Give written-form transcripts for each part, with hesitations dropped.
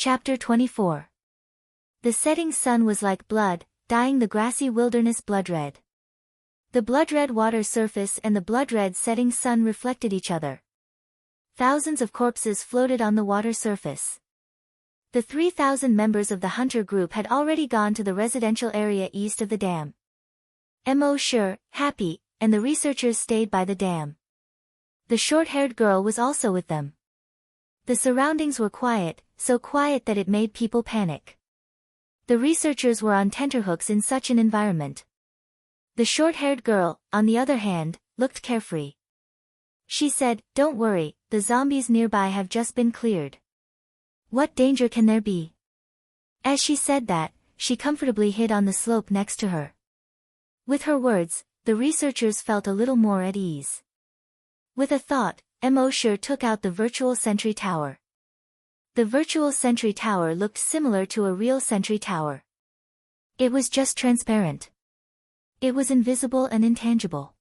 Chapter 24. The setting sun was like blood, dyeing the grassy wilderness blood-red. The blood-red water surface and the blood-red setting sun reflected each other. Thousands of corpses floated on the water surface. The 3,000 members of the hunter group had already gone to the residential area east of the dam. Mo Sure, Happy, and the researchers stayed by the dam. The short-haired girl was also with them. The surroundings were quiet, so quiet that it made people panic. The researchers were on tenterhooks in such an environment. The short-haired girl, on the other hand, looked carefree. She said, "Don't worry, the zombies nearby have just been cleared. What danger can there be?" As she said that, she comfortably hid on the slope next to her. With her words, the researchers felt a little more at ease. With a thought, Mo Sure took out the virtual sentry tower. The virtual sentry tower looked similar to a real sentry tower. It was just transparent. It was invisible and intangible.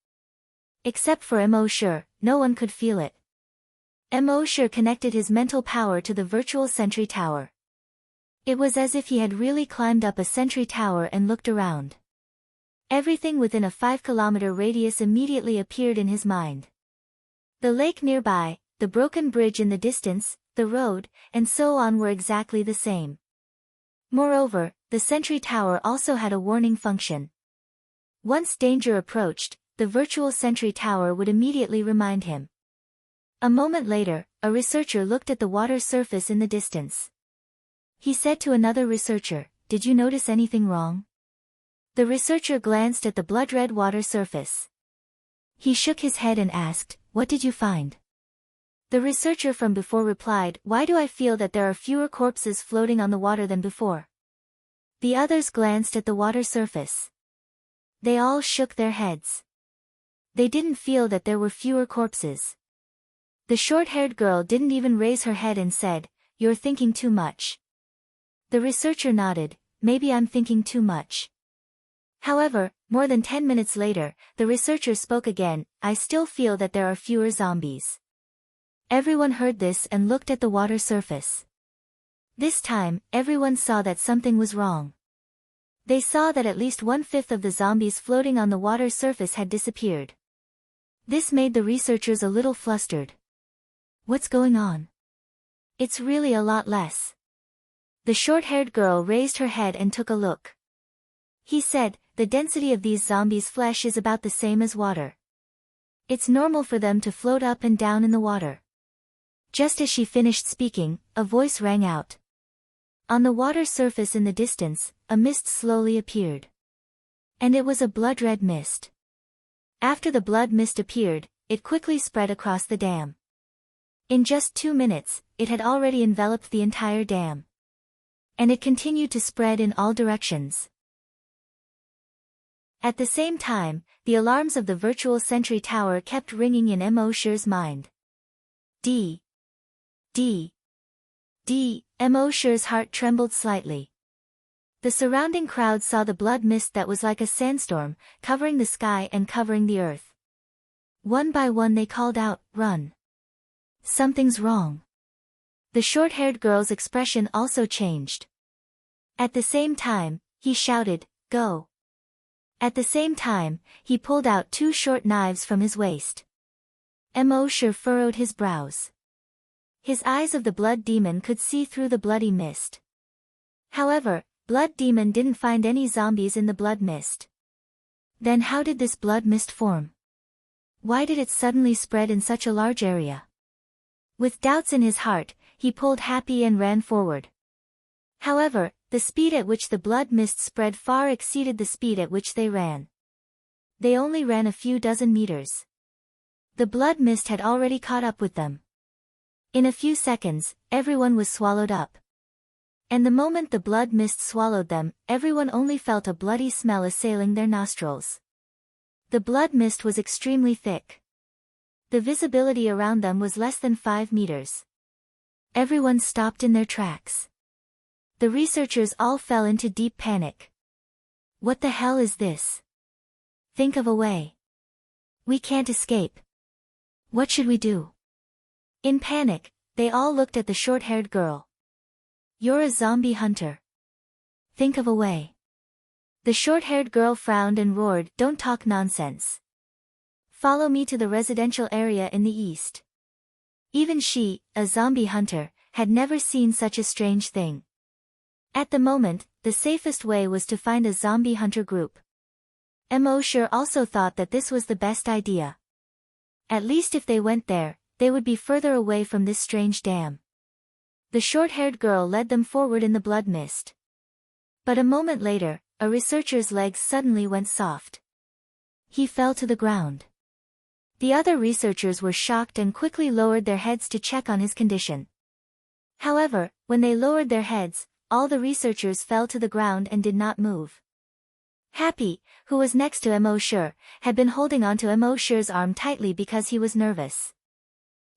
Except for Mo Sure, no one could feel it. Mo Sure connected his mental power to the virtual sentry tower. It was as if he had really climbed up a sentry tower and looked around. Everything within a 5-kilometer radius immediately appeared in his mind. The lake nearby, the broken bridge in the distance, the road, and so on were exactly the same. Moreover, the sentry tower also had a warning function. Once danger approached, the virtual sentry tower would immediately remind him. A moment later, a researcher looked at the water surface in the distance. He said to another researcher, "Did you notice anything wrong?" The researcher glanced at the blood-red water surface. He shook his head and asked, "What did you find?" The researcher from before replied, "Why do I feel that there are fewer corpses floating on the water than before?" The others glanced at the water surface. They all shook their heads. They didn't feel that there were fewer corpses. The short-haired girl didn't even raise her head and said, "You're thinking too much." The researcher nodded, "Maybe I'm thinking too much." However, more than 10 minutes later, the researcher spoke again, "I still feel that there are fewer zombies." Everyone heard this and looked at the water surface. This time, everyone saw that something was wrong. They saw that at least 1/5 of the zombies floating on the water surface had disappeared. This made the researchers a little flustered. What's going on? It's really a lot less. The short-haired girl raised her head and took a look. He said, "The density of these zombies' flesh is about the same as water. It's normal for them to float up and down in the water." Just as she finished speaking, a voice rang out. On the water surface in the distance, a mist slowly appeared. And it was a blood-red mist. After the blood mist appeared, it quickly spread across the dam. In just 2 minutes, it had already enveloped the entire dam. And it continued to spread in all directions. At the same time, the alarms of the virtual sentry tower kept ringing in Mo Sure's mind. D. Mo Sure's heart trembled slightly. The surrounding crowd saw the blood mist that was like a sandstorm, covering the sky and covering the earth. One by one they called out, "Run! Something's wrong." The short-haired girl's expression also changed. At the same time, he shouted, "Go!" At the same time, he pulled out 2 short knives from his waist. Mo Sure furrowed his brows. His eyes of the blood demon could see through the bloody mist. However, Blood Demon didn't find any zombies in the blood mist. Then how did this blood mist form? Why did it suddenly spread in such a large area? With doubts in his heart, he pulled Happy and ran forward. However, the speed at which the blood mist spread far exceeded the speed at which they ran. They only ran a few dozen meters. The blood mist had already caught up with them. In a few seconds, everyone was swallowed up. And the moment the blood mist swallowed them, everyone only felt a bloody smell assailing their nostrils. The blood mist was extremely thick. The visibility around them was less than 5 meters. Everyone stopped in their tracks. The researchers all fell into deep panic. What the hell is this? Think of a way. We can't escape. What should we do? In panic, they all looked at the short-haired girl. You're a zombie hunter. Think of a way. The short-haired girl frowned and roared, "Don't talk nonsense. Follow me to the residential area in the east." Even she, a zombie hunter, had never seen such a strange thing. At the moment, the safest way was to find a zombie hunter group. Emosure also thought that this was the best idea. At least if they went there, they would be further away from this strange dam. The short-haired girl led them forward in the blood mist. But a moment later, a researcher's legs suddenly went soft. He fell to the ground. The other researchers were shocked and quickly lowered their heads to check on his condition. However, when they lowered their heads, all the researchers fell to the ground and did not move. Happy, who was next to Emosure, had been holding onto Emosure's arm tightly because he was nervous.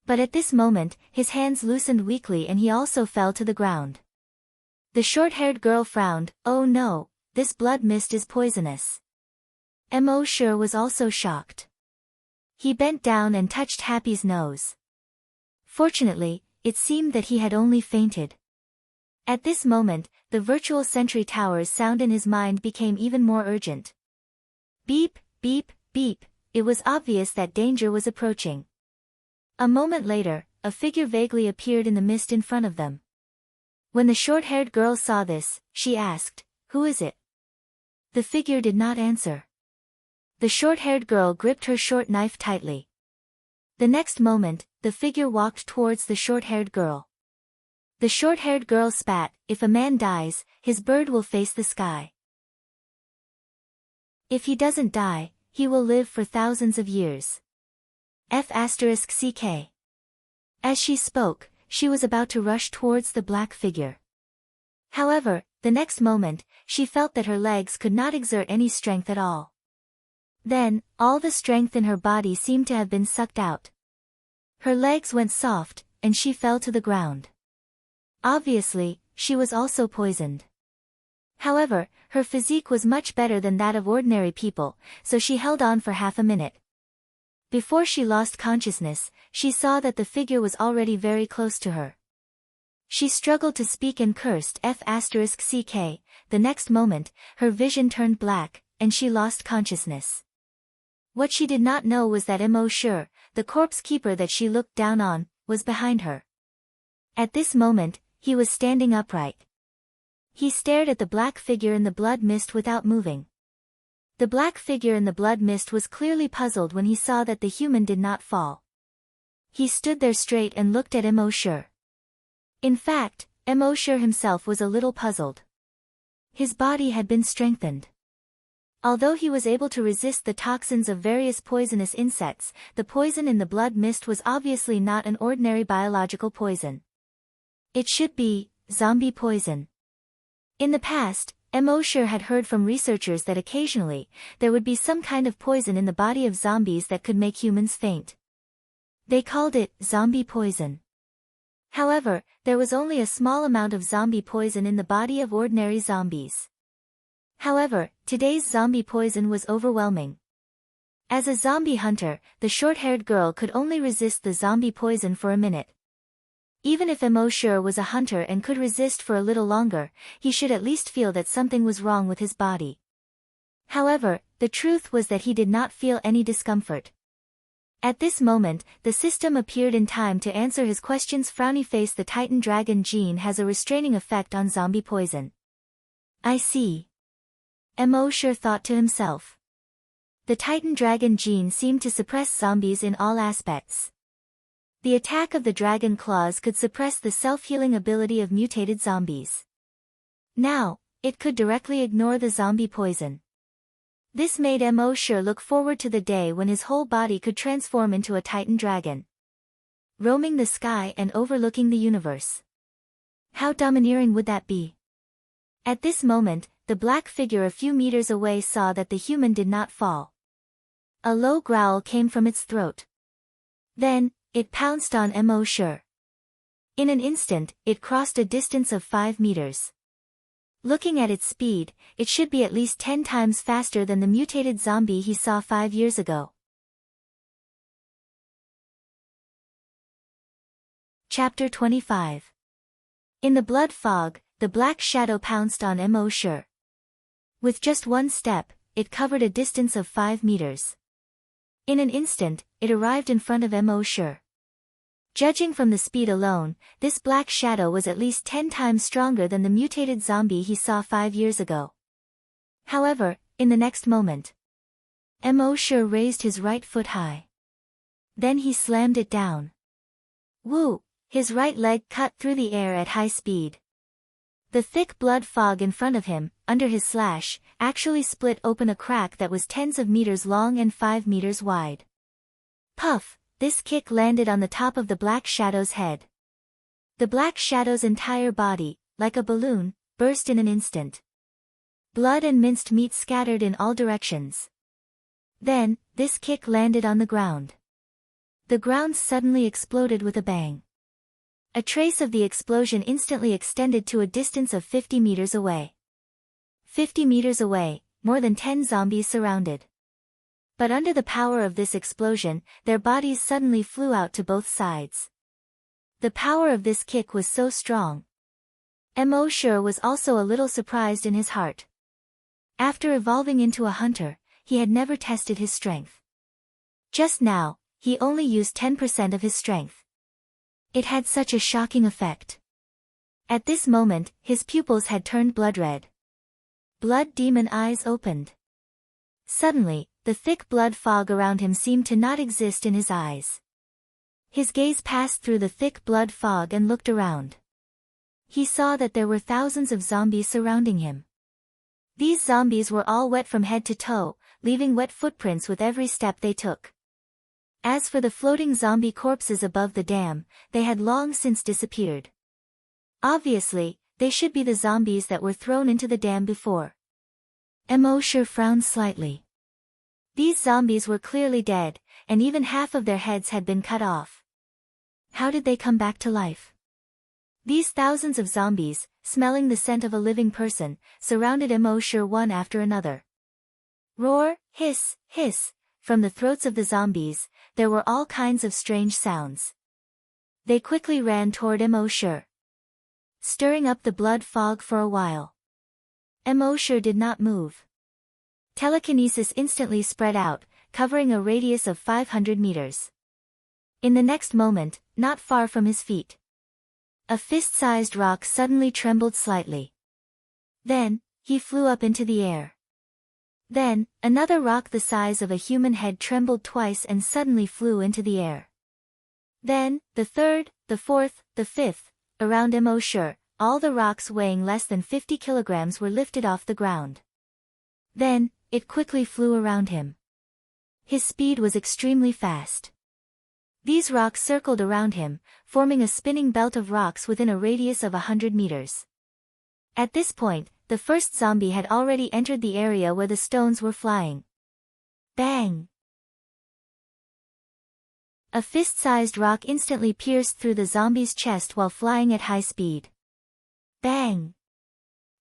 But at this moment, his hands loosened weakly and he also fell to the ground. The short-haired girl frowned. "Oh no, this blood mist is poisonous." Emosure was also shocked. He bent down and touched Happy's nose. Fortunately, it seemed that he had only fainted. At this moment, the virtual sentry tower's sound in his mind became even more urgent. Beep, beep, beep, it was obvious that danger was approaching. A moment later, a figure vaguely appeared in the mist in front of them. When the short-haired girl saw this, she asked, "Who is it?" The figure did not answer. The short-haired girl gripped her short knife tightly. The next moment, the figure walked towards the short-haired girl. The short-haired girl spat, "If a man dies, his bird will face the sky. If he doesn't die, he will live for thousands of years. F***ck. As she spoke, she was about to rush towards the black figure. However, the next moment, she felt that her legs could not exert any strength at all. Then, all the strength in her body seemed to have been sucked out. Her legs went soft, and she fell to the ground. Obviously, she was also poisoned. However, her physique was much better than that of ordinary people, so she held on for half a minute. Before she lost consciousness, she saw that the figure was already very close to her. She struggled to speak and cursed F***ck. The next moment, her vision turned black, and she lost consciousness. What she did not know was that Emosure, the corpse keeper that she looked down on, was behind her. At this moment, he was standing upright. He stared at the black figure in the blood mist without moving. The black figure in the blood mist was clearly puzzled when he saw that the human did not fall. He stood there straight and looked at Emosure. In fact, Emosure himself was a little puzzled. His body had been strengthened. Although he was able to resist the toxins of various poisonous insects, the poison in the blood mist was obviously not an ordinary biological poison. It should be zombie poison. In the past, Emosure had heard from researchers that occasionally, there would be some kind of poison in the body of zombies that could make humans faint. They called it zombie poison. However, there was only a small amount of zombie poison in the body of ordinary zombies. However, today's zombie poison was overwhelming. As a zombie hunter, the short-haired girl could only resist the zombie poison for a minute. Even if Emosure was a hunter and could resist for a little longer, he should at least feel that something was wrong with his body. However, the truth was that he did not feel any discomfort. At this moment, the system appeared in time to answer his questions. Frowny face. The Titan Dragon gene has a restraining effect on zombie poison. I see. Emosure thought to himself. The Titan Dragon gene seemed to suppress zombies in all aspects. The attack of the dragon claws could suppress the self-healing ability of mutated zombies. Now, it could directly ignore the zombie poison. This made Emosure look forward to the day when his whole body could transform into a Titan dragon, roaming the sky and overlooking the universe. How domineering would that be? At this moment, the black figure a few meters away saw that the human did not fall. A low growl came from its throat. Then, it pounced on Emosure. In an instant, it crossed a distance of 5 meters. Looking at its speed, it should be at least 10 times faster than the mutated zombie he saw 5 years ago. Chapter 25. In the blood fog, the black shadow pounced on Mo. With just one step, it covered a distance of 5 meters. In an instant, it arrived in front of Mo. Judging from the speed alone, this black shadow was at least 10 times stronger than the mutated zombie he saw 5 years ago. However, in the next moment, Mo. raised his right foot high. Then he slammed it down. Woo! His right leg cut through the air at high speed. The thick blood fog in front of him, under his slash, actually split open a crack that was tens of meters long and 5 meters wide. Puff! This kick landed on the top of the black shadow's head. The black shadow's entire body, like a balloon, burst in an instant. Blood and minced meat scattered in all directions. Then, this kick landed on the ground. The ground suddenly exploded with a bang. A trace of the explosion instantly extended to a distance of 50 meters away. 50 meters away, more than 10 zombies surrounded. But under the power of this explosion, their bodies suddenly flew out to both sides. The power of this kick was so strong. Mo. was also a little surprised in his heart. After evolving into a hunter, he had never tested his strength. Just now, he only used 10% of his strength. It had such a shocking effect. At this moment, his pupils had turned blood red. Blood demon eyes opened. Suddenly, the thick blood fog around him seemed to not exist in his eyes. His gaze passed through the thick blood fog and looked around. He saw that there were thousands of zombies surrounding him. These zombies were all wet from head to toe, leaving wet footprints with every step they took. As for the floating zombie corpses above the dam, they had long since disappeared. Obviously, they should be the zombies that were thrown into the dam before. Mo. frowned slightly. These zombies were clearly dead, and even half of their heads had been cut off. How did they come back to life? These thousands of zombies, smelling the scent of a living person, surrounded Mo. one after another. Roar, hiss, hiss. From the throats of the zombies, there were all kinds of strange sounds. They quickly ran toward Mo. Stirring up the blood fog for a while. Mo. did not move. Telekinesis instantly spread out, covering a radius of 500 meters. In the next moment, not far from his feet, a fist-sized rock suddenly trembled slightly. Then, he flew up into the air. Then, another rock the size of a human head trembled twice and suddenly flew into the air. Then, the third, the fourth, the fifth, around Mo. all the rocks weighing less than 50 kilograms were lifted off the ground. Then, it quickly flew around him. His speed was extremely fast. These rocks circled around him, forming a spinning belt of rocks within a radius of 100 meters. At this point, the first zombie had already entered the area where the stones were flying. Bang! A fist-sized rock instantly pierced through the zombie's chest while flying at high speed. Bang!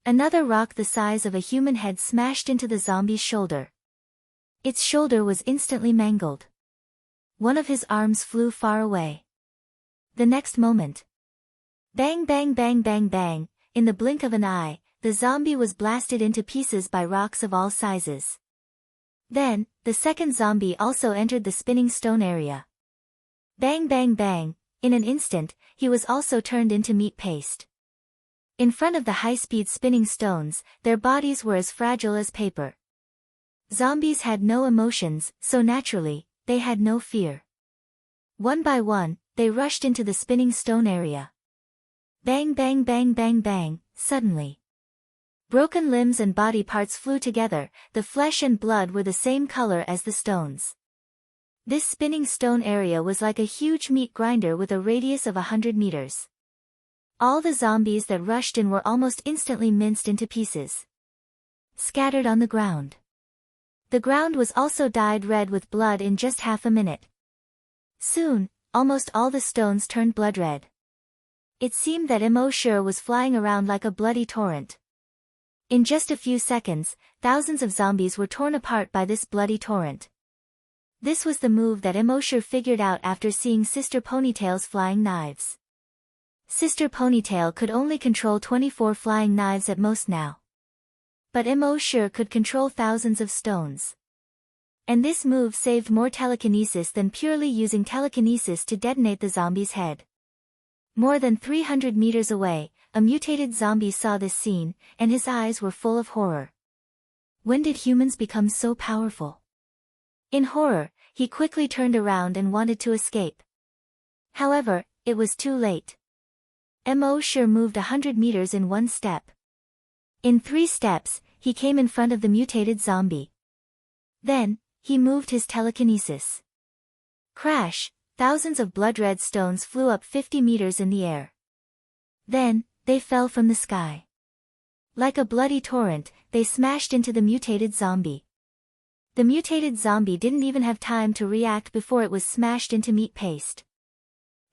Another rock the size of a human head smashed into the zombie's shoulder. Its shoulder was instantly mangled. One of his arms flew far away. The next moment. Bang bang bang bang bang, in the blink of an eye, the zombie was blasted into pieces by rocks of all sizes. Then, the second zombie also entered the spinning stone area. Bang bang bang, in an instant, he was also turned into meat paste. In front of the high-speed spinning stones, their bodies were as fragile as paper. Zombies had no emotions, so naturally, they had no fear. One by one, they rushed into the spinning stone area. Bang bang bang bang bang, suddenly. Broken limbs and body parts flew together, the flesh and blood were the same color as the stones. This spinning stone area was like a huge meat grinder with a radius of 100 meters. All the zombies that rushed in were almost instantly minced into pieces. Scattered on the ground. The ground was also dyed red with blood in just half a minute. Soon, almost all the stones turned blood red. It seemed that Mo. was flying around like a bloody torrent. In just a few seconds, thousands of zombies were torn apart by this bloody torrent. This was the move that Mo. figured out after seeing Sister Ponytail's flying knives. Sister Ponytail could only control 24 flying knives at most now. But Emosure could control thousands of stones. And this move saved more telekinesis than purely using telekinesis to detonate the zombie's head. More than 300 meters away, a mutated zombie saw this scene, and his eyes were full of horror. When did humans become so powerful? In horror, he quickly turned around and wanted to escape. However, it was too late. Emosure moved 100 meters in one step. In 3 steps, he came in front of the mutated zombie. Then, he moved his telekinesis. Crash! Thousands of blood-red stones flew up 50 meters in the air. Then, they fell from the sky. Like a bloody torrent, they smashed into the mutated zombie. The mutated zombie didn't even have time to react before it was smashed into meat paste.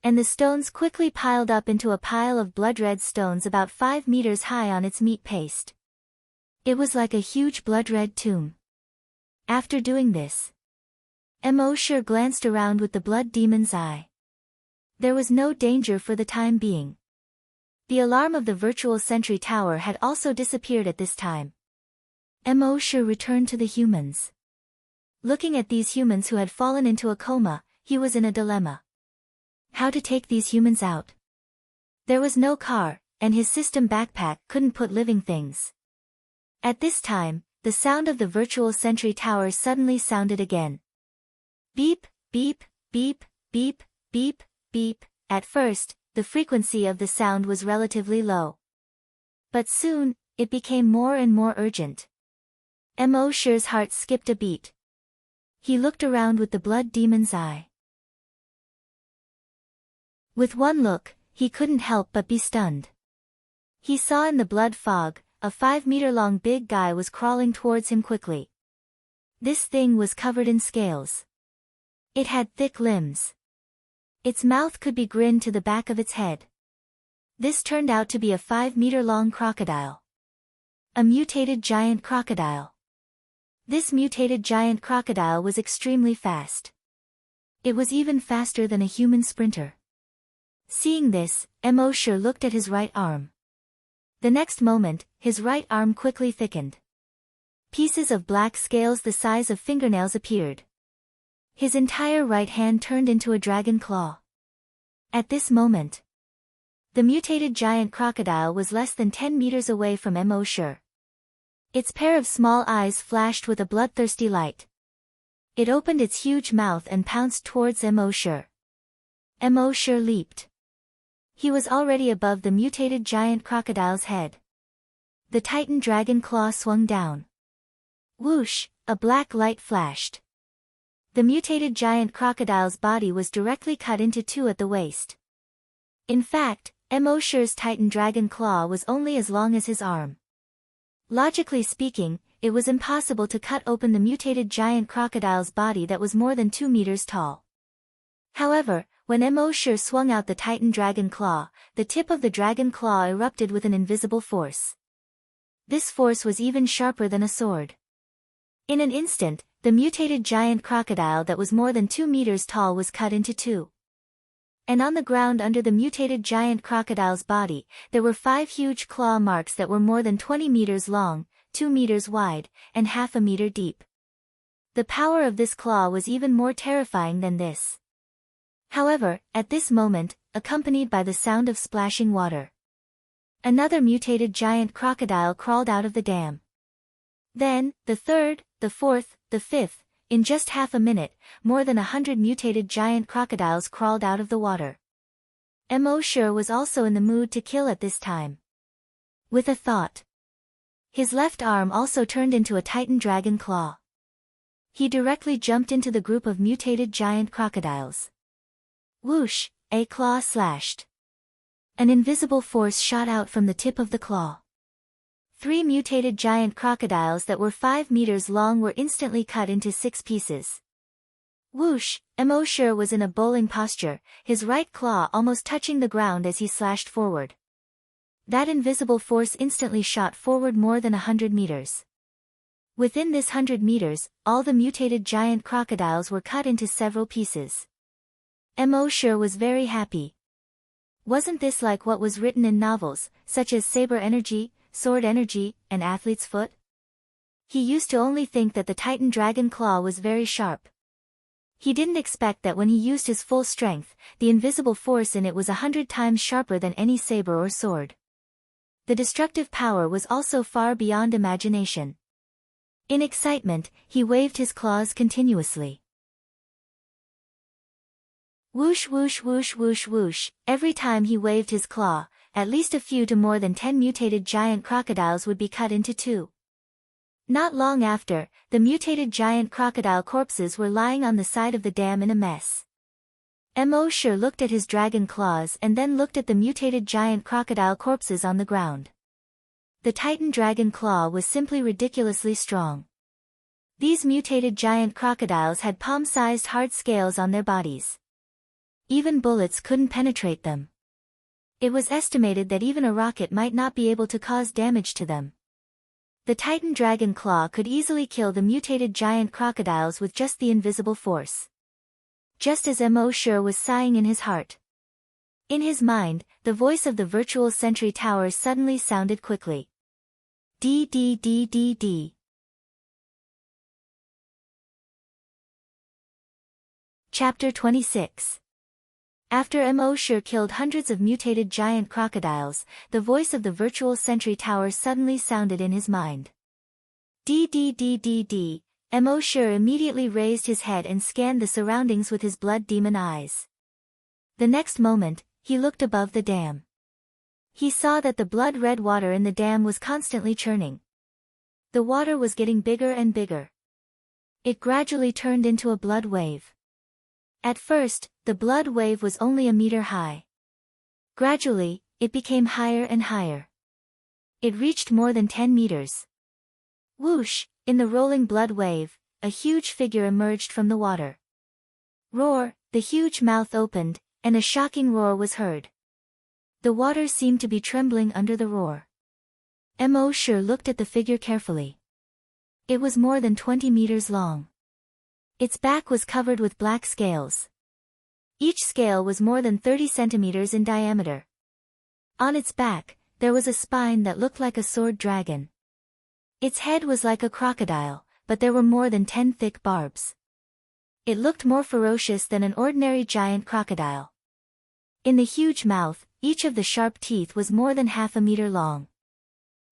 And the stones quickly piled up into a pile of blood-red stones about 5 meters high on its meat paste. It was like a huge blood-red tomb. After doing this, Emosure glanced around with the blood demon's eye. There was no danger for the time being. The alarm of the virtual sentry tower had also disappeared at this time. Emosure returned to the humans. Looking at these humans who had fallen into a coma, he was in a dilemma. How to take these humans out? There was no car, and his system backpack couldn't put living things. At this time, the sound of the virtual sentry tower suddenly sounded again. Beep, beep, beep, beep, beep, beep. At first, the frequency of the sound was relatively low. But soon, it became more and more urgent. Emosure's heart skipped a beat. He looked around with the blood demon's eye. With one look, he couldn't help but be stunned. He saw in the blood fog, a 5-meter-long big guy was crawling towards him quickly. This thing was covered in scales. It had thick limbs. Its mouth could be grinned to the back of its head. This turned out to be a 5-meter-long crocodile. A mutated giant crocodile. This mutated giant crocodile was extremely fast. It was even faster than a human sprinter. Seeing this, Emosure looked at his right arm. The next moment, his right arm quickly thickened. Pieces of black scales the size of fingernails appeared. His entire right hand turned into a dragon claw. At this moment, the mutated giant crocodile was less than 10 meters away from Emosure. Its pair of small eyes flashed with a bloodthirsty light. It opened its huge mouth and pounced towards Emosure. Emosure leaped. He was already above the mutated giant crocodile's head. The Titan dragon claw swung down. Whoosh! A black light flashed. The mutated giant crocodile's body was directly cut into 2 at the waist. In fact, Emosure's Titan dragon claw was only as long as his arm. Logically speaking, it was impossible to cut open the mutated giant crocodile's body that was more than 2 meters tall. However, when Emosure swung out the Titan dragon claw, the tip of the dragon claw erupted with an invisible force. This force was even sharper than a sword. In an instant, the mutated giant crocodile that was more than 2 meters tall was cut into 2. And on the ground under the mutated giant crocodile's body, there were 5 huge claw marks that were more than 20 meters long, 2 meters wide, and half a meter deep. The power of this claw was even more terrifying than this. However, at this moment, accompanied by the sound of splashing water, another mutated giant crocodile crawled out of the dam. Then, the third, the fourth, the fifth, in just half a minute, more than 100 mutated giant crocodiles crawled out of the water. Emosure was also in the mood to kill at this time. With a thought, his left arm also turned into a Titan dragon claw. He directly jumped into the group of mutated giant crocodiles. Whoosh! A claw slashed. An invisible force shot out from the tip of the claw. 3 mutated giant crocodiles that were 5 meters long were instantly cut into 6 pieces. Whoosh! Emosure was in a bowling posture, his right claw almost touching the ground as he slashed forward. That invisible force instantly shot forward more than 100 meters. Within this 100 meters, all the mutated giant crocodiles were cut into several pieces. Emosure was very happy. Wasn't this like what was written in novels, such as Saber Energy, Sword Energy, and Athlete's Foot? He used to only think that the Titan Dragon Claw was very sharp. He didn't expect that when he used his full strength, the invisible force in it was 100 times sharper than any saber or sword. The destructive power was also far beyond imagination. In excitement, he waved his claws continuously. Whoosh whoosh whoosh whoosh whoosh, every time he waved his claw, at least a few to more than 10 mutated giant crocodiles would be cut into two. Not long after, the mutated giant crocodile corpses were lying on the side of the dam in a mess. Mosher looked at his dragon claws and then looked at the mutated giant crocodile corpses on the ground. The Titan Dragon Claw was simply ridiculously strong. These mutated giant crocodiles had palm-sized hard scales on their bodies. Even bullets couldn't penetrate them. It was estimated that even a rocket might not be able to cause damage to them. The Titan Dragon Claw could easily kill the mutated giant crocodiles with just the invisible force. Just as Mosher was sighing in his heart. In his mind, the voice of the virtual sentry tower suddenly sounded quickly. D D D D D. Chapter 26. After Mosher killed hundreds of mutated giant crocodiles, the voice of the virtual sentry tower suddenly sounded in his mind. D D D D D. Mosher immediately raised his head and scanned the surroundings with his blood demon eyes. The next moment, he looked above the dam. He saw that the blood-red water in the dam was constantly churning. The water was getting bigger and bigger. It gradually turned into a blood wave. At first, the blood wave was only a meter high. Gradually, it became higher and higher. It reached more than 10 meters. Whoosh, in the rolling blood wave, a huge figure emerged from the water. Roar, the huge mouth opened, and a shocking roar was heard. The water seemed to be trembling under the roar. Mosher looked at the figure carefully. It was more than 20 meters long. Its back was covered with black scales. Each scale was more than 30 centimeters in diameter. On its back, there was a spine that looked like a sword dragon. Its head was like a crocodile, but there were more than 10 thick barbs. It looked more ferocious than an ordinary giant crocodile. In the huge mouth, each of the sharp teeth was more than half a meter long.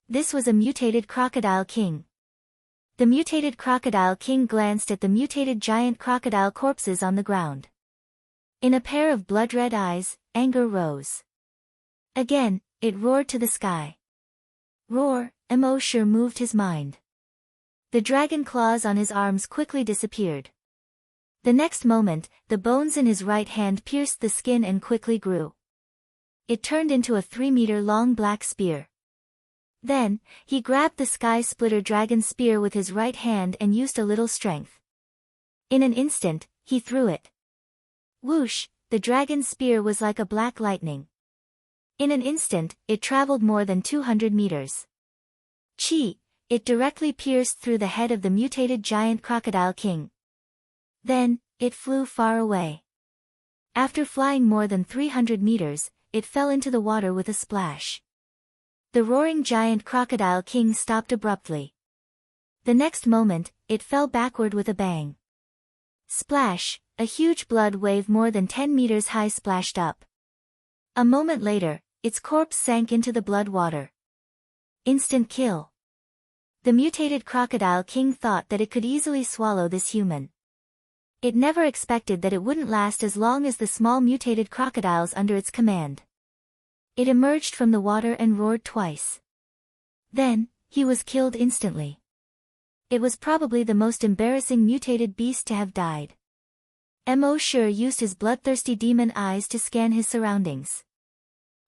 This was a mutated crocodile king. The mutated crocodile king glanced at the mutated giant crocodile corpses on the ground. In a pair of blood-red eyes, anger rose. Again, it roared to the sky. Roar, Mosher moved his mind. The dragon claws on his arms quickly disappeared. The next moment, the bones in his right hand pierced the skin and quickly grew. It turned into a 3-meter-long black spear. Then, he grabbed the Sky Splitter dragon spear with his right hand and used a little strength. In an instant, he threw it. Whoosh, the dragon spear was like a black lightning. In an instant, it traveled more than 200 meters. Chi, it directly pierced through the head of the mutated giant crocodile king. Then, it flew far away. After flying more than 300 meters, it fell into the water with a splash. The roaring giant crocodile king stopped abruptly. The next moment, it fell backward with a bang. Splash, a huge blood wave more than 10 meters high splashed up. A moment later, its corpse sank into the blood water. Instant kill. The mutated crocodile king thought that it could easily swallow this human. It never expected that it wouldn't last as long as the small mutated crocodiles under its command. It emerged from the water and roared twice. Then, he was killed instantly. It was probably the most embarrassing mutated beast to have died. Mosher used his bloodthirsty demon eyes to scan his surroundings.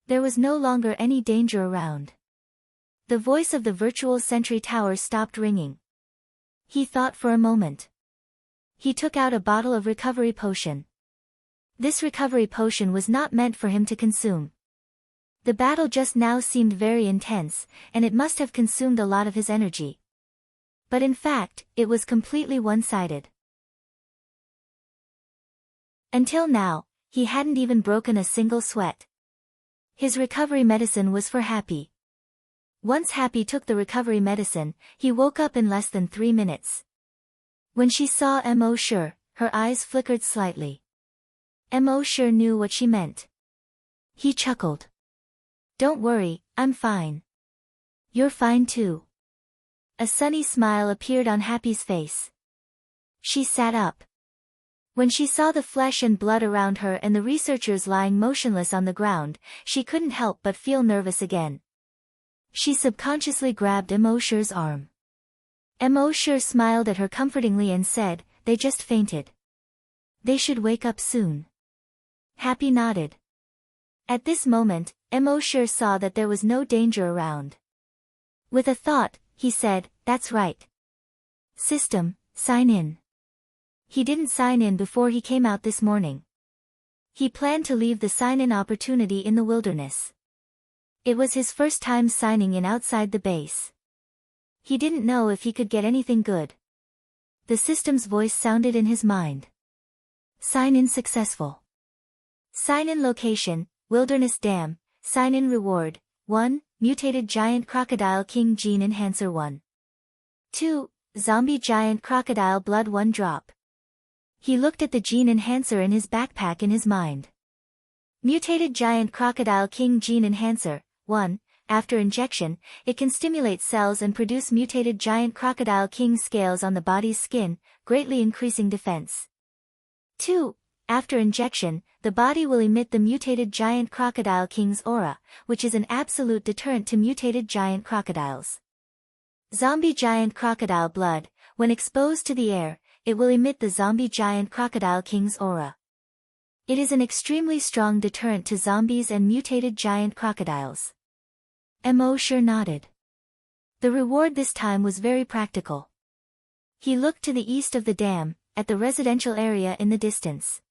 There was no longer any danger around. The voice of the virtual sentry tower stopped ringing. He thought for a moment. He took out a bottle of recovery potion. This recovery potion was not meant for him to consume. The battle just now seemed very intense, and it must have consumed a lot of his energy. But in fact, it was completely one-sided. Until now, he hadn't even broken a single sweat. His recovery medicine was for Happy. Once Happy took the recovery medicine, he woke up in less than 3 minutes. When she saw Mo Sure, her eyes flickered slightly. Mo Sure knew what she meant. He chuckled. Don't worry, I'm fine. You're fine too. A sunny smile appeared on Happy's face. She sat up. When she saw the flesh and blood around her and the researchers lying motionless on the ground, she couldn't help but feel nervous again. She subconsciously grabbed Mo Sure's arm. Mo Sure smiled at her comfortingly and said, they just fainted. They should wake up soon. Happy nodded. At this moment, Mo Sure saw that there was no danger around. With a thought, he said, that's right. System, sign in. He didn't sign in before he came out this morning. He planned to leave the sign-in opportunity in the wilderness. It was his first time signing in outside the base. He didn't know if he could get anything good. The system's voice sounded in his mind. Sign-in successful. Sign-in location, Wilderness Dam. Sign-in reward, 1, Mutated Giant Crocodile King Gene Enhancer 1. 2, Zombie Giant Crocodile Blood 1 drop. He looked at the gene enhancer in his backpack in his mind. Mutated Giant Crocodile King Gene Enhancer, 1, after injection, it can stimulate cells and produce mutated Giant Crocodile King scales on the body's skin, greatly increasing defense. 2, after injection, the body will emit the mutated Giant Crocodile King's aura, which is an absolute deterrent to mutated giant crocodiles. Zombie Giant Crocodile Blood, when exposed to the air, it will emit the Zombie Giant Crocodile King's aura. It is an extremely strong deterrent to zombies and mutated giant crocodiles. Mo Sure nodded. The reward this time was very practical. He looked to the east of the dam, at the residential area in the distance.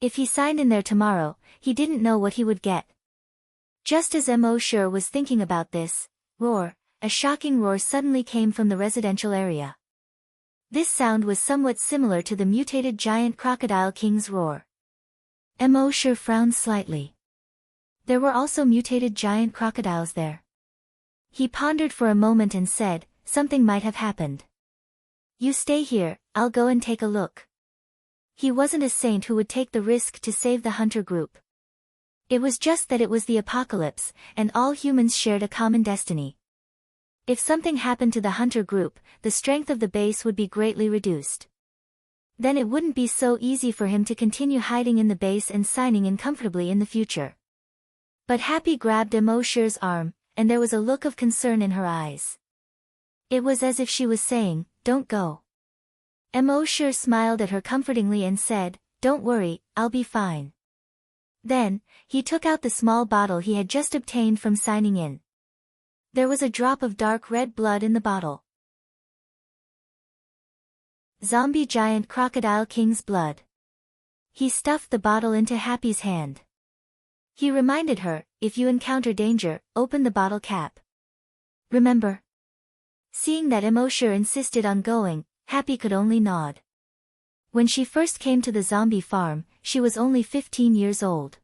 If he signed in there tomorrow, he didn't know what he would get. Just as Mo Sure was thinking about this, a shocking roar suddenly came from the residential area. This sound was somewhat similar to the mutated Giant Crocodile King's roar. Mo Sure frowned slightly. There were also mutated giant crocodiles there. He pondered for a moment and said, something might have happened. You stay here, I'll go and take a look. He wasn't a saint who would take the risk to save the hunter group. It was just that it was the apocalypse, and all humans shared a common destiny. If something happened to the hunter group, the strength of the base would be greatly reduced. Then it wouldn't be so easy for him to continue hiding in the base and signing in comfortably in the future. But Happy grabbed Mo Sure's arm, and there was a look of concern in her eyes. It was as if she was saying, don't go. Mo Sure smiled at her comfortingly and said, don't worry, I'll be fine. Then, he took out the small bottle he had just obtained from signing in. There was a drop of dark red blood in the bottle. Zombie Giant Crocodile King's blood. He stuffed the bottle into Happy's hand. He reminded her, if you encounter danger, open the bottle cap. Remember? Seeing that Mo Sure insisted on going, Happy could only nod. When she first came to the zombie farm, she was only 15 years old.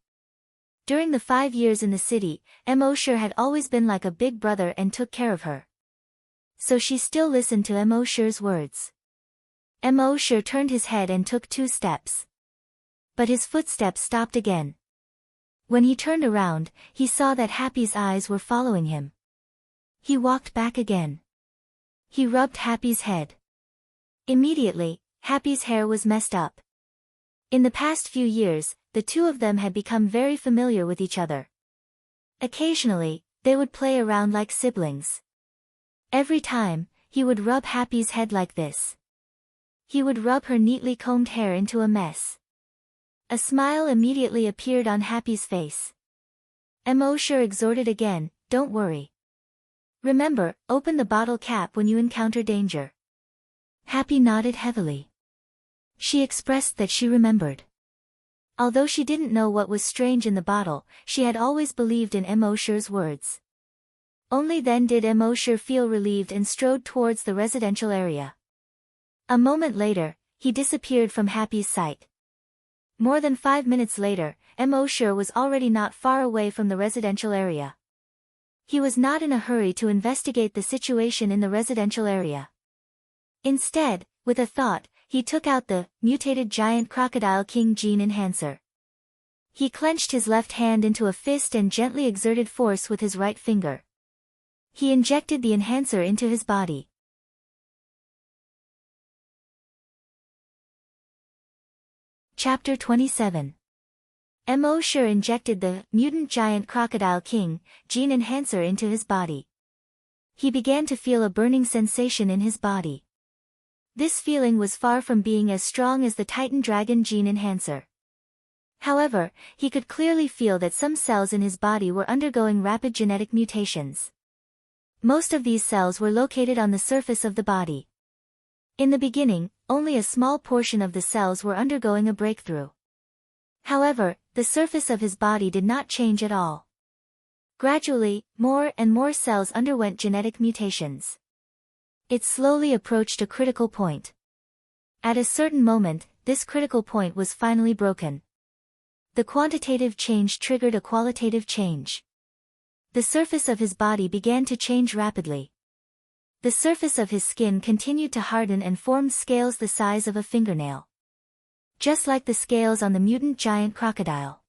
During the 5 years in the city, Mo Sure had always been like a big brother and took care of her. So she still listened to Mo Sure's words. Mo Sure turned his head and took 2 steps. But his footsteps stopped again. When he turned around, he saw that Happy's eyes were following him. He walked back again. He rubbed Happy's head. Immediately, Happy's hair was messed up. In the past few years, the two of them had become very familiar with each other. Occasionally, they would play around like siblings. Every time, he would rub Happy's head like this. He would rub her neatly combed hair into a mess. A smile immediately appeared on Happy's face. Mo Sure exhorted again, don't worry. Remember, open the bottle cap when you encounter danger. Happy nodded heavily. She expressed that she remembered. Although she didn't know what was strange in the bottle, she had always believed in Mo Sure's words. Only then did Mo Sure feel relieved and strode towards the residential area. A moment later, he disappeared from Happy's sight. More than 5 minutes later, Mosher was already not far away from the residential area. He was not in a hurry to investigate the situation in the residential area. Instead, with a thought, he took out the mutated giant crocodile king gene enhancer. He clenched his left hand into a fist and gently exerted force with his right finger. He injected the enhancer into his body. Chapter 27. Mosher injected the mutant giant crocodile king gene enhancer into his body. He began to feel a burning sensation in his body. This feeling was far from being as strong as the Titan Dragon gene enhancer. However, he could clearly feel that some cells in his body were undergoing rapid genetic mutations. Most of these cells were located on the surface of the body. In the beginning, only a small portion of the cells were undergoing a breakthrough. However, the surface of his body did not change at all. Gradually, more and more cells underwent genetic mutations. It slowly approached a critical point. At a certain moment, this critical point was finally broken. The quantitative change triggered a qualitative change. The surface of his body began to change rapidly. The surface of his skin continued to harden and formed scales the size of a fingernail. Just like the scales on the mutant giant crocodile.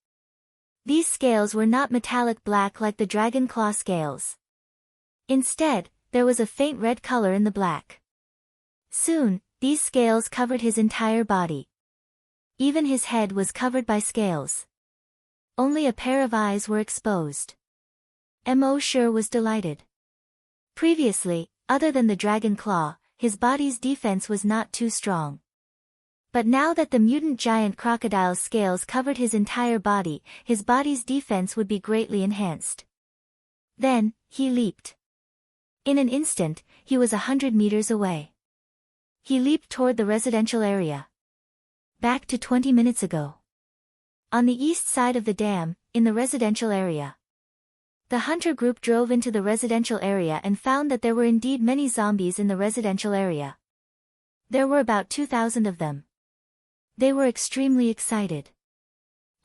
These scales were not metallic black like the dragon claw scales. Instead, there was a faint red color in the black. Soon, these scales covered his entire body. Even his head was covered by scales. Only a pair of eyes were exposed. Mosher was delighted. Previously, other than the dragon claw, his body's defense was not too strong. But now that the mutant giant crocodile's scales covered his entire body, his body's defense would be greatly enhanced. Then, he leaped. In an instant, he was 100 meters away. He leaped toward the residential area. Back to 20 minutes ago. On the east side of the dam, in the residential area. The hunter group drove into the residential area and found that there were indeed many zombies in the residential area. There were about 2,000 of them. They were extremely excited.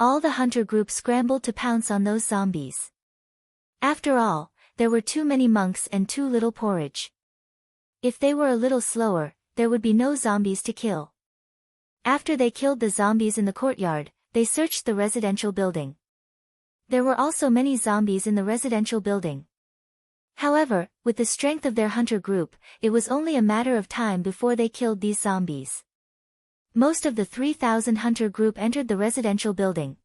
All the hunter group scrambled to pounce on those zombies. After all, there were too many monks and too little porridge. If they were a little slower, there would be no zombies to kill. After they killed the zombies in the courtyard, they searched the residential building. There were also many zombies in the residential building. However, with the strength of their hunter group, it was only a matter of time before they killed these zombies. Most of the 3,000 hunter group entered the residential building.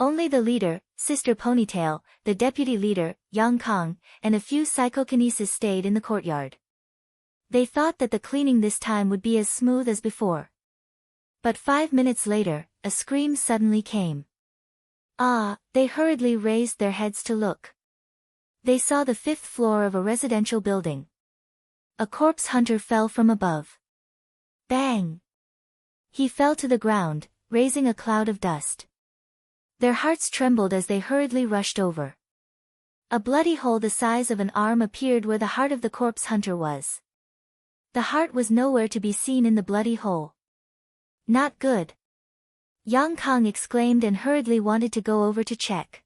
Only the leader, Sister Ponytail, the deputy leader, Yang Kong, and a few psychokinesis stayed in the courtyard. They thought that the cleaning this time would be as smooth as before. But 5 minutes later, a scream suddenly came. They hurriedly raised their heads to look. They saw the 5th floor of a residential building. A corpse hunter fell from above. Bang! He fell to the ground, raising a cloud of dust. Their hearts trembled as they hurriedly rushed over. A bloody hole the size of an arm appeared where the heart of the corpse hunter was. The heart was nowhere to be seen in the bloody hole. Not good. Yang Kong exclaimed and hurriedly wanted to go over to check.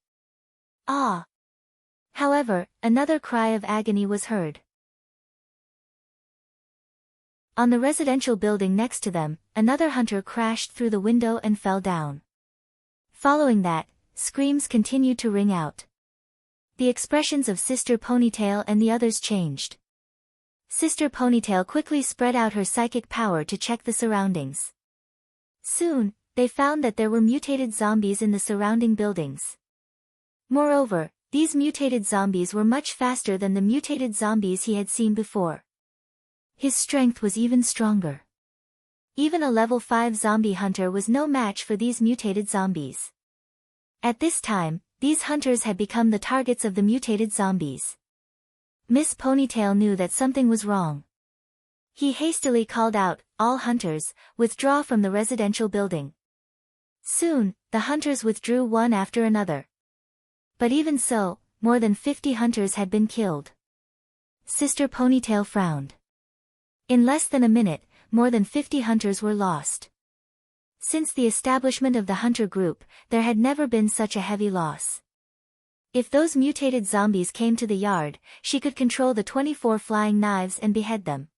However, another cry of agony was heard. On the residential building next to them, another hunter crashed through the window and fell down. Following that, screams continued to ring out. The expressions of Sister Ponytail and the others changed. Sister Ponytail quickly spread out her psychic power to check the surroundings. Soon, they found that there were mutated zombies in the surrounding buildings. Moreover, these mutated zombies were much faster than the mutated zombies he had seen before. His strength was even stronger. Even a level 5 zombie hunter was no match for these mutated zombies. At this time, these hunters had become the targets of the mutated zombies. Miss Ponytail knew that something was wrong. He hastily called out, "All hunters, withdraw from the residential building." Soon, the hunters withdrew one after another. But even so, more than 50 hunters had been killed. Sister Ponytail frowned. In less than a minute, more than 50 hunters were lost. Since the establishment of the hunter group, there had never been such a heavy loss. If those mutated zombies came to the yard, she could control the 24 flying knives and behead them.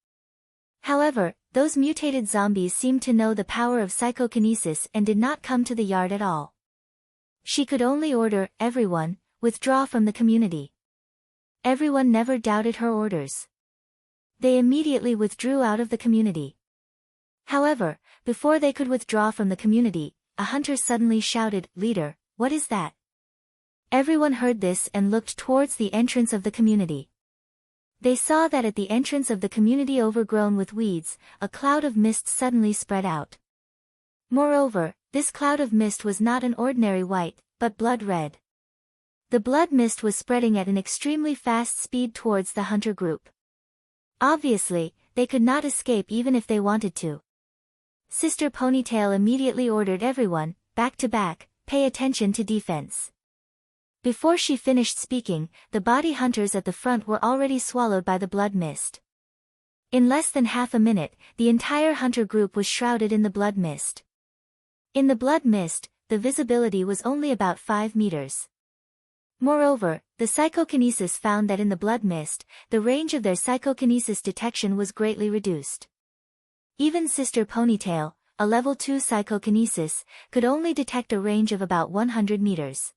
However, those mutated zombies seemed to know the power of psychokinesis and did not come to the yard at all. She could only order everyone withdraw from the community. Everyone never doubted her orders. They immediately withdrew out of the community. However, before they could withdraw from the community, a hunter suddenly shouted, "Leader, what is that?" Everyone heard this and looked towards the entrance of the community. They saw that at the entrance of the community overgrown with weeds, a cloud of mist suddenly spread out. Moreover, this cloud of mist was not an ordinary white, but blood red. The blood mist was spreading at an extremely fast speed towards the hunter group. Obviously, they could not escape even if they wanted to. Sister Ponytail immediately ordered everyone, back to back, pay attention to defense. Before she finished speaking, the body hunters at the front were already swallowed by the blood mist. In less than half a minute, the entire hunter group was shrouded in the blood mist. In the blood mist, the visibility was only about 5 meters. Moreover, the psychokinesis found that in the blood mist, the range of their psychokinesis detection was greatly reduced. Even Sister Ponytail, a level 2 psychokinesis, could only detect a range of about 100 meters.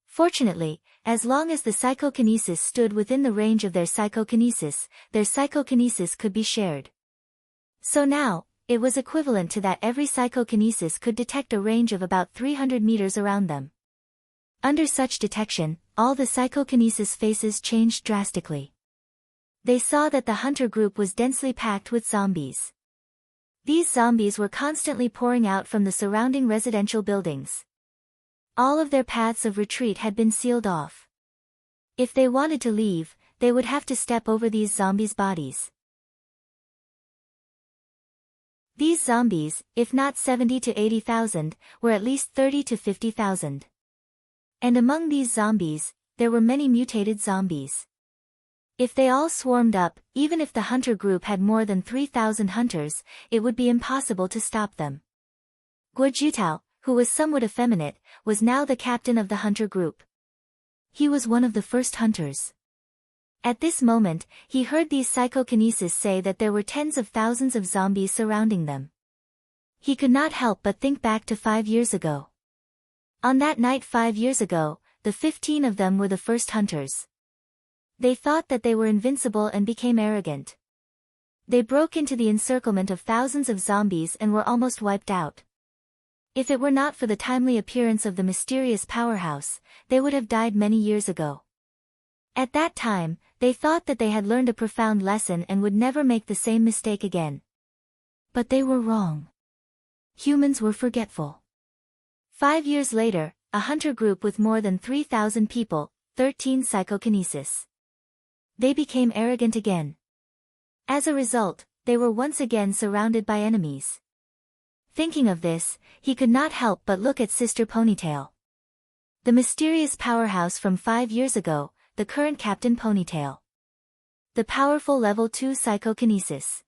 Fortunately, as long as the psychokinesis stood within the range of their psychokinesis could be shared. So now, it was equivalent to that every psychokinesis could detect a range of about 300 meters around them. Under such detection, all the psychokinesis faces changed drastically. They saw that the hunter group was densely packed with zombies. These zombies were constantly pouring out from the surrounding residential buildings. All of their paths of retreat had been sealed off. If they wanted to leave, they would have to step over these zombies' bodies. These zombies, if not 70 to 80,000, were at least 30 to 50,000. And among these zombies, there were many mutated zombies. If they all swarmed up, even if the hunter group had more than 3,000 hunters, it would be impossible to stop them. Guojutao, who was somewhat effeminate, was now the captain of the hunter group. He was one of the first hunters. At this moment, he heard these psychokinesis say that there were tens of thousands of zombies surrounding them. He could not help but think back to 5 years ago. On that night 5 years ago, the 15 of them were the first hunters. They thought that they were invincible and became arrogant. They broke into the encirclement of thousands of zombies and were almost wiped out. If it were not for the timely appearance of the mysterious powerhouse, they would have died many years ago. At that time, they thought that they had learned a profound lesson and would never make the same mistake again. But they were wrong. Humans were forgetful. 5 years later, a hunter group with more than 3,000 people, 13 psychokinesis. They became arrogant again. As a result, they were once again surrounded by enemies. Thinking of this, he could not help but look at Sister Ponytail. The mysterious powerhouse from 5 years ago, the current Captain Ponytail. The powerful level 2 psychokinesis.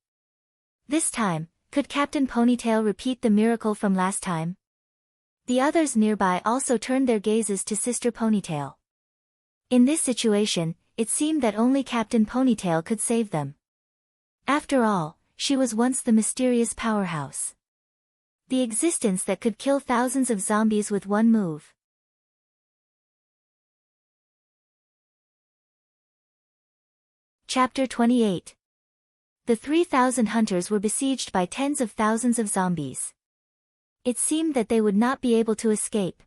This time, could Captain Ponytail repeat the miracle from last time? The others nearby also turned their gazes to Sister Ponytail. In this situation, it seemed that only Captain Ponytail could save them. After all, she was once the mysterious powerhouse. The existence that could kill thousands of zombies with one move. Chapter 28. The 3,000 hunters were besieged by tens of thousands of zombies. It seemed that they would not be able to escape.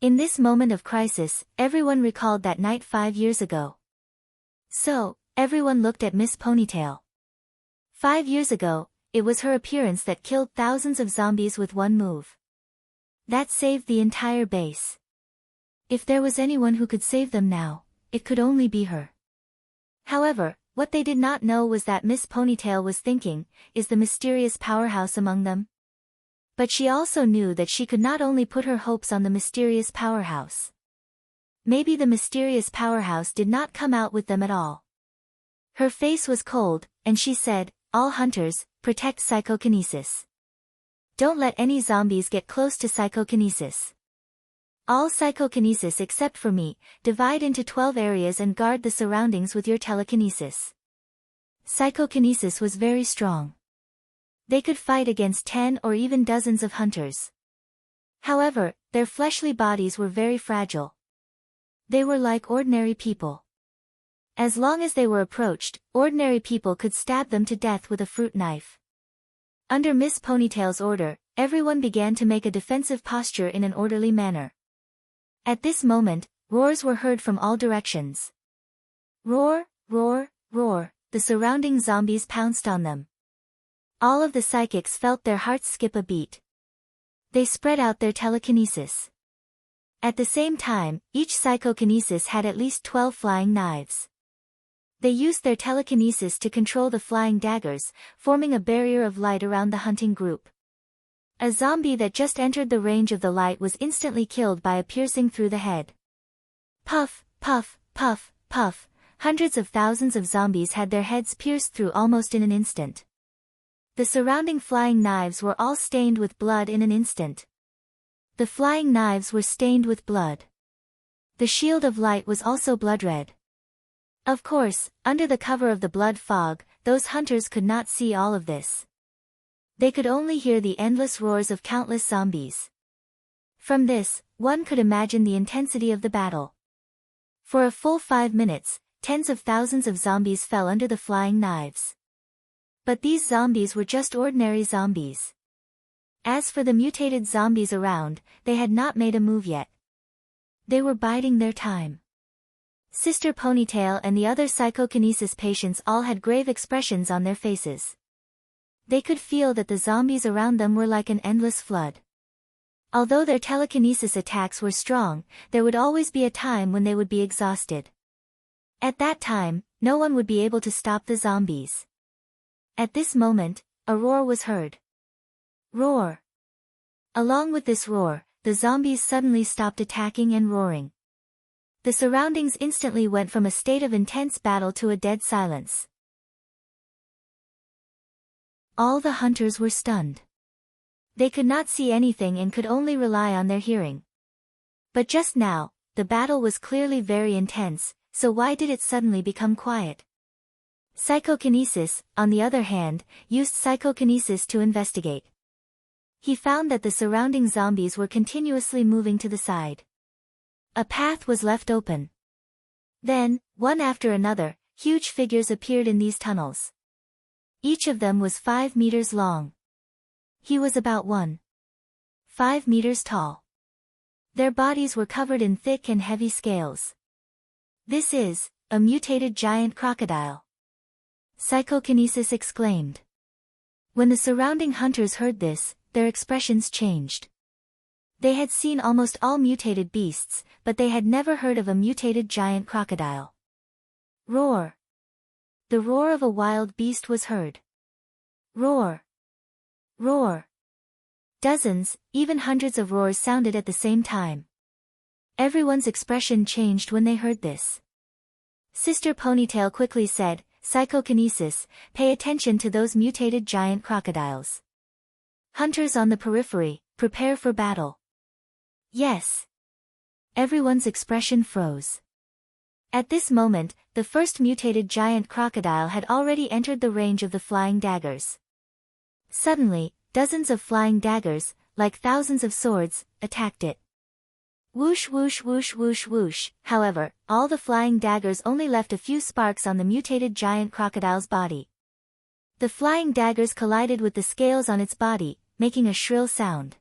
In this moment of crisis, everyone recalled that night 5 years ago. So, everyone looked at Miss Ponytail. 5 years ago, it was her appearance that killed thousands of zombies with one move. That saved the entire base. If there was anyone who could save them now, it could only be her. However, what they did not know was that Miss Ponytail was thinking, is the mysterious powerhouse among them? But she also knew that she could not only put her hopes on the mysterious powerhouse. Maybe the mysterious powerhouse did not come out with them at all. Her face was cold, and she said, "All hunters, protect psychokinesis." Don't let any zombies get close to psychokinesis. All psychokinesis except for me, divide into 12 areas and guard the surroundings with your telekinesis. Psychokinesis was very strong. They could fight against 10 or even dozens of hunters. However, their fleshly bodies were very fragile. They were like ordinary people. As long as they were approached, ordinary people could stab them to death with a fruit knife. Under Miss Ponytail's order, everyone began to make a defensive posture in an orderly manner. At this moment, roars were heard from all directions. Roar, roar, roar, the surrounding zombies pounced on them. All of the psychics felt their hearts skip a beat. They spread out their telekinesis. At the same time, each psychokinesis had at least 12 flying knives. They used their telekinesis to control the flying daggers, forming a barrier of light around the hunting group. A zombie that just entered the range of the light was instantly killed by a piercing through the head. Puff, puff, puff, puff, hundreds of thousands of zombies had their heads pierced through almost in an instant. The surrounding flying knives were all stained with blood in an instant. The flying knives were stained with blood. The shield of light was also blood red. Of course, under the cover of the blood fog, those hunters could not see all of this. They could only hear the endless roars of countless zombies. From this, one could imagine the intensity of the battle. For a full 5 minutes, tens of thousands of zombies fell under the flying knives. But these zombies were just ordinary zombies. As for the mutated zombies around, they had not made a move yet. They were biding their time. Sister Ponytail and the other psychokinesis patients all had grave expressions on their faces. They could feel that the zombies around them were like an endless flood. Although their telekinesis attacks were strong, there would always be a time when they would be exhausted. At that time, no one would be able to stop the zombies. At this moment, a roar was heard. Roar! Along with this roar, the zombies suddenly stopped attacking and roaring. The surroundings instantly went from a state of intense battle to a dead silence. All the hunters were stunned. They could not see anything and could only rely on their hearing. But just now, the battle was clearly very intense, so why did it suddenly become quiet? Psychokinesis, on the other hand, used psychokinesis to investigate. He found that the surrounding zombies were continuously moving to the side. A path was left open. Then, one after another, huge figures appeared in these tunnels. Each of them was 5 meters long. He was about 1.5 meters tall. Their bodies were covered in thick and heavy scales. This is a mutated giant crocodile. Psychokinesis exclaimed. When the surrounding hunters heard this, their expressions changed. They had seen almost all mutated beasts, but they had never heard of a mutated giant crocodile. Roar! The roar of a wild beast was heard. Roar! Roar! Dozens, even hundreds of roars sounded at the same time. Everyone's expression changed when they heard this. Sister Ponytail quickly said, "Psychokinesis, pay attention to those mutated giant crocodiles. Hunters on the periphery, prepare for battle." Yes. Everyone's expression froze. At this moment, the first mutated giant crocodile had already entered the range of the flying daggers. Suddenly, dozens of flying daggers, like thousands of swords, attacked it. Whoosh whoosh whoosh whoosh whoosh. However, all the flying daggers only left a few sparks on the mutated giant crocodile's body. The flying daggers collided with the scales on its body, making a shrill sound.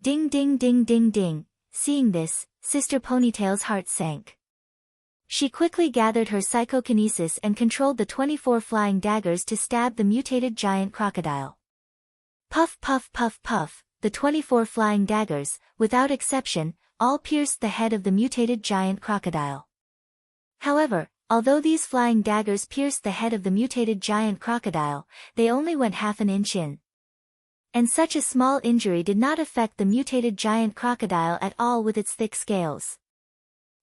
Ding ding ding ding ding. Seeing this, Sister Ponytail's heart sank. She quickly gathered her psychokinesis and controlled the 24 flying daggers to stab the mutated giant crocodile. Puff puff puff puff, the 24 flying daggers, without exception, all pierced the head of the mutated giant crocodile. However, although these flying daggers pierced the head of the mutated giant crocodile, they only went half an inch in. And such a small injury did not affect the mutated giant crocodile at all with its thick scales.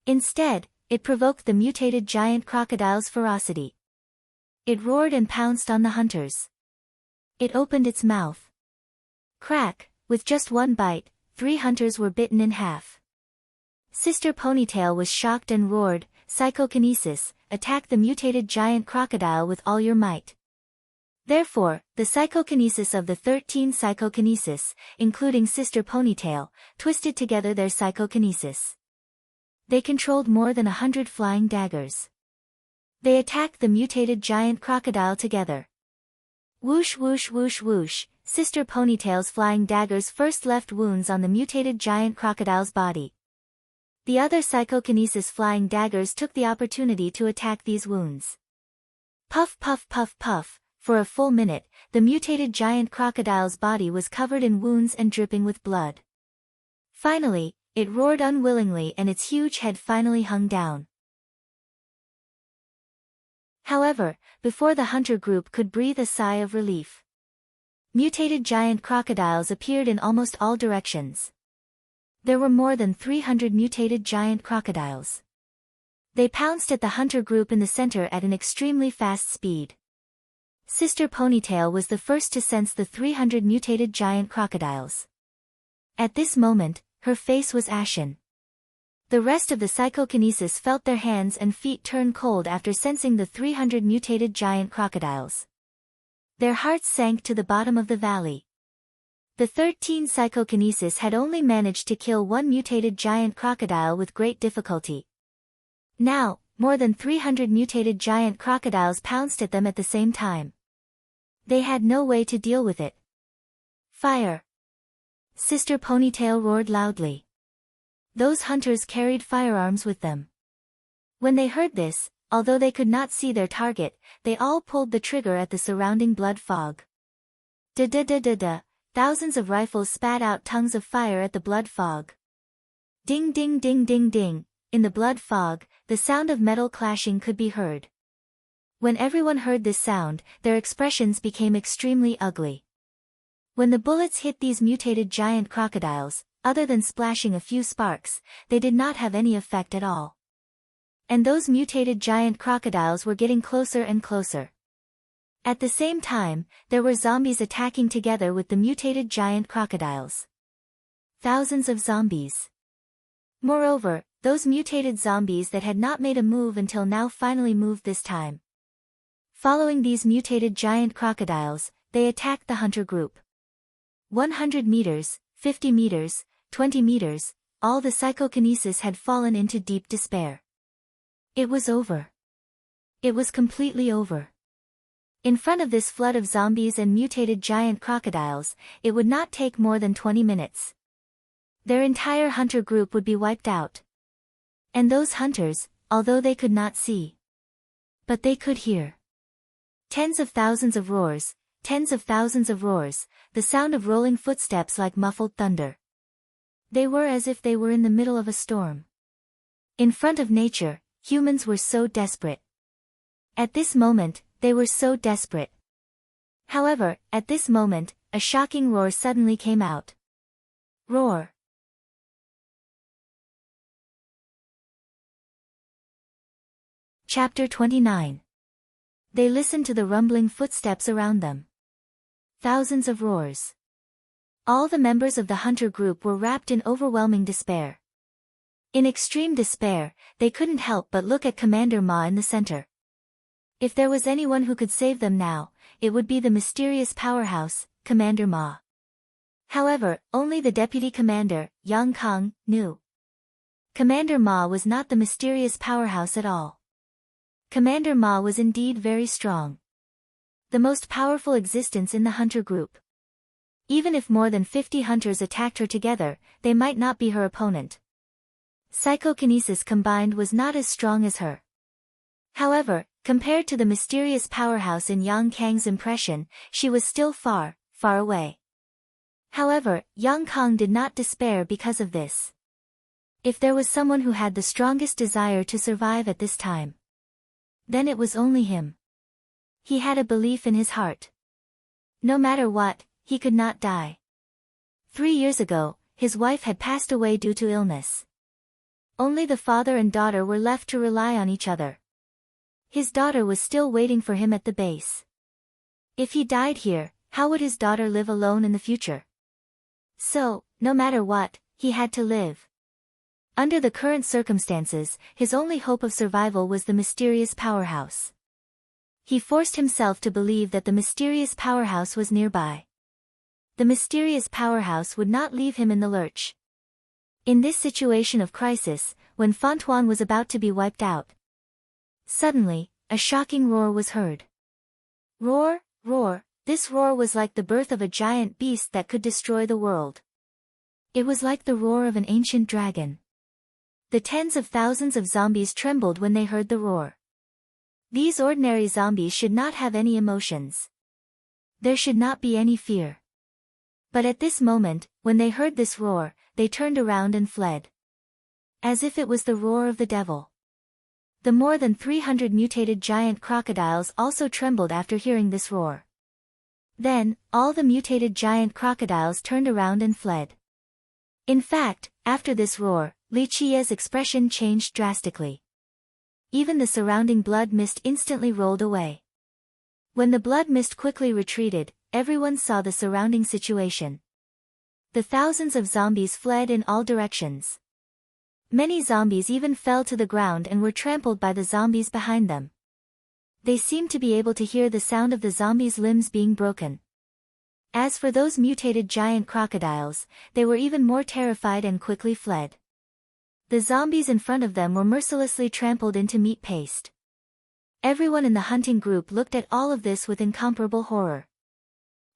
Instead, it provoked the mutated giant crocodile's ferocity. It roared and pounced on the hunters. It opened its mouth. Crack, with just one bite, 3 hunters were bitten in half. Sister Ponytail was shocked and roared, "Psychokinesis, attack the mutated giant crocodile with all your might." Therefore, the psychokinesis of the 13 psychokinesis, including Sister Ponytail, twisted together their psychokinesis. They controlled more than 100 flying daggers. They attacked the mutated giant crocodile together. Whoosh whoosh whoosh whoosh, Sister Ponytail's flying daggers first left wounds on the mutated giant crocodile's body. The other psychokinesis flying daggers took the opportunity to attack these wounds. Puff puff puff puff, for a full minute, the mutated giant crocodile's body was covered in wounds and dripping with blood. Finally, it roared unwillingly and its huge head finally hung down. However, before the hunter group could breathe a sigh of relief, mutated giant crocodiles appeared in almost all directions. There were more than 300 mutated giant crocodiles. They pounced at the hunter group in the center at an extremely fast speed. Sister Ponytail was the first to sense the 300 mutated giant crocodiles. At this moment, her face was ashen. The rest of the psychokinesis felt their hands and feet turn cold after sensing the 300 mutated giant crocodiles. Their hearts sank to the bottom of the valley. The 13 psychokinesis had only managed to kill one mutated giant crocodile with great difficulty. Now, more than 300 mutated giant crocodiles pounced at them at the same time. They had no way to deal with it. Fire! Sister Ponytail roared loudly. Those hunters carried firearms with them. When they heard this, although they could not see their target, they all pulled the trigger at the surrounding blood fog. Da-da-da-da-da, thousands of rifles spat out tongues of fire at the blood fog. Ding ding ding ding ding, in the blood fog, the sound of metal clashing could be heard. When everyone heard this sound, their expressions became extremely ugly. When the bullets hit these mutated giant crocodiles, other than splashing a few sparks, they did not have any effect at all. And those mutated giant crocodiles were getting closer and closer. At the same time, there were zombies attacking together with the mutated giant crocodiles. Thousands of zombies. Moreover, those mutated zombies that had not made a move until now finally moved this time. Following these mutated giant crocodiles, they attacked the hunter group. 100 meters, 50 meters, 20 meters, all the psychokinesis had fallen into deep despair. It was over. It was completely over. In front of this flood of zombies and mutated giant crocodiles, it would not take more than 20 minutes. Their entire hunter group would be wiped out. And those hunters, although they could not see, but they could hear. Tens of thousands of roars, tens of thousands of roars, the sound of rolling footsteps like muffled thunder. They were as if they were in the middle of a storm. In front of nature, humans were so desperate. At this moment, they were so desperate. However, at this moment, a shocking roar suddenly came out. Roar. Chapter 29. They listened to the rumbling footsteps around them. Thousands of roars. All the members of the hunter group were wrapped in overwhelming despair. In extreme despair, they couldn't help but look at Commander Ma in the center. If there was anyone who could save them now, it would be the mysterious powerhouse, Commander Ma. However, only the deputy commander, Yang Kang, knew. Commander Ma was not the mysterious powerhouse at all. Commander Ma was indeed very strong. The most powerful existence in the hunter group. Even if more than 50 hunters attacked her together, they might not be her opponent. Psychokinesis combined was not as strong as her. However, compared to the mysterious powerhouse in Yang Kang's impression, she was still far, far away. However, Yang Kang did not despair because of this. If there was someone who had the strongest desire to survive at this time, then it was only him. He had a belief in his heart. No matter what, he could not die. 3 years ago, his wife had passed away due to illness. Only the father and daughter were left to rely on each other. His daughter was still waiting for him at the base. If he died here, how would his daughter live alone in the future? So, no matter what, he had to live. Under the current circumstances, his only hope of survival was the mysterious powerhouse. He forced himself to believe that the mysterious powerhouse was nearby. The mysterious powerhouse would not leave him in the lurch. In this situation of crisis, when Fontaine was about to be wiped out, suddenly, a shocking roar was heard. Roar, roar, this roar was like the birth of a giant beast that could destroy the world. It was like the roar of an ancient dragon. The tens of thousands of zombies trembled when they heard the roar. These ordinary zombies should not have any emotions. There should not be any fear. But at this moment, when they heard this roar, they turned around and fled. As if it was the roar of the devil. The more than 300 mutated giant crocodiles also trembled after hearing this roar. Then, all the mutated giant crocodiles turned around and fled. In fact, after this roar, Li Qiye's expression changed drastically. Even the surrounding blood mist instantly rolled away. When the blood mist quickly retreated, everyone saw the surrounding situation. The thousands of zombies fled in all directions. Many zombies even fell to the ground and were trampled by the zombies behind them. They seemed to be able to hear the sound of the zombies' limbs being broken. As for those mutated giant crocodiles, they were even more terrified and quickly fled. The zombies in front of them were mercilessly trampled into meat paste. Everyone in the hunting group looked at all of this with incomparable horror.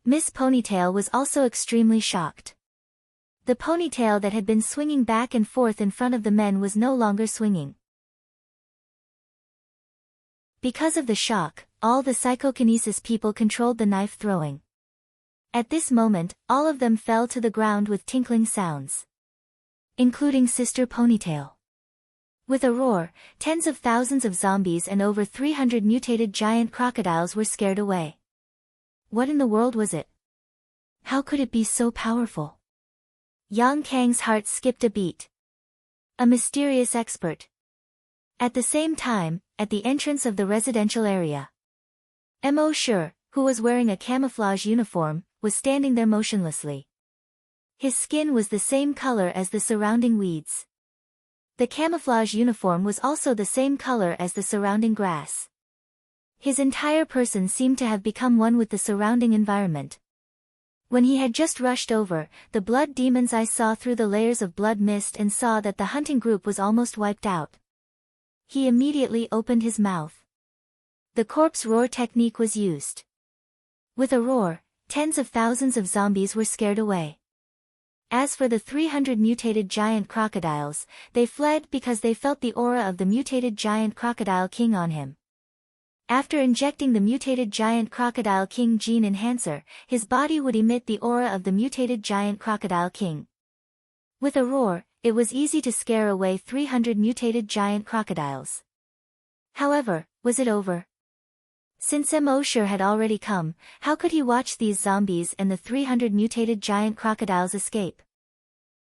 Miss Ponytail was also extremely shocked. The ponytail that had been swinging back and forth in front of the men was no longer swinging. Because of the shock, all the psychokinesis people controlled the knife throwing. At this moment, all of them fell to the ground with tinkling sounds. Including Sister Ponytail. With a roar, tens of thousands of zombies and over 300 mutated giant crocodiles were scared away. What in the world was it? How could it be so powerful? Yang Kang's heart skipped a beat. A mysterious expert. At the same time, at the entrance of the residential area, Mo Shi, who was wearing a camouflage uniform, was standing there motionlessly. His skin was the same color as the surrounding weeds. The camouflage uniform was also the same color as the surrounding grass. His entire person seemed to have become one with the surrounding environment. When he had just rushed over, the blood demon's eye saw through the layers of blood mist and saw that the hunting group was almost wiped out. He immediately opened his mouth. The corpse roar technique was used. With a roar, tens of thousands of zombies were scared away. As for the 300 mutated giant crocodiles, they fled because they felt the aura of the mutated giant crocodile king on him. After injecting the mutated giant crocodile king gene enhancer, his body would emit the aura of the mutated giant crocodile king. With a roar, it was easy to scare away 300 mutated giant crocodiles. However, was it over? Since Mo Shi had already come, how could he watch these zombies and the 300 mutated giant crocodiles escape?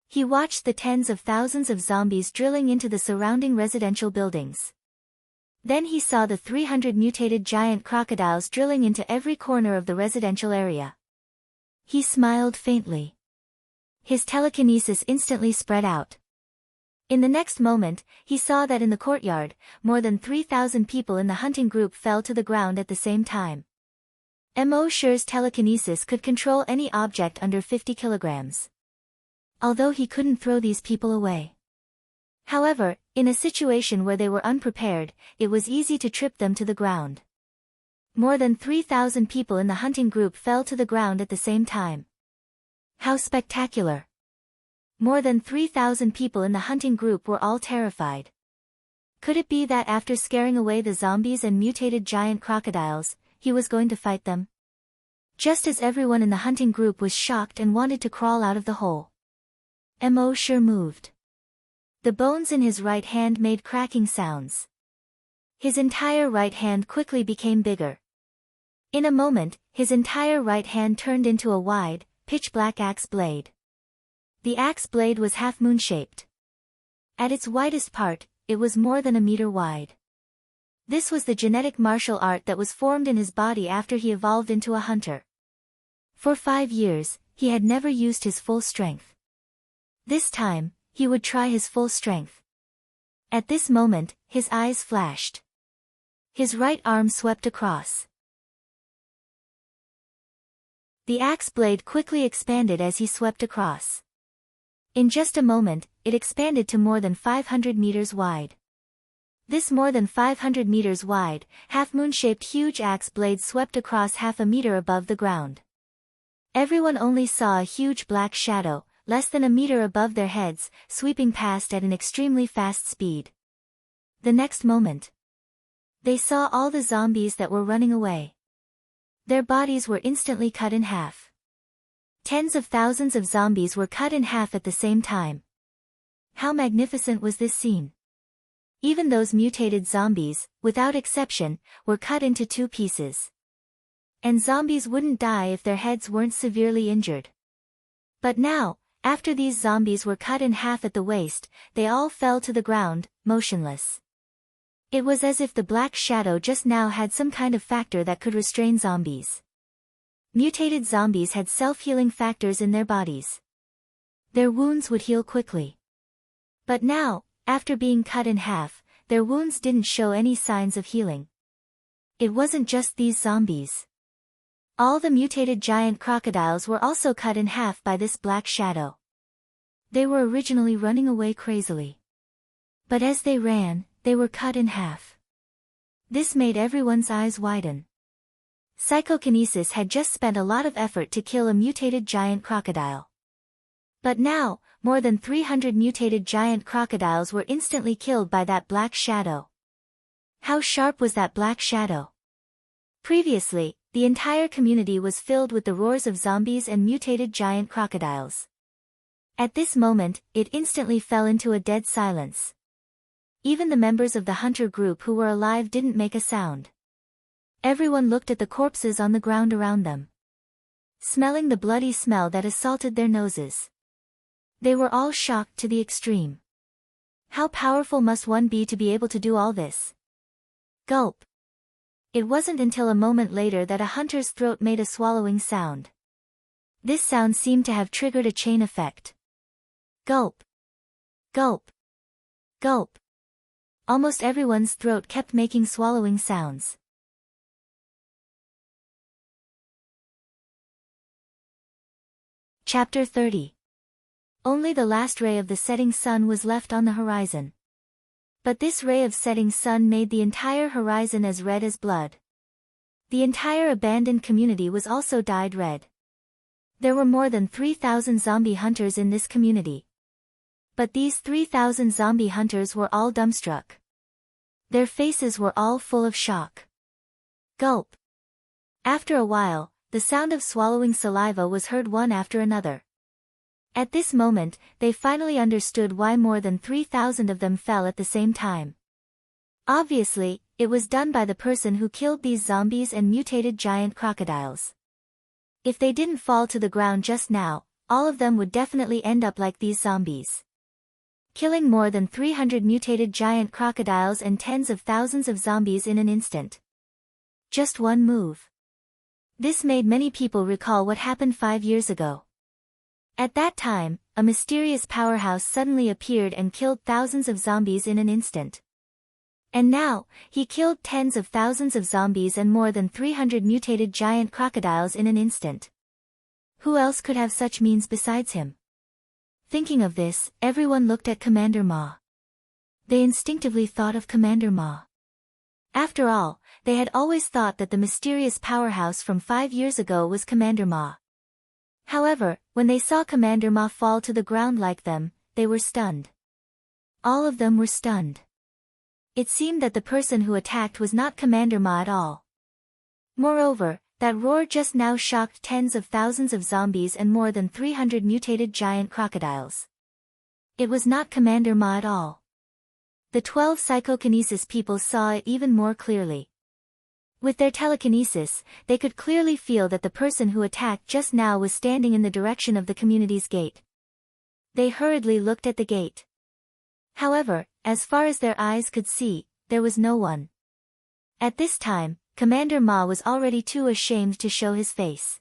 He watched the tens of thousands of zombies drilling into the surrounding residential buildings. Then he saw the 300 mutated giant crocodiles drilling into every corner of the residential area. He smiled faintly. His telekinesis instantly spread out. In the next moment, he saw that in the courtyard, more than 3,000 people in the hunting group fell to the ground at the same time. Mo Shi's telekinesis could control any object under 50 kilograms. Although he couldn't throw these people away. However, in a situation where they were unprepared, it was easy to trip them to the ground. More than 3,000 people in the hunting group fell to the ground at the same time. How spectacular! More than 3,000 people in the hunting group were all terrified. Could it be that after scaring away the zombies and mutated giant crocodiles, he was going to fight them? Just as everyone in the hunting group was shocked and wanted to crawl out of the hole. Mo Shi moved. The bones in his right hand made cracking sounds. His entire right hand quickly became bigger. In a moment, his entire right hand turned into a wide, pitch-black axe blade. The axe blade was half-moon-shaped. At its widest part, it was more than a meter wide. This was the genetic martial art that was formed in his body after he evolved into a hunter. For 5 years, he had never used his full strength. This time, he would try his full strength. At this moment, his eyes flashed. His right arm swept across. The axe blade quickly expanded as he swept across. In just a moment, it expanded to more than 500 meters wide. This more than 500 meters wide, half-moon-shaped huge axe blade swept across half a meter above the ground. Everyone only saw a huge black shadow, less than a meter above their heads, sweeping past at an extremely fast speed. The next moment, they saw all the zombies that were running away. Their bodies were instantly cut in half. Tens of thousands of zombies were cut in half at the same time. How magnificent was this scene! Even those mutated zombies, without exception, were cut into two pieces. And zombies wouldn't die if their heads weren't severely injured. But now, after these zombies were cut in half at the waist, they all fell to the ground, motionless. It was as if the black shadow just now had some kind of factor that could restrain zombies. Mutated zombies had self-healing factors in their bodies. Their wounds would heal quickly. But now, after being cut in half, their wounds didn't show any signs of healing. It wasn't just these zombies. All the mutated giant crocodiles were also cut in half by this black shadow. They were originally running away crazily. But as they ran, they were cut in half. This made everyone's eyes widen. Psychokinesis had just spent a lot of effort to kill a mutated giant crocodile. But now, more than 300 mutated giant crocodiles were instantly killed by that black shadow. How sharp was that black shadow? Previously, the entire community was filled with the roars of zombies and mutated giant crocodiles. At this moment, it instantly fell into a dead silence. Even the members of the hunter group who were alive didn't make a sound. Everyone looked at the corpses on the ground around them, smelling the bloody smell that assaulted their noses. They were all shocked to the extreme. How powerful must one be to be able to do all this? Gulp. It wasn't until a moment later that a hunter's throat made a swallowing sound. This sound seemed to have triggered a chain effect. Gulp. Gulp. Gulp. Almost everyone's throat kept making swallowing sounds. Chapter 30. Only the last ray of the setting sun was left on the horizon. But this ray of setting sun made the entire horizon as red as blood. The entire abandoned community was also dyed red. There were more than 3,000 zombie hunters in this community. But these 3,000 zombie hunters were all dumbstruck. Their faces were all full of shock. Gulp. After a while, the sound of swallowing saliva was heard one after another. At this moment, they finally understood why more than 3,000 of them fell at the same time. Obviously, it was done by the person who killed these zombies and mutated giant crocodiles. If they didn't fall to the ground just now, all of them would definitely end up like these zombies. Killing more than 300 mutated giant crocodiles and tens of thousands of zombies in an instant. Just one move. This made many people recall what happened 5 years ago. At that time, a mysterious powerhouse suddenly appeared and killed thousands of zombies in an instant. And now, he killed tens of thousands of zombies and more than 300 mutated giant crocodiles in an instant. Who else could have such means besides him? Thinking of this, everyone looked at Commander Ma. They instinctively thought of Commander Ma. After all, they had always thought that the mysterious powerhouse from 5 years ago was Commander Ma. However, when they saw Commander Ma fall to the ground like them, they were stunned. All of them were stunned. It seemed that the person who attacked was not Commander Ma at all. Moreover, that roar just now shocked tens of thousands of zombies and more than 300 mutated giant crocodiles. It was not Commander Ma at all. The 12 psychokinesis people saw it even more clearly. With their telekinesis, they could clearly feel that the person who attacked just now was standing in the direction of the community's gate. They hurriedly looked at the gate. However, as far as their eyes could see, there was no one. At this time, Commander Ma was already too ashamed to show his face.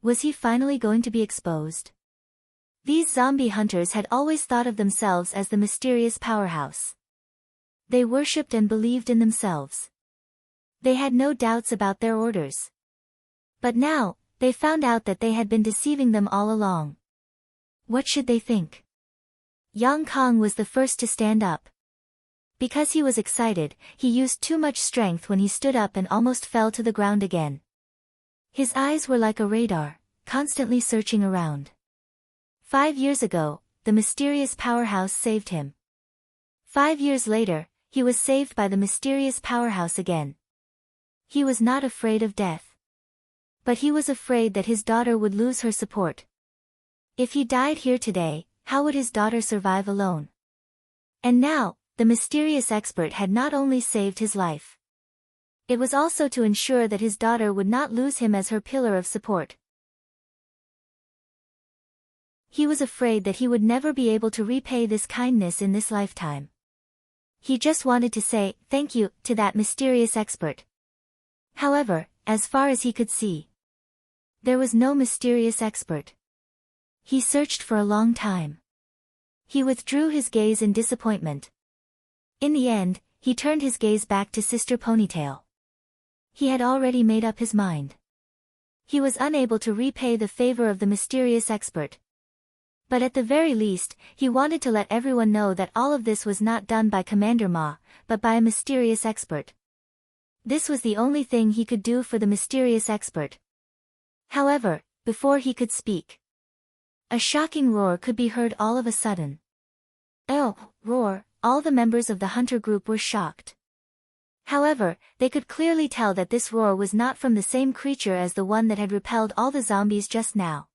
Was he finally going to be exposed? These zombie hunters had always thought of themselves as the mysterious powerhouse. They worshipped and believed in themselves. They had no doubts about their orders. But now, they found out that they had been deceiving them all along. What should they think? Yang Kong was the first to stand up. Because he was excited, he used too much strength when he stood up and almost fell to the ground again. His eyes were like a radar, constantly searching around. 5 years ago, the mysterious powerhouse saved him. 5 years later, he was saved by the mysterious powerhouse again. He was not afraid of death. But he was afraid that his daughter would lose her support. If he died here today, how would his daughter survive alone? And now, the mysterious expert had not only saved his life. It was also to ensure that his daughter would not lose him as her pillar of support. He was afraid that he would never be able to repay this kindness in this lifetime. He just wanted to say, thank you, to that mysterious expert. However, as far as he could see, there was no mysterious expert. He searched for a long time. He withdrew his gaze in disappointment. In the end, he turned his gaze back to Sister Ponytail. He had already made up his mind. He was unable to repay the favor of the mysterious expert. But at the very least, he wanted to let everyone know that all of this was not done by Commander Ma, but by a mysterious expert. This was the only thing he could do for the mysterious expert. However, before he could speak, a shocking roar could be heard all of a sudden. Oh, roar, all the members of the hunter group were shocked. However, they could clearly tell that this roar was not from the same creature as the one that had repelled all the zombies just now.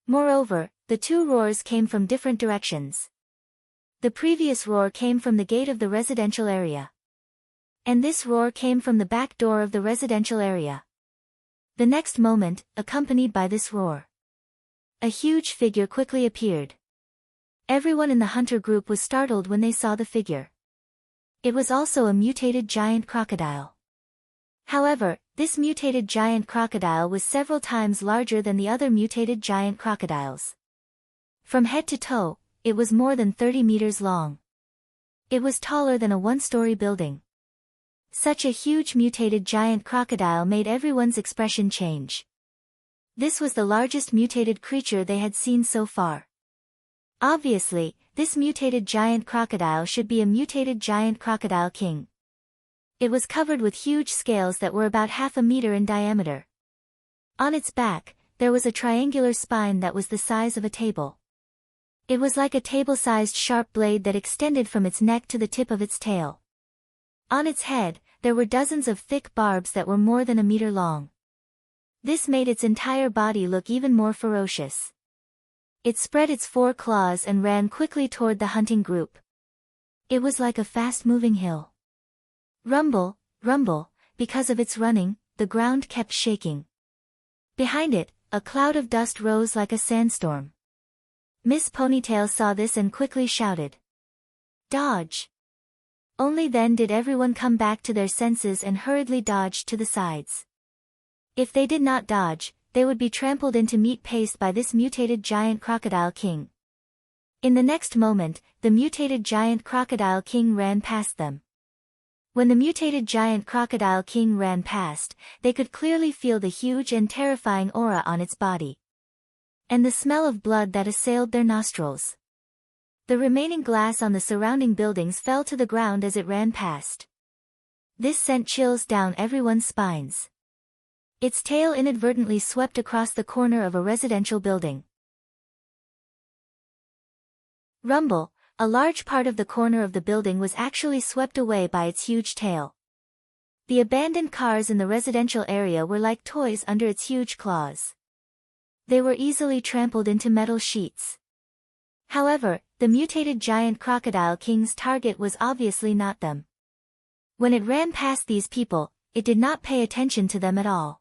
Moreover, the two roars came from different directions. The previous roar came from the gate of the residential area. And this roar came from the back door of the residential area. The next moment, accompanied by this roar, a huge figure quickly appeared. Everyone in the hunter group was startled when they saw the figure. It was also a mutated giant crocodile. However, this mutated giant crocodile was several times larger than the other mutated giant crocodiles. From head to toe, it was more than 30 meters long. It was taller than a one-story building. Such a huge mutated giant crocodile made everyone's expression change. This was the largest mutated creature they had seen so far. Obviously, this mutated giant crocodile should be a mutated giant crocodile king. It was covered with huge scales that were about half a meter in diameter. On its back, there was a triangular spine that was the size of a table. It was like a table-sized sharp blade that extended from its neck to the tip of its tail. On its head, there were dozens of thick barbs that were more than a meter long. This made its entire body look even more ferocious. It spread its 4 claws and ran quickly toward the hunting group. It was like a fast-moving hill. Rumble, rumble, because of its running, the ground kept shaking. Behind it, a cloud of dust rose like a sandstorm. Miss Ponytail saw this and quickly shouted, "Dodge!" Only then did everyone come back to their senses and hurriedly dodged to the sides. If they did not dodge, they would be trampled into meat paste by this mutated giant crocodile king. In the next moment, the mutated giant crocodile king ran past them. When the mutated giant crocodile king ran past, they could clearly feel the huge and terrifying aura on its body. And the smell of blood that assailed their nostrils. The remaining glass on the surrounding buildings fell to the ground as it ran past. This sent chills down everyone's spines. Its tail inadvertently swept across the corner of a residential building. Rumble, a large part of the corner of the building was actually swept away by its huge tail. The abandoned cars in the residential area were like toys under its huge claws. They were easily trampled into metal sheets. However, the mutated giant crocodile king's target was obviously not them. When it ran past these people, it did not pay attention to them at all.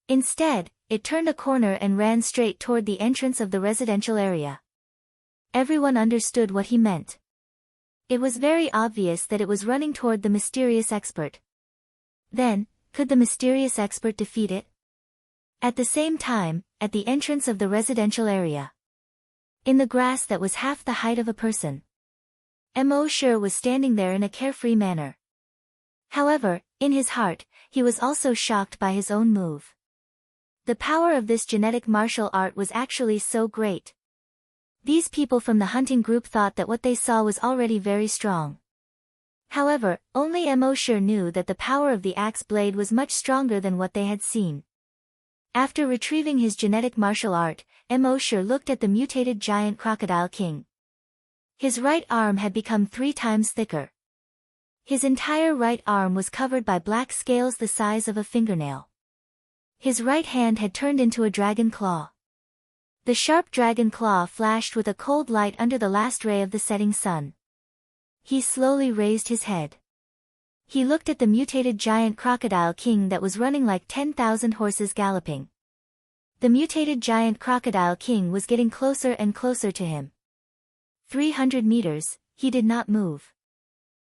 Instead, it turned a corner and ran straight toward the entrance of the residential area. Everyone understood what he meant. It was very obvious that it was running toward the mysterious expert. Then, could the mysterious expert defeat it? At the same time, at the entrance of the residential area, in the grass that was half the height of a person, Emosure was standing there in a carefree manner. However, in his heart, he was also shocked by his own move. The power of this genetic martial art was actually so great. These people from the hunting group thought that what they saw was already very strong. However, only Emosure knew that the power of the axe blade was much stronger than what they had seen. After retrieving his genetic martial art, Emosure looked at the mutated giant crocodile king. His right arm had become 3 times thicker. His entire right arm was covered by black scales the size of a fingernail. His right hand had turned into a dragon claw. The sharp dragon claw flashed with a cold light under the last ray of the setting sun. He slowly raised his head. He looked at the mutated giant crocodile king that was running like 10,000 horses galloping. The mutated giant crocodile king was getting closer and closer to him. 300 meters, he did not move.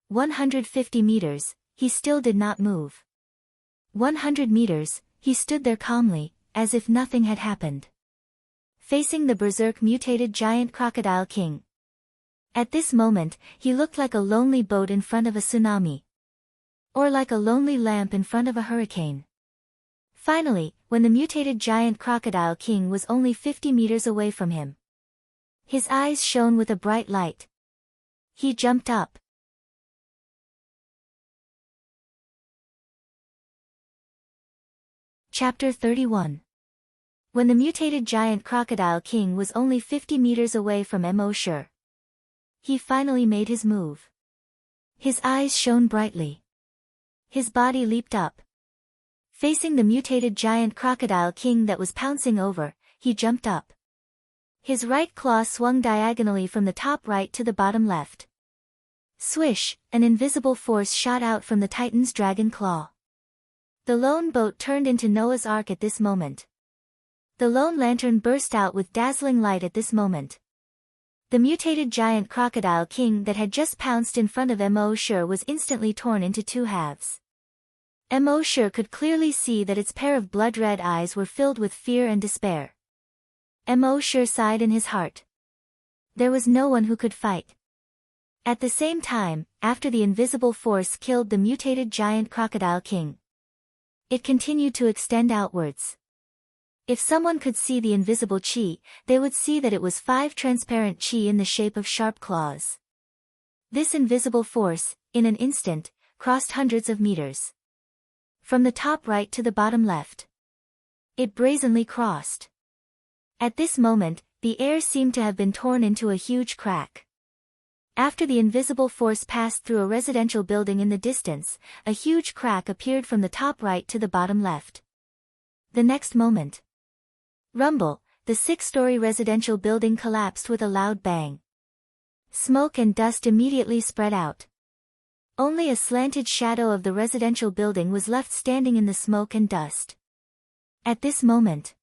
150 meters, he still did not move. 100 meters, he stood there calmly, as if nothing had happened. Facing the berserk mutated giant crocodile king. At this moment, he looked like a lonely boat in front of a tsunami. Or like a lonely lamp in front of a hurricane. Finally, when the mutated giant crocodile king was only 50 meters away from him, his eyes shone with a bright light. He jumped up. Chapter 31. When the mutated giant crocodile king was only 50 meters away from Emosure, he finally made his move. His eyes shone brightly. His body leaped up. Facing the mutated giant crocodile king that was pouncing over, he jumped up. His right claw swung diagonally from the top right to the bottom left. Swish, an invisible force shot out from the Titan's dragon claw. The lone boat turned into Noah's Ark at this moment. The lone lantern burst out with dazzling light at this moment. The mutated giant crocodile king that had just pounced in front of Emosure was instantly torn into 2 halves. Emosure could clearly see that its pair of blood-red eyes were filled with fear and despair. Emosure sighed in his heart. There was no one who could fight. At the same time, after the invisible force killed the mutated giant crocodile king, it continued to extend outwards. If someone could see the invisible chi, they would see that it was 5 transparent chi in the shape of sharp claws. This invisible force, in an instant, crossed hundreds of meters. From the top right to the bottom left. It brazenly crossed. At this moment, the air seemed to have been torn into a huge crack. After the invisible force passed through a residential building in the distance, a huge crack appeared from the top right to the bottom left. The next moment. Rumble, the 6-story residential building collapsed with a loud bang. Smoke and dust immediately spread out. Only a slanted shadow of the residential building was left standing in the smoke and dust. At this moment,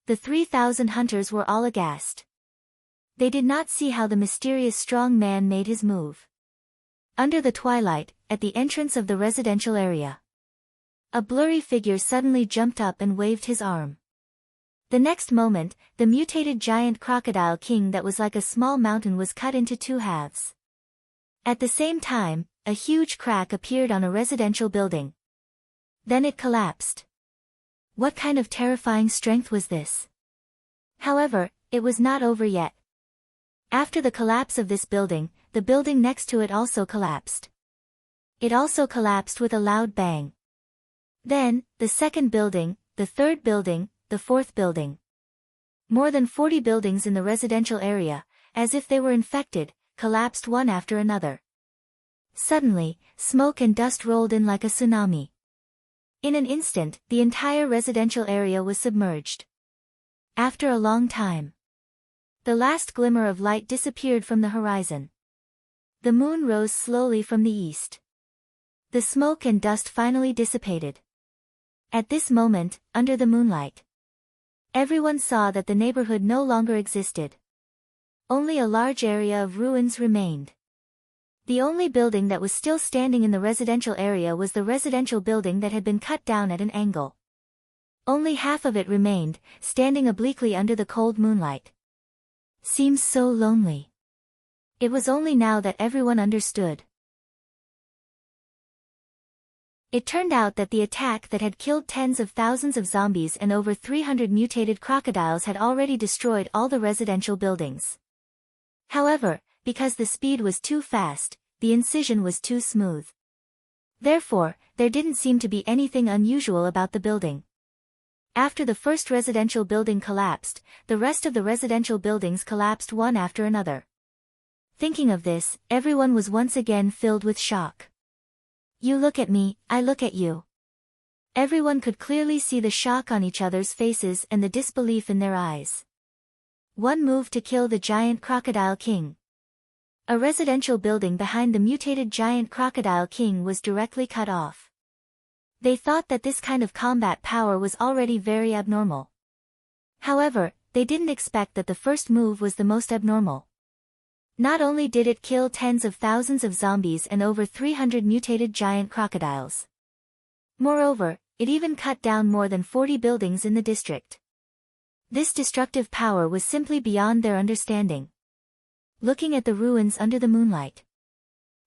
the 3,000 hunters were all aghast. They did not see how the mysterious strong man made his move. Under the twilight, at the entrance of the residential area, a blurry figure suddenly jumped up and waved his arm. The next moment, the mutated giant crocodile king that was like a small mountain was cut into 2 halves. At the same time, a huge crack appeared on a residential building. Then it collapsed. What kind of terrifying strength was this? However, it was not over yet. After the collapse of this building, the building next to it also collapsed. It also collapsed with a loud bang. Then, the second building, the third building, the fourth building. More than 40 buildings in the residential area, as if they were infected, collapsed one after another. Suddenly, smoke and dust rolled in like a tsunami. In an instant, the entire residential area was submerged. After a long time, the last glimmer of light disappeared from the horizon. The moon rose slowly from the east. The smoke and dust finally dissipated. At this moment, under the moonlight, everyone saw that the neighborhood no longer existed. Only a large area of ruins remained. The only building that was still standing in the residential area was the residential building that had been cut down at an angle. Only half of it remained, standing obliquely under the cold moonlight. Seems so lonely. It was only now that everyone understood. It turned out that the attack that had killed tens of thousands of zombies and over 300 mutated crocodiles had already destroyed all the residential buildings. However, because the speed was too fast, the incision was too smooth. Therefore, there didn't seem to be anything unusual about the building. After the first residential building collapsed, the rest of the residential buildings collapsed one after another. Thinking of this, everyone was once again filled with shock. You look at me, I look at you. Everyone could clearly see the shock on each other's faces and the disbelief in their eyes. One move to kill the giant crocodile king. A residential building behind the mutated giant crocodile king was directly cut off. They thought that this kind of combat power was already very abnormal. However, they didn't expect that the first move was the most abnormal. Not only did it kill tens of thousands of zombies and over 300 mutated giant crocodiles. Moreover, it even cut down more than 40 buildings in the district. This destructive power was simply beyond their understanding. Looking at the ruins under the moonlight,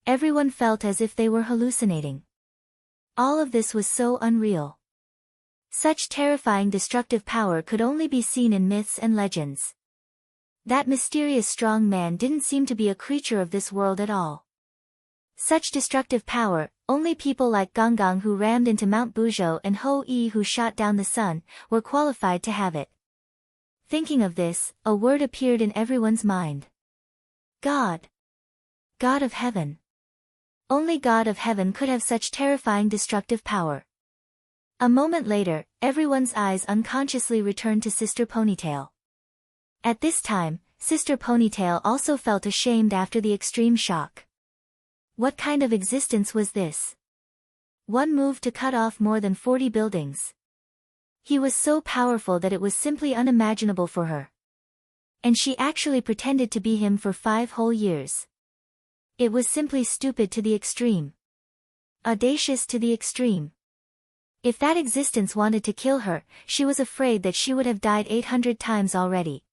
everyone felt as if they were hallucinating. All of this was so unreal. Such terrifying destructive power could only be seen in myths and legends. That mysterious strong man didn't seem to be a creature of this world at all. Such destructive power, only people like Gonggong who rammed into Mount Buzhou and Ho Yi who shot down the sun, were qualified to have it. Thinking of this, a word appeared in everyone's mind. God. God of heaven. Only God of heaven could have such terrifying destructive power. A moment later, everyone's eyes unconsciously returned to Sister Ponytail. At this time, Sister Ponytail also felt ashamed after the extreme shock. What kind of existence was this? One move to cut off more than 40 buildings. He was so powerful that it was simply unimaginable for her. And she actually pretended to be him for 5 whole years. It was simply stupid to the extreme. Audacious to the extreme. If that existence wanted to kill her, she was afraid that she would have died 800 times already.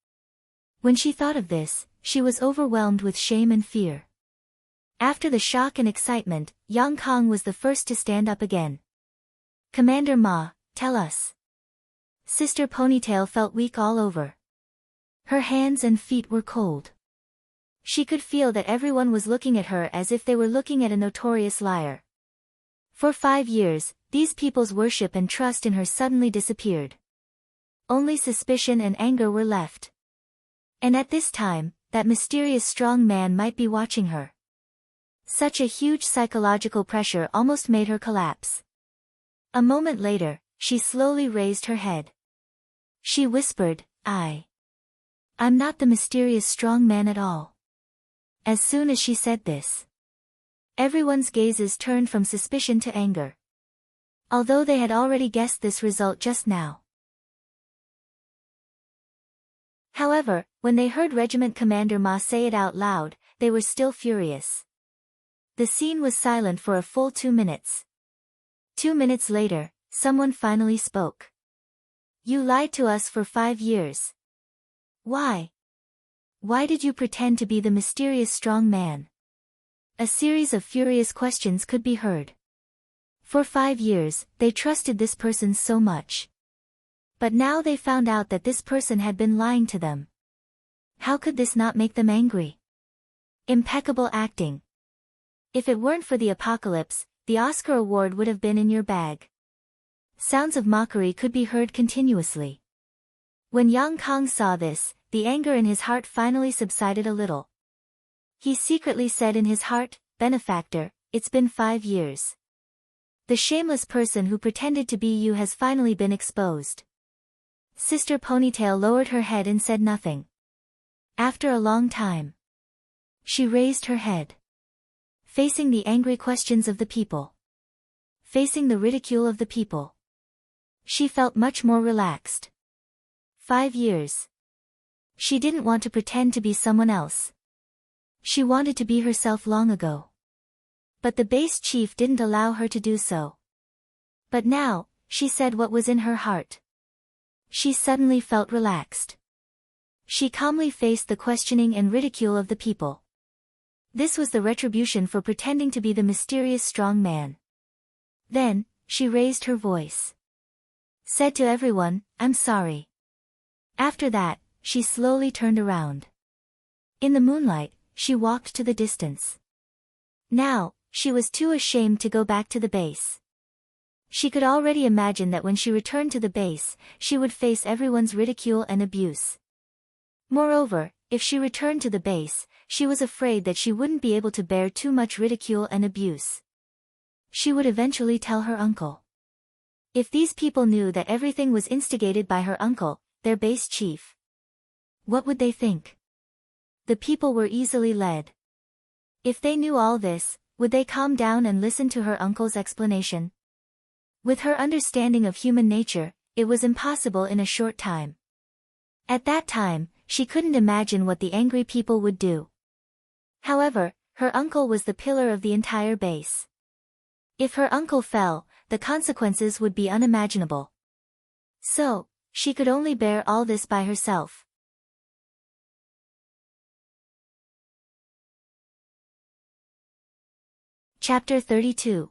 When she thought of this, she was overwhelmed with shame and fear. After the shock and excitement, Yang Kong was the first to stand up again. Commander Ma, tell us. Sister Ponytail felt weak all over. Her hands and feet were cold. She could feel that everyone was looking at her as if they were looking at a notorious liar. For 5 years, these people's worship and trust in her suddenly disappeared. Only suspicion and anger were left. And at this time, that mysterious strong man might be watching her. Such a huge psychological pressure almost made her collapse. A moment later, she slowly raised her head. She whispered, I'm not the mysterious strong man at all. As soon as she said this, everyone's gazes turned from suspicion to anger. Although they had already guessed this result just now. However, when they heard Regiment Commander Ma say it out loud, they were still furious. The scene was silent for a full 2 minutes. 2 minutes later, someone finally spoke. You lied to us for 5 years. Why? Why did you pretend to be the mysterious strong man? A series of furious questions could be heard. For 5 years, they trusted this person so much. But now they found out that this person had been lying to them. How could this not make them angry? Impeccable acting. If it weren't for the apocalypse, the Oscar award would have been in your bag. Sounds of mockery could be heard continuously. When Yang Kong saw this, the anger in his heart finally subsided a little. He secretly said in his heart, Benefactor, it's been 5 years. The shameless person who pretended to be you has finally been exposed. Sister Ponytail lowered her head and said nothing. After a long time, she raised her head. Facing the angry questions of the people. Facing the ridicule of the people. She felt much more relaxed. 5 years. She didn't want to pretend to be someone else. She wanted to be herself long ago. But the base chief didn't allow her to do so. But now, she said what was in her heart. She suddenly felt relaxed. She calmly faced the questioning and ridicule of the people. This was the retribution for pretending to be the mysterious strong man. Then, she raised her voice. Said to everyone, "I'm sorry." After that, she slowly turned around. In the moonlight, she walked to the distance. Now, she was too ashamed to go back to the base. She could already imagine that when she returned to the base, she would face everyone's ridicule and abuse. Moreover, if she returned to the base, she was afraid that she wouldn't be able to bear too much ridicule and abuse. She would eventually tell her uncle. If these people knew that everything was instigated by her uncle, their base chief, what would they think? The people were easily led. If they knew all this, would they calm down and listen to her uncle's explanation? With her understanding of human nature, it was impossible in a short time. At that time, she couldn't imagine what the angry people would do. However, her uncle was the pillar of the entire base. If her uncle fell, the consequences would be unimaginable. So, she could only bear all this by herself. Chapter 32.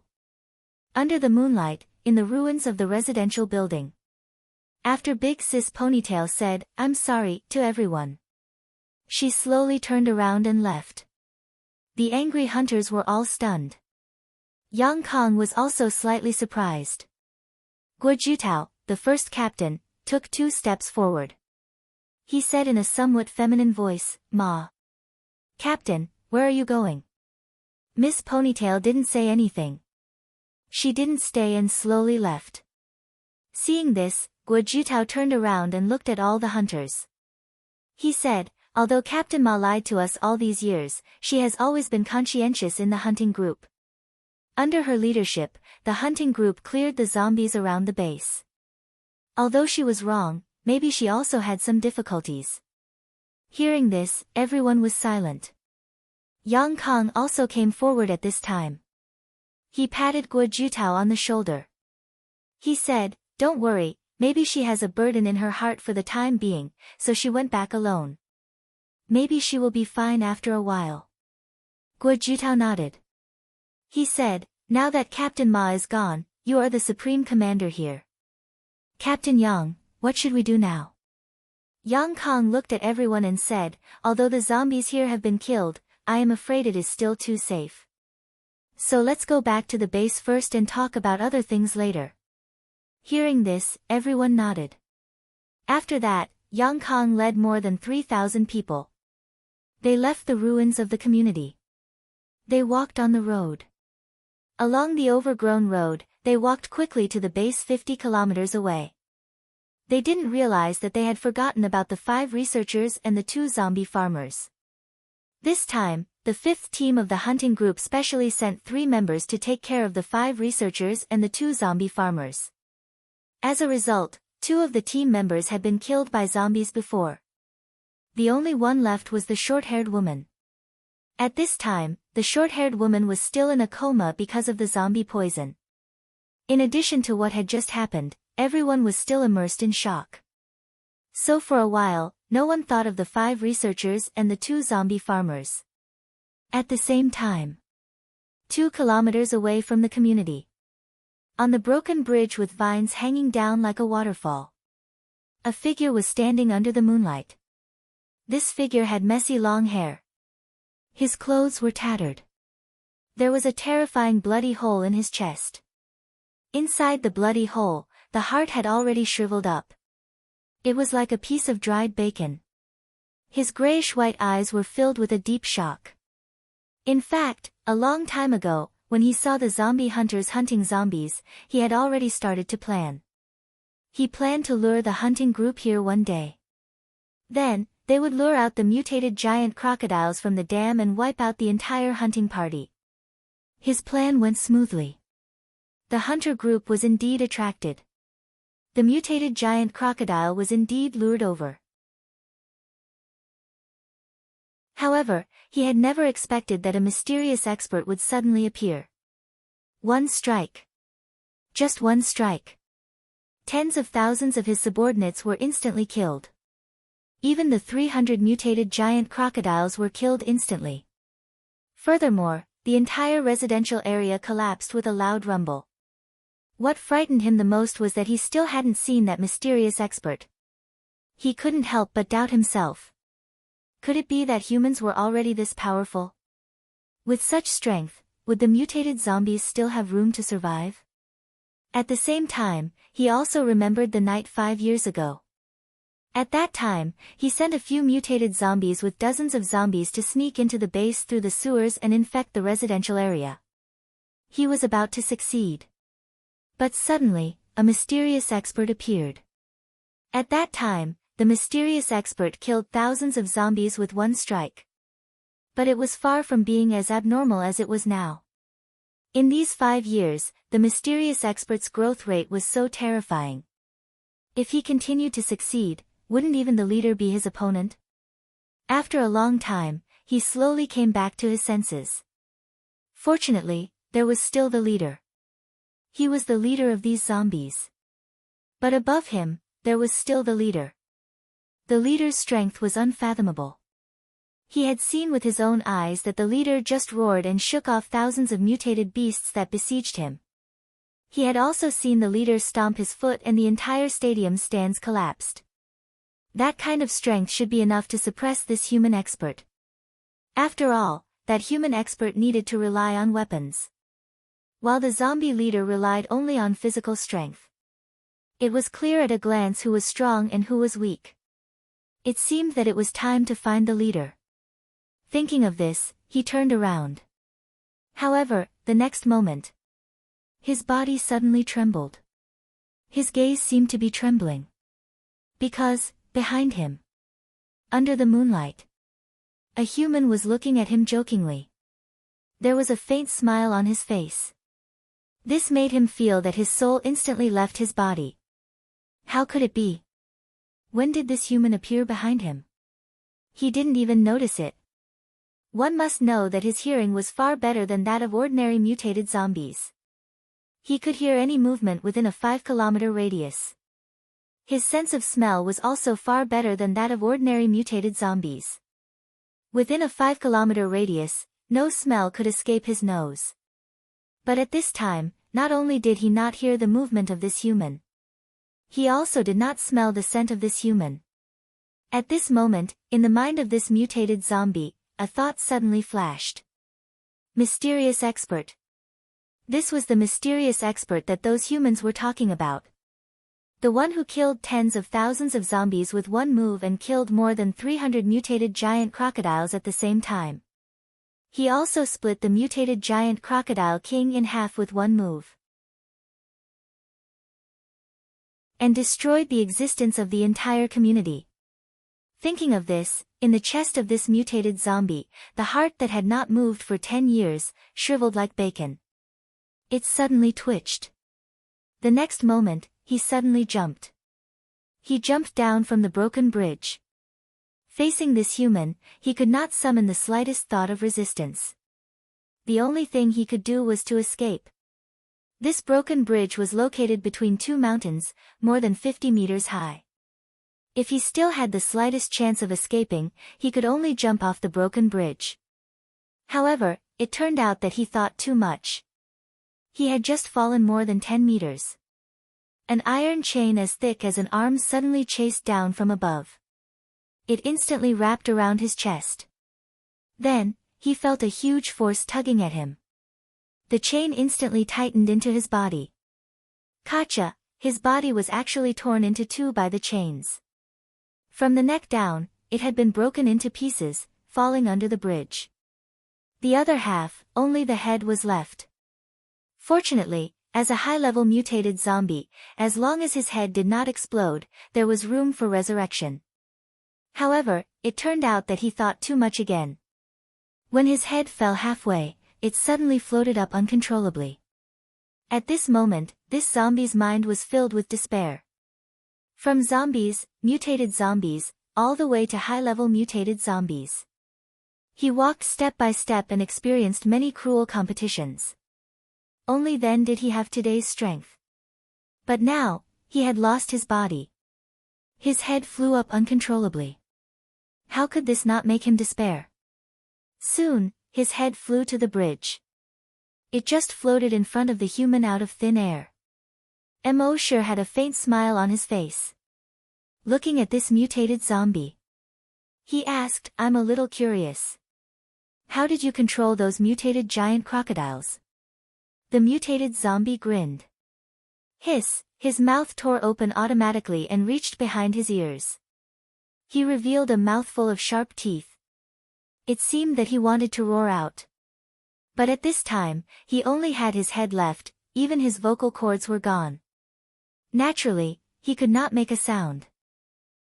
Under the moonlight, in the ruins of the residential building. After Big Sis Ponytail said, "I'm sorry," to everyone, she slowly turned around and left. The angry hunters were all stunned. Yang Kong was also slightly surprised. Guo Jutao, the first captain, took 2 steps forward. He said in a somewhat feminine voice, "Ma." "Captain, where are you going?" Miss Ponytail didn't say anything. She didn't stay and slowly left. Seeing this, Guo Jutao turned around and looked at all the hunters. He said, "Although Captain Ma lied to us all these years, she has always been conscientious in the hunting group." Under her leadership, the hunting group cleared the zombies around the base. Although she was wrong, maybe she also had some difficulties. Hearing this, everyone was silent. Yang Kong also came forward at this time. He patted Guo Jutao on the shoulder. He said, "Don't worry, maybe she has a burden in her heart for the time being, so she went back alone. Maybe she will be fine after a while." Guo Jutao nodded. He said, "Now that Captain Ma is gone, you are the supreme commander here. Captain Yang, what should we do now?" Yang Kong looked at everyone and said, "Although the zombies here have been killed, I am afraid it is still too safe. So let's go back to the base first and talk about other things later." Hearing this, everyone nodded. After that, Yang Kong led more than 3,000 people. They left the ruins of the community. They walked on the road. Along the overgrown road, they walked quickly to the base 50 kilometers away. They didn't realize that they had forgotten about the 5 researchers and the 2 zombie farmers. This time, the 5th team of the hunting group specially sent 3 members to take care of the 5 researchers and the 2 zombie farmers. As a result, 2 of the team members had been killed by zombies before. The only one left was the short-haired woman. At this time, the short-haired woman was still in a coma because of the zombie poison. In addition to what had just happened, everyone was still immersed in shock. So for a while, no one thought of the 5 researchers and the 2 zombie farmers. At the same time, 2 kilometers away from the community, on the broken bridge with vines hanging down like a waterfall, a figure was standing under the moonlight. This figure had messy long hair. His clothes were tattered. There was a terrifying bloody hole in his chest. Inside the bloody hole, the heart had already shriveled up. It was like a piece of dried bacon. His grayish-white eyes were filled with a deep shock. In fact, a long time ago, when he saw the zombie hunters hunting zombies, he had already started to plan. He planned to lure the hunting group here one day. Then, they would lure out the mutated giant crocodiles from the dam and wipe out the entire hunting party. His plan went smoothly. The hunter group was indeed attracted. The mutated giant crocodile was indeed lured over. However, he had never expected that a mysterious expert would suddenly appear. One strike. Just one strike. Tens of thousands of his subordinates were instantly killed. Even the 300 mutated giant crocodiles were killed instantly. Furthermore, the entire residential area collapsed with a loud rumble. What frightened him the most was that he still hadn't seen that mysterious expert. He couldn't help but doubt himself. Could it be that humans were already this powerful? With such strength, would the mutated zombies still have room to survive? At the same time, he also remembered the night 5 years ago. At that time, he sent a few mutated zombies with dozens of zombies to sneak into the base through the sewers and infect the residential area. He was about to succeed. But suddenly, a mysterious expert appeared. At that time, the mysterious expert killed thousands of zombies with one strike. But it was far from being as abnormal as it was now. In these 5 years, the mysterious expert's growth rate was so terrifying. If he continued to succeed, wouldn't even the leader be his opponent? After a long time, he slowly came back to his senses. Fortunately, there was still the leader. He was the leader of these zombies. But above him, there was still the leader. The leader's strength was unfathomable. He had seen with his own eyes that the leader just roared and shook off thousands of mutated beasts that besieged him. He had also seen the leader stomp his foot and the entire stadium's stands collapsed. That kind of strength should be enough to suppress this human expert. After all, that human expert needed to rely on weapons, while the zombie leader relied only on physical strength. It was clear at a glance who was strong and who was weak. It seemed that it was time to find the leader. Thinking of this, he turned around. However, the next moment, his body suddenly trembled. His gaze seemed to be trembling. Because, behind him, under the moonlight, a human was looking at him jokingly. There was a faint smile on his face. This made him feel that his soul instantly left his body. How could it be? When did this human appear behind him? He didn't even notice it. One must know that his hearing was far better than that of ordinary mutated zombies. He could hear any movement within a 5-kilometer radius. His sense of smell was also far better than that of ordinary mutated zombies. Within a 5-kilometer radius, no smell could escape his nose. But at this time, not only did he not hear the movement of this human, he also did not smell the scent of this human. At this moment, in the mind of this mutated zombie, a thought suddenly flashed. Mysterious expert. This was the mysterious expert that those humans were talking about. The one who killed tens of thousands of zombies with one move and killed more than 300 mutated giant crocodiles at the same time. He also split the mutated giant crocodile king in half with one move, and destroyed the existence of the entire community. Thinking of this, in the chest of this mutated zombie, the heart that had not moved for 10 years, shriveled like bacon. It suddenly twitched. The next moment, he suddenly jumped. He jumped down from the broken bridge. Facing this human, he could not summon the slightest thought of resistance. The only thing he could do was to escape. This broken bridge was located between 2 mountains, more than 50 meters high. If he still had the slightest chance of escaping, he could only jump off the broken bridge. However, it turned out that he thought too much. He had just fallen more than 10 meters. An iron chain as thick as an arm suddenly chased down from above. It instantly wrapped around his chest. Then, he felt a huge force tugging at him. The chain instantly tightened into his body. Gotcha! His body was actually torn into 2 by the chains. From the neck down, it had been broken into pieces, falling under the bridge. The other half, only the head was left. Fortunately, as a high-level mutated zombie, as long as his head did not explode, there was room for resurrection. However, it turned out that he thought too much again. When his head fell halfway, it suddenly floated up uncontrollably. At this moment, this zombie's mind was filled with despair. From zombies, mutated zombies, all the way to high-level mutated zombies. He walked step by step and experienced many cruel competitions. Only then did he have today's strength. But now, He had lost his body. His head flew up uncontrollably. How could this not make him despair? Soon, his head flew to the bridge. It just floated in front of the human out of thin air. Emosure had a faint smile on his face. Looking at this mutated zombie, he asked, I'm a little curious. How did you control those mutated giant crocodiles? The mutated zombie grinned. Hiss, his mouth tore open automatically and reached behind his ears. He revealed a mouthful of sharp teeth. It seemed that he wanted to roar out. But at this time, he only had his head left, even his vocal cords were gone. Naturally, he could not make a sound.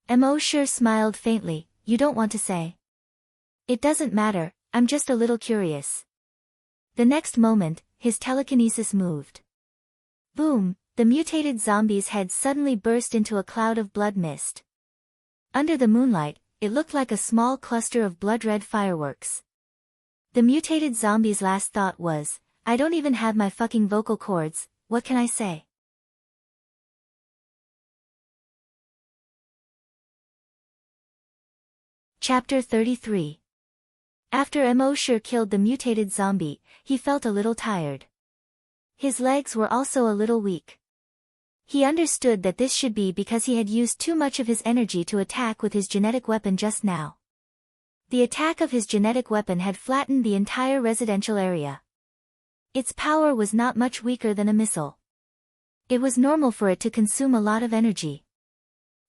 Emosure smiled faintly, you don't want to say? It doesn't matter, I'm just a little curious. The next moment, his telekinesis moved. Boom, the mutated zombie's head suddenly burst into a cloud of blood mist. Under the moonlight, it looked like a small cluster of blood-red fireworks. The mutated zombie's last thought was, I don't even have my fucking vocal cords, what can I say? Chapter 33. After Emosure killed the mutated zombie, he felt a little tired. His legs were also a little weak. He understood that this should be because he had used too much of his energy to attack with his genetic weapon just now. The attack of his genetic weapon had flattened the entire residential area. Its power was not much weaker than a missile. It was normal for it to consume a lot of energy.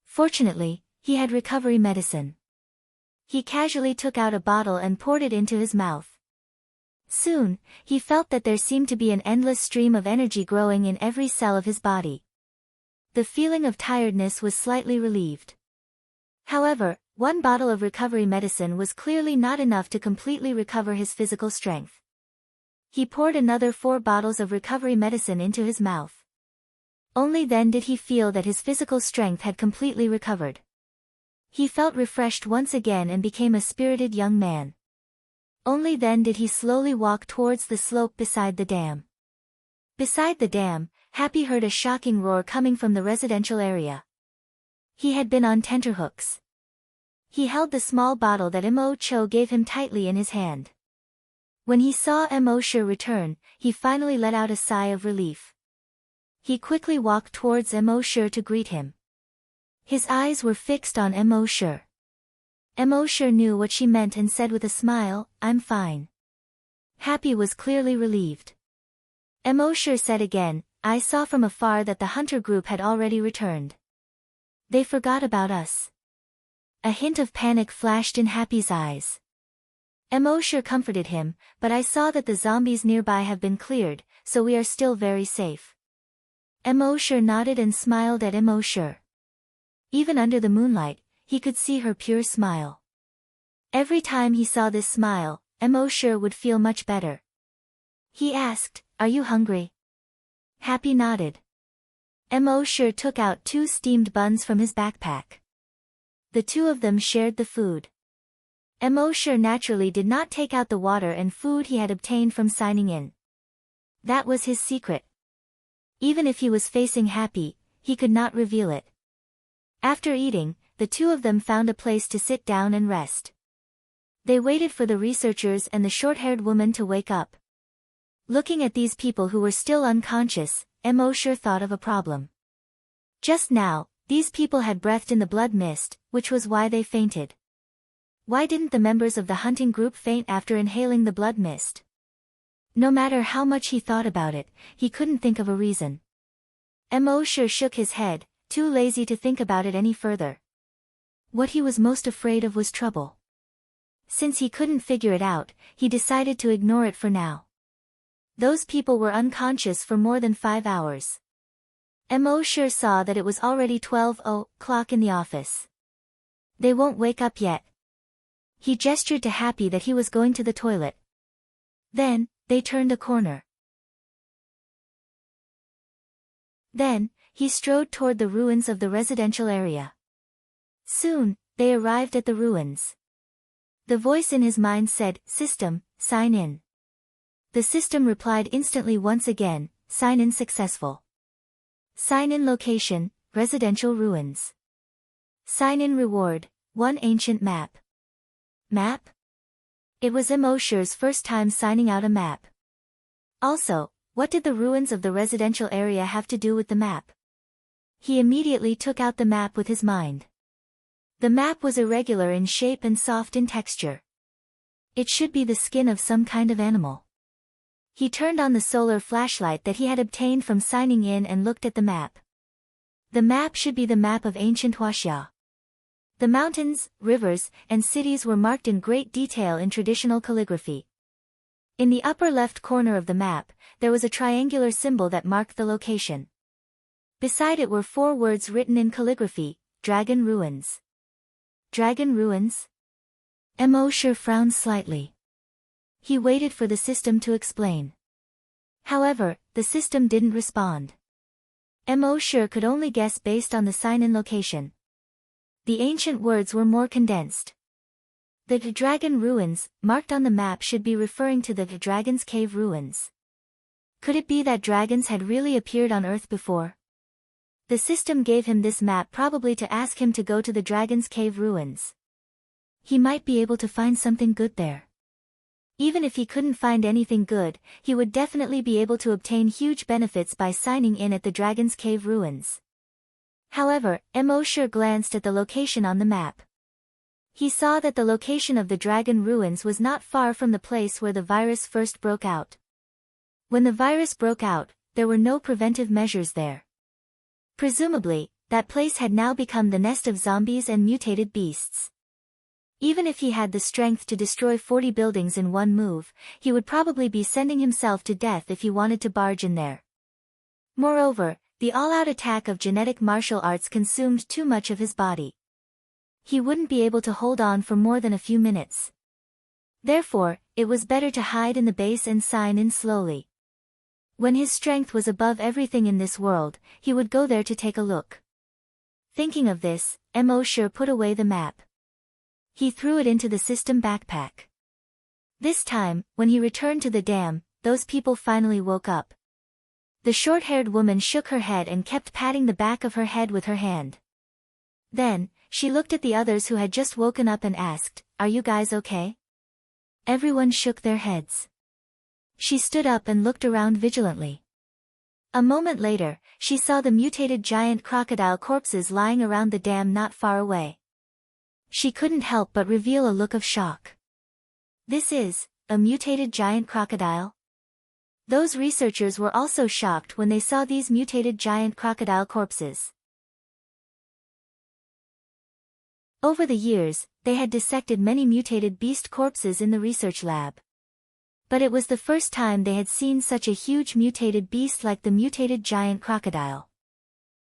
Fortunately, he had recovery medicine. He casually took out a bottle and poured it into his mouth. Soon, he felt that there seemed to be an endless stream of energy growing in every cell of his body. The feeling of tiredness was slightly relieved. However, one bottle of recovery medicine was clearly not enough to completely recover his physical strength. He poured another 4 bottles of recovery medicine into his mouth. Only then did he feel that his physical strength had completely recovered. He felt refreshed once again and became a spirited young man. Only then did he slowly walk towards the slope beside the dam. Beside the dam, Happy heard a shocking roar coming from the residential area. He had been on tenterhooks. He held the small bottle that Emosure gave him tightly in his hand. When he saw Emosure return, he finally let out a sigh of relief. He quickly walked towards Emosure to greet him. His eyes were fixed on Emosure. Emosure knew what she meant and said with a smile, I'm fine. Happy was clearly relieved. Emosure said again, I saw from afar that the hunter group had already returned. They forgot about us. A hint of panic flashed in Happy's eyes. Emosure comforted him, but I saw that the zombies nearby have been cleared, so we are still very safe. Emosure nodded and smiled at Emosure. Even under the moonlight, he could see her pure smile. Every time he saw this smile, Emosure would feel much better. He asked, Are you hungry? Happy nodded. Emosure took out 2 steamed buns from his backpack. The 2 of them shared the food. Emosure naturally did not take out the water and food he had obtained from signing in. That was his secret. Even if he was facing Happy, he could not reveal it. After eating, the 2 of them found a place to sit down and rest. They waited for the researchers and the short-haired woman to wake up. Looking at these people who were still unconscious, Emosure thought of a problem. Just now, these people had breathed in the blood mist, which was why they fainted. Why didn't the members of the hunting group faint after inhaling the blood mist? No matter how much he thought about it, he couldn't think of a reason. Emosure shook his head, too lazy to think about it any further. What he was most afraid of was trouble. Since he couldn't figure it out, he decided to ignore it for now. Those people were unconscious for more than 5 hours. Emosure saw that it was already 12 o'clock in the office. They won't wake up yet. He gestured to Happy that he was going to the toilet. Then, they turned a corner. Then, he strode toward the ruins of the residential area. Soon, they arrived at the ruins. The voice in his mind said, System, sign in. The system replied instantly once again, sign in successful. Sign in location, residential ruins. Sign-in reward, 1 ancient map. Map? It was Emosher's first time signing out a map. Also, what did the ruins of the residential area have to do with the map? He immediately took out the map with his mind. The map was irregular in shape and soft in texture. It should be the skin of some kind of animal. He turned on the solar flashlight that he had obtained from signing in and looked at the map. The map should be the map of ancient Huaxia. The mountains, rivers, and cities were marked in great detail in traditional calligraphy. In the upper left corner of the map, there was a triangular symbol that marked the location. Beside it were 4 words written in calligraphy, Dragon Ruins. Dragon Ruins? Emosher frowned slightly. He waited for the system to explain. However, the system didn't respond. Emosher could only guess based on the sign-in location. The ancient words were more condensed. The Dragon Ruins, marked on the map, should be referring to the Dragon's Cave ruins. Could it be that dragons had really appeared on Earth before? The system gave him this map probably to ask him to go to the Dragon's Cave ruins. He might be able to find something good there. Even if he couldn't find anything good, he would definitely be able to obtain huge benefits by signing in at the Dragon's Cave ruins. However, Emosher glanced at the location on the map. He saw that the location of the Dragon Ruins was not far from the place where the virus first broke out. When the virus broke out, there were no preventive measures there. Presumably, that place had now become the nest of zombies and mutated beasts. Even if he had the strength to destroy 40 buildings in one move, he would probably be sending himself to death if he wanted to barge in there. Moreover, the all-out attack of genetic martial arts consumed too much of his body. He wouldn't be able to hold on for more than a few minutes. Therefore, it was better to hide in the base and sign in slowly. When his strength was above everything in this world, he would go there to take a look. Thinking of this, Emosher put away the map. He threw it into the system backpack. This time, when he returned to the dam, those people finally woke up. The short-haired woman shook her head and kept patting the back of her head with her hand. Then, she looked at the others who had just woken up and asked, "Are you guys okay?" Everyone shook their heads. She stood up and looked around vigilantly. A moment later, she saw the mutated giant crocodile corpses lying around the dam not far away. She couldn't help but reveal a look of shock. This is a mutated giant crocodile? Those researchers were also shocked when they saw these mutated giant crocodile corpses. Over the years, they had dissected many mutated beast corpses in the research lab. But it was the first time they had seen such a huge mutated beast like the mutated giant crocodile.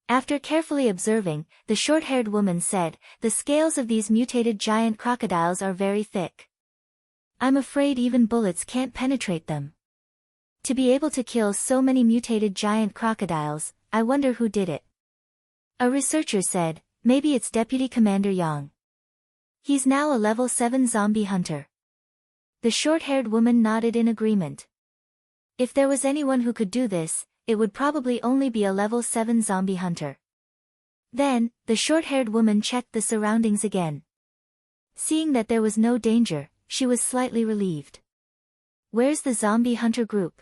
After carefully observing, the short-haired woman said, "The scales of these mutated giant crocodiles are very thick. I'm afraid even bullets can't penetrate them. To be able to kill so many mutated giant crocodiles, I wonder who did it." A researcher said, "Maybe it's Deputy Commander Yang. He's now a level 7 zombie hunter." The short-haired woman nodded in agreement. If there was anyone who could do this, it would probably only be a level 7 zombie hunter. Then, the short-haired woman checked the surroundings again. Seeing that there was no danger, she was slightly relieved. "Where's the zombie hunter group?"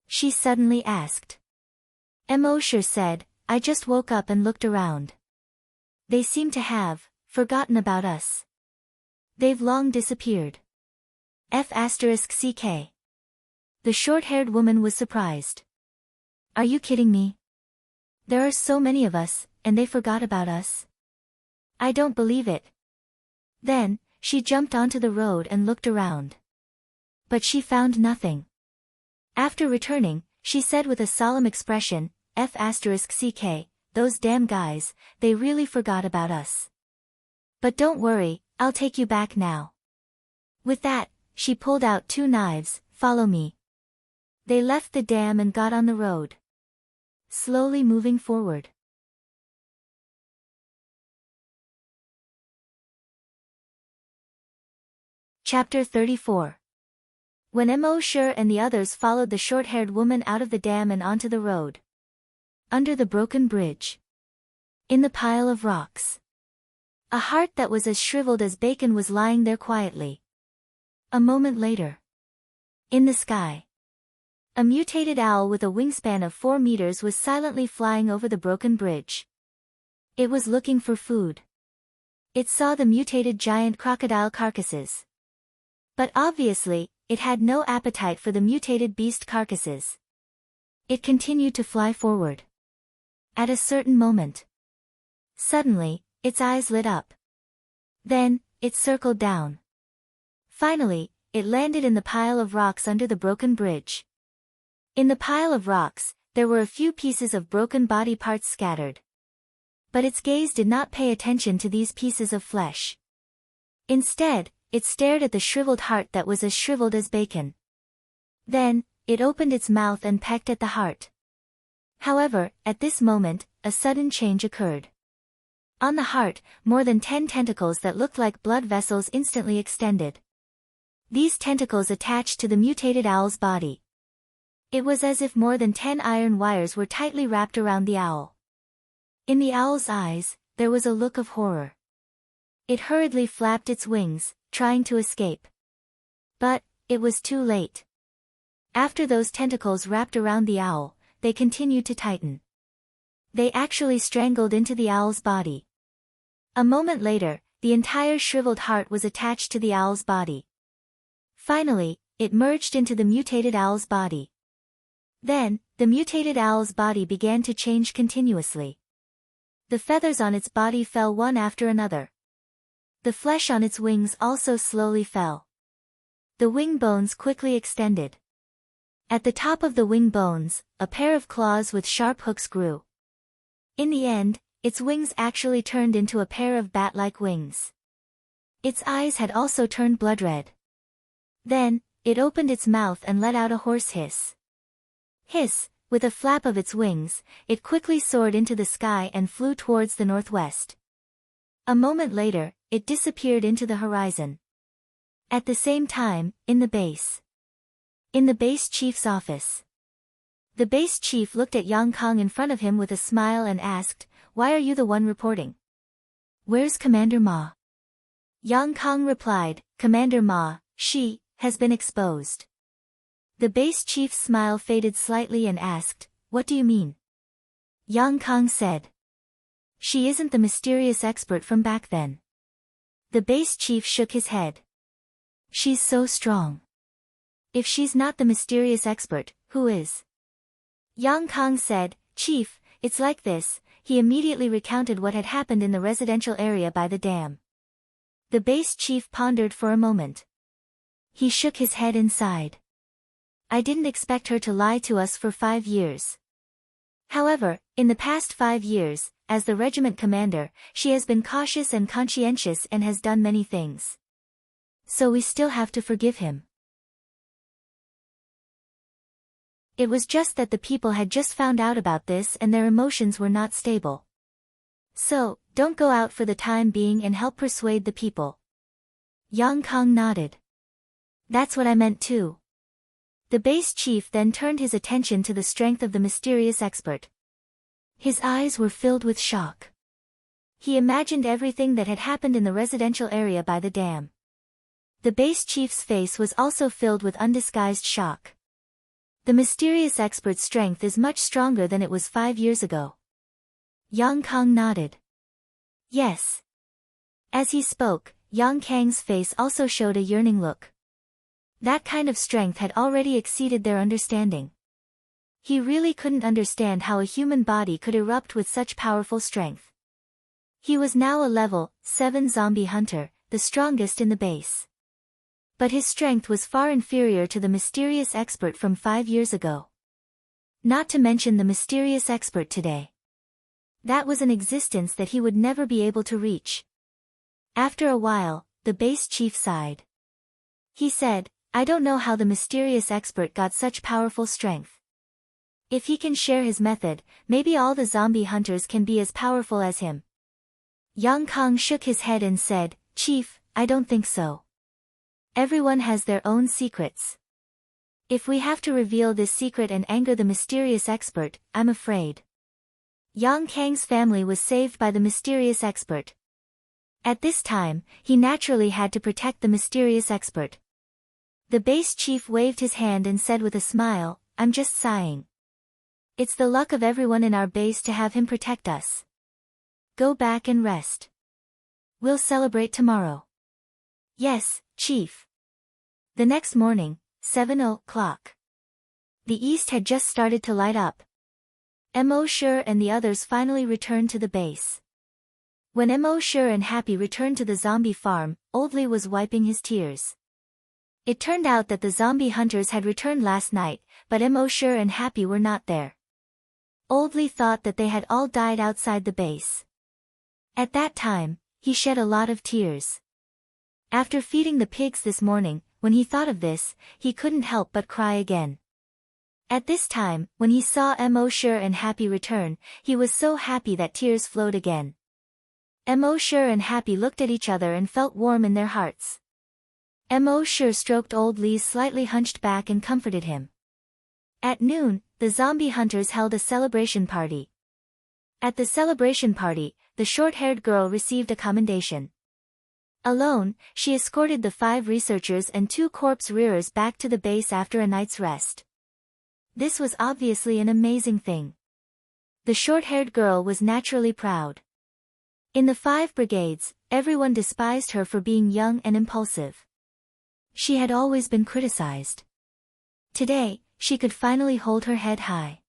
she suddenly asked. Emosher said, "I just woke up and looked around. They seem to have forgotten about us. They've long disappeared." F***CK. The short-haired woman was surprised. "Are you kidding me? There are so many of us, and they forgot about us? I don't believe it." Then, she jumped onto the road and looked around. But she found nothing. After returning, she said with a solemn expression, F***CK, "Those damn guys, they really forgot about us. But don't worry, I'll take you back now." With that, she pulled out 2 knives. "Follow me." They left the dam and got on the road, slowly moving forward. Chapter 34. When Emosher and the others followed the short-haired woman out of the dam and onto the road. Under the broken bridge. In the pile of rocks. A heart that was as shriveled as bacon was lying there quietly. A moment later. In the sky. A mutated owl with a wingspan of 4 meters was silently flying over the broken bridge. It was looking for food. It saw the mutated giant crocodile carcasses. But obviously, it had no appetite for the mutated beast carcasses. It continued to fly forward. At a certain moment. Suddenly, its eyes lit up. Then, it circled down. Finally, it landed in the pile of rocks under the broken bridge. In the pile of rocks, there were a few pieces of broken body parts scattered. But its gaze did not pay attention to these pieces of flesh. Instead, it stared at the shriveled heart that was as shriveled as bacon. Then, it opened its mouth and pecked at the heart. However, at this moment, a sudden change occurred. On the heart, more than 10 tentacles that looked like blood vessels instantly extended. These tentacles attached to the mutated owl's body. It was as if more than 10 iron wires were tightly wrapped around the owl. In the owl's eyes, there was a look of horror. It hurriedly flapped its wings, trying to escape. But, it was too late. After those tentacles wrapped around the owl, they continued to tighten. They actually strangled into the owl's body. A moment later, the entire shriveled heart was attached to the owl's body. Finally, it merged into the mutated owl's body. Then, the mutated owl's body began to change continuously. The feathers on its body fell one after another. The flesh on its wings also slowly fell. The wing bones quickly extended. At the top of the wing bones, a pair of claws with sharp hooks grew. In the end, its wings actually turned into a pair of bat-like wings. Its eyes had also turned blood red. Then, it opened its mouth and let out a hoarse hiss. Hiss, with a flap of its wings, it quickly soared into the sky and flew towards the northwest. A moment later, it disappeared into the horizon. At the same time, in the base. In the base chief's office. The base chief looked at Yang Kong in front of him with a smile and asked, "Why are you the one reporting? Where's Commander Ma?" Yang Kong replied, "Commander Ma, she, has been exposed." The base chief's smile faded slightly and asked, "What do you mean?" Yang Kong said, "She isn't the mysterious expert from back then." The base chief shook his head. "She's so strong. If she's not the mysterious expert, who is?" Yang Kong said, "Chief, it's like this." He immediately recounted what had happened in the residential area by the dam. The base chief pondered for a moment. He shook his head and sighed. "I didn't expect her to lie to us for 5 years. However, in the past 5 years, as the regiment commander, she has been cautious and conscientious and has done many things. So we still have to forgive him." It was just that the people had just found out about this and their emotions were not stable. "So, don't go out for the time being and help persuade the people." Yang Kong nodded. "That's what I meant too." The base chief then turned his attention to the strength of the mysterious expert. His eyes were filled with shock. He imagined everything that had happened in the residential area by the dam. The base chief's face was also filled with undisguised shock. The mysterious expert's strength is much stronger than it was 5 years ago. Yang Kong nodded. "Yes." As he spoke, Yang Kang's face also showed a yearning look. That kind of strength had already exceeded their understanding. He really couldn't understand how a human body could erupt with such powerful strength. He was now a level 7 zombie hunter, the strongest in the base. But his strength was far inferior to the mysterious expert from 5 years ago. Not to mention the mysterious expert today. That was an existence that he would never be able to reach. After a while, the base chief sighed. He said, "I don't know how the mysterious expert got such powerful strength. If he can share his method, maybe all the zombie hunters can be as powerful as him." Yang Kong shook his head and said, "Chief, I don't think so. Everyone has their own secrets. If we have to reveal this secret and anger the mysterious expert, I'm afraid Yang Kang's family was saved by the mysterious expert. At this time, he naturally had to protect the mysterious expert. The base chief waved his hand and said with a smile, "I'm just sighing. It's the luck of everyone in our base to have him protect us. Go back and rest. We'll celebrate tomorrow." "Yes, chief." The next morning, 7 o'clock. The east had just started to light up. Mo Sure and the others finally returned to the base. When Mo Sure and Happy returned to the zombie farm, Old Lee was wiping his tears. It turned out that the zombie hunters had returned last night, but Mo Sure and Happy were not there. Old Lee thought that they had all died outside the base. At that time, he shed a lot of tears. After feeding the pigs this morning, when he thought of this, he couldn't help but cry again. At this time, when he saw Mo Sure and Happy return, he was so happy that tears flowed again. Mo Sure and Happy looked at each other and felt warm in their hearts. Mo Sure stroked Old Lee's slightly hunched back and comforted him. At noon, the zombie hunters held a celebration party. At the celebration party, the short-haired girl received a commendation. Alone, she escorted the 5 researchers and 2 corpse rearers back to the base after a night's rest. This was obviously an amazing thing. The short-haired girl was naturally proud. In the 5 brigades, everyone despised her for being young and impulsive. She had always been criticized. Today, she could finally hold her head high.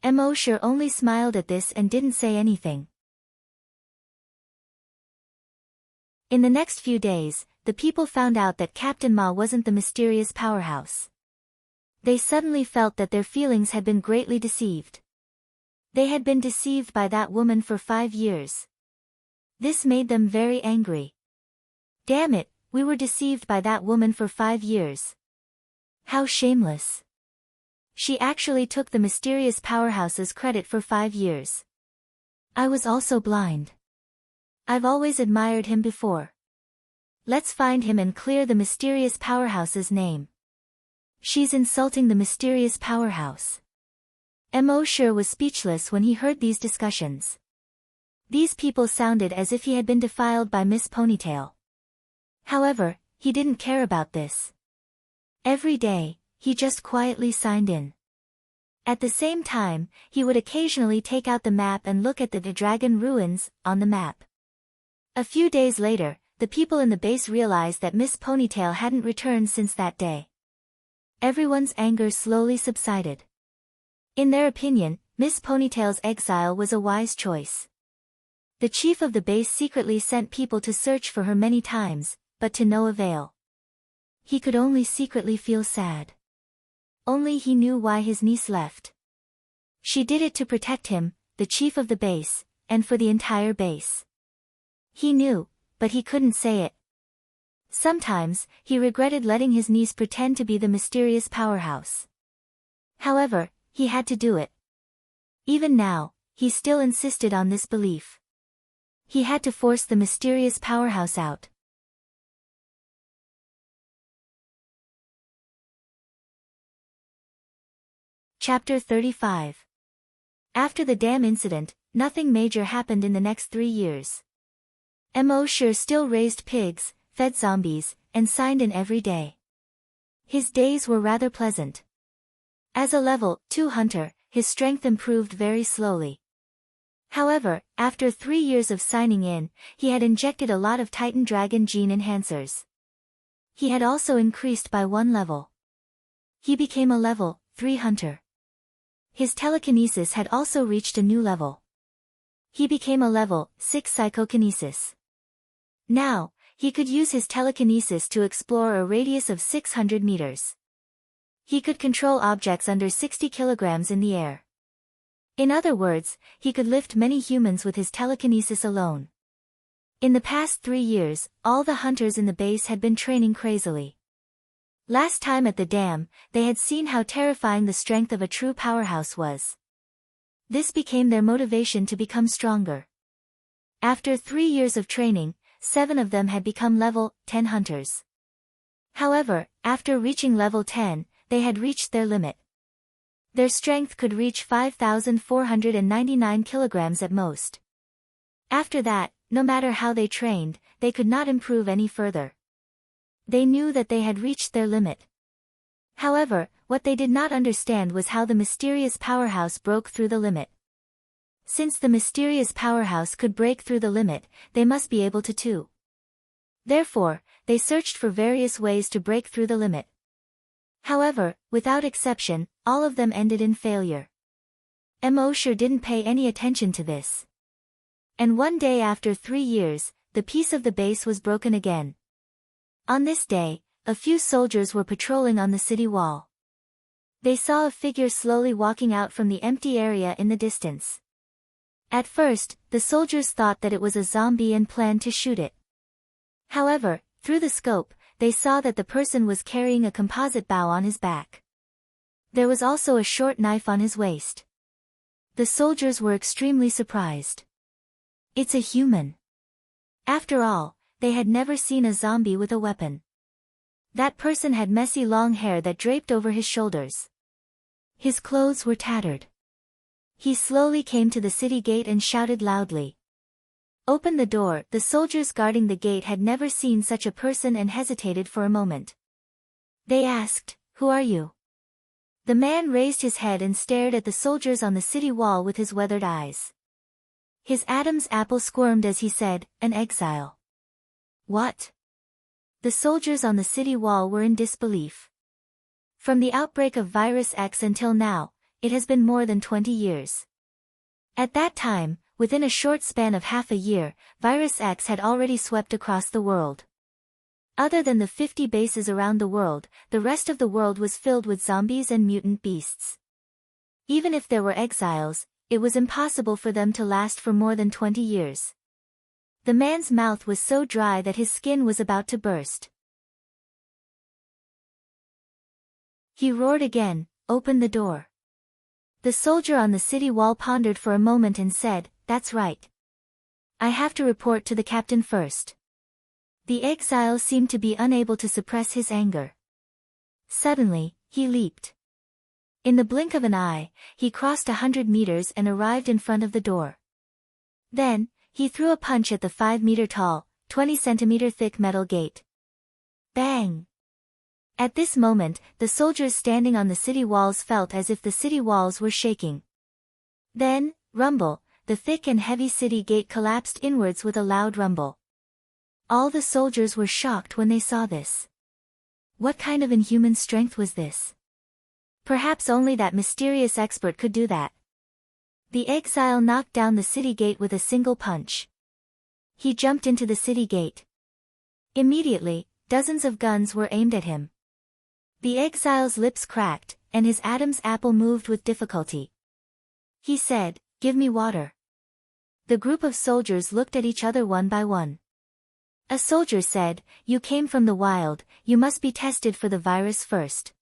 Mo Sure only smiled at this and didn't say anything. In the next few days, the people found out that Captain Ma wasn't the mysterious powerhouse. They suddenly felt that their feelings had been greatly deceived. They had been deceived by that woman for 5 years. This made them very angry. Damn it, we were deceived by that woman for 5 years. How shameless. She actually took the mysterious powerhouse's credit for 5 years. I was also blind. I've always admired him before. Let's find him and clear the mysterious powerhouse's name. She's insulting the mysterious powerhouse. Mo Sure was speechless when he heard these discussions. These people sounded as if he had been defiled by Miss Ponytail. However, he didn't care about this. Every day, he just quietly signed in. At the same time, he would occasionally take out the map and look at the dragon ruins on the map. A few days later, the people in the base realized that Miss Ponytail hadn't returned since that day. Everyone's anger slowly subsided. In their opinion, Miss Ponytail's exile was a wise choice. The chief of the base secretly sent people to search for her many times, but to no avail. He could only secretly feel sad. Only he knew why his niece left. She did it to protect him, the chief of the base, and for the entire base. He knew, but he couldn't say it. Sometimes, he regretted letting his niece pretend to be the mysterious powerhouse. However, he had to do it. Even now, he still insisted on this belief. He had to force the mysterious powerhouse out. Chapter 35. After the dam incident, nothing major happened in the next 3 years. Mo Sure still raised pigs, fed zombies, and signed in every day. His days were rather pleasant. As a level 2 hunter, his strength improved very slowly. However, after 3 years of signing in, he had injected a lot of Titan Dragon gene enhancers. He had also increased by 1 level. He became a level 3 hunter. His telekinesis had also reached a new level. He became a level 6 psychokinesis. Now, he could use his telekinesis to explore a radius of 600 meters. He could control objects under 60 kilograms in the air. In other words, he could lift many humans with his telekinesis alone. In the past 3 years, all the hunters in the base had been training crazily. Last time at the dam, they had seen how terrifying the strength of a true powerhouse was. This became their motivation to become stronger. After 3 years of training, 7 of them had become level 10 hunters. However, after reaching level 10, they had reached their limit. Their strength could reach 5,499 kilograms at most. After that, no matter how they trained, they could not improve any further. They knew that they had reached their limit. However, what they did not understand was how the mysterious powerhouse broke through the limit. Since the mysterious powerhouse could break through the limit, they must be able to too. Therefore, they searched for various ways to break through the limit. However, without exception, all of them ended in failure. Mosher didn't pay any attention to this. And one day after 3 years, the piece of the base was broken again. On this day, a few soldiers were patrolling on the city wall. They saw a figure slowly walking out from the empty area in the distance. At first, the soldiers thought that it was a zombie and planned to shoot it. However, through the scope, they saw that the person was carrying a composite bow on his back. There was also a short knife on his waist. The soldiers were extremely surprised. It's a human. After all, they had never seen a zombie with a weapon. That person had messy long hair that draped over his shoulders. His clothes were tattered. He slowly came to the city gate and shouted loudly. Open the door. The soldiers guarding the gate had never seen such a person and hesitated for a moment. They asked, "Who are you?" The man raised his head and stared at the soldiers on the city wall with his weathered eyes. His Adam's apple squirmed as he said, "An exile." What? The soldiers on the city wall were in disbelief. From the outbreak of Virus X until now, it has been more than 20 years. At that time, within a short span of half a year, Virus X had already swept across the world. Other than the 50 bases around the world, the rest of the world was filled with zombies and mutant beasts. Even if there were exiles, it was impossible for them to last for more than 20 years. The man's mouth was so dry that his skin was about to burst. He roared again, "Open the door." The soldier on the city wall pondered for a moment and said, "That's right. I have to report to the captain first." The exile seemed to be unable to suppress his anger. Suddenly, he leaped. In the blink of an eye, he crossed 100 meters and arrived in front of the door. Then, he threw a punch at the 5-meter-tall, 20-centimeter-thick metal gate. Bang! At this moment, the soldiers standing on the city walls felt as if the city walls were shaking. Then, rumble, the thick and heavy city gate collapsed inwards with a loud rumble. All the soldiers were shocked when they saw this. What kind of inhuman strength was this? Perhaps only that mysterious expert could do that. The exile knocked down the city gate with a single punch. He jumped into the city gate. Immediately, dozens of guns were aimed at him. The exile's lips cracked, and his Adam's apple moved with difficulty. He said, "Give me water." The group of soldiers looked at each other one by one. A soldier said, "You came from the wild, you must be tested for the virus first."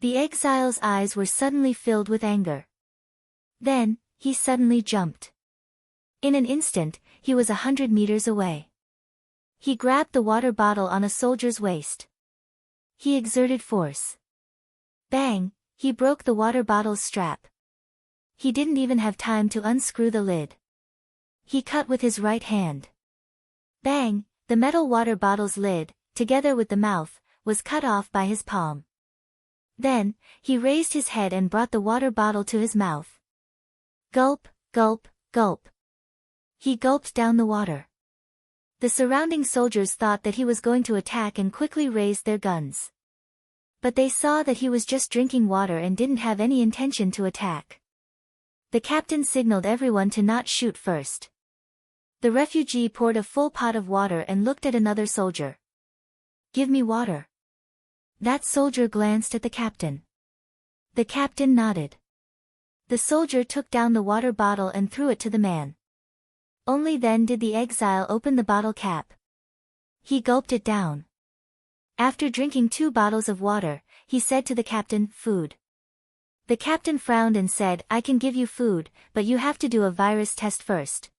The exile's eyes were suddenly filled with anger. Then, he suddenly jumped. In an instant, he was 100 meters away. He grabbed the water bottle on a soldier's waist. He exerted force. Bang! He broke the water bottle's strap. He didn't even have time to unscrew the lid. He cut with his right hand. Bang! The metal water bottle's lid, together with the mouth, was cut off by his palm. Then, he raised his head and brought the water bottle to his mouth. Gulp, gulp, gulp. He gulped down the water. The surrounding soldiers thought that he was going to attack and quickly raised their guns. But they saw that he was just drinking water and didn't have any intention to attack. The captain signaled everyone to not shoot first. The refugee poured a full pot of water and looked at another soldier. "Give me water." That soldier glanced at the captain. The captain nodded. The soldier took down the water bottle and threw it to the man. Only then did the exile open the bottle cap. He gulped it down. After drinking 2 bottles of water, he said to the captain, "Food." The captain frowned and said, "I can give you food, but you have to do a virus test first."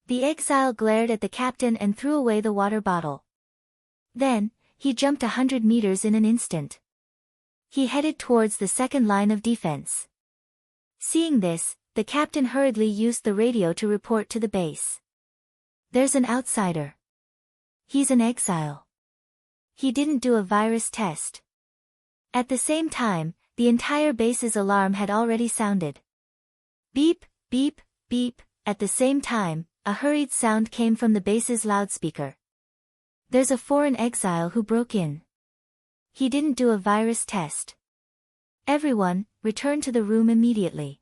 The exile glared at the captain and threw away the water bottle. Then, he jumped 100 meters in an instant. He headed towards the second line of defense. Seeing this, the captain hurriedly used the radio to report to the base. There's an outsider. He's an exile. He didn't do a virus test. At the same time, the entire base's alarm had already sounded. Beep, beep, beep. At the same time, a hurried sound came from the base's loudspeaker. There's a foreign exile who broke in. He didn't do a virus test. Everyone, return to the room immediately.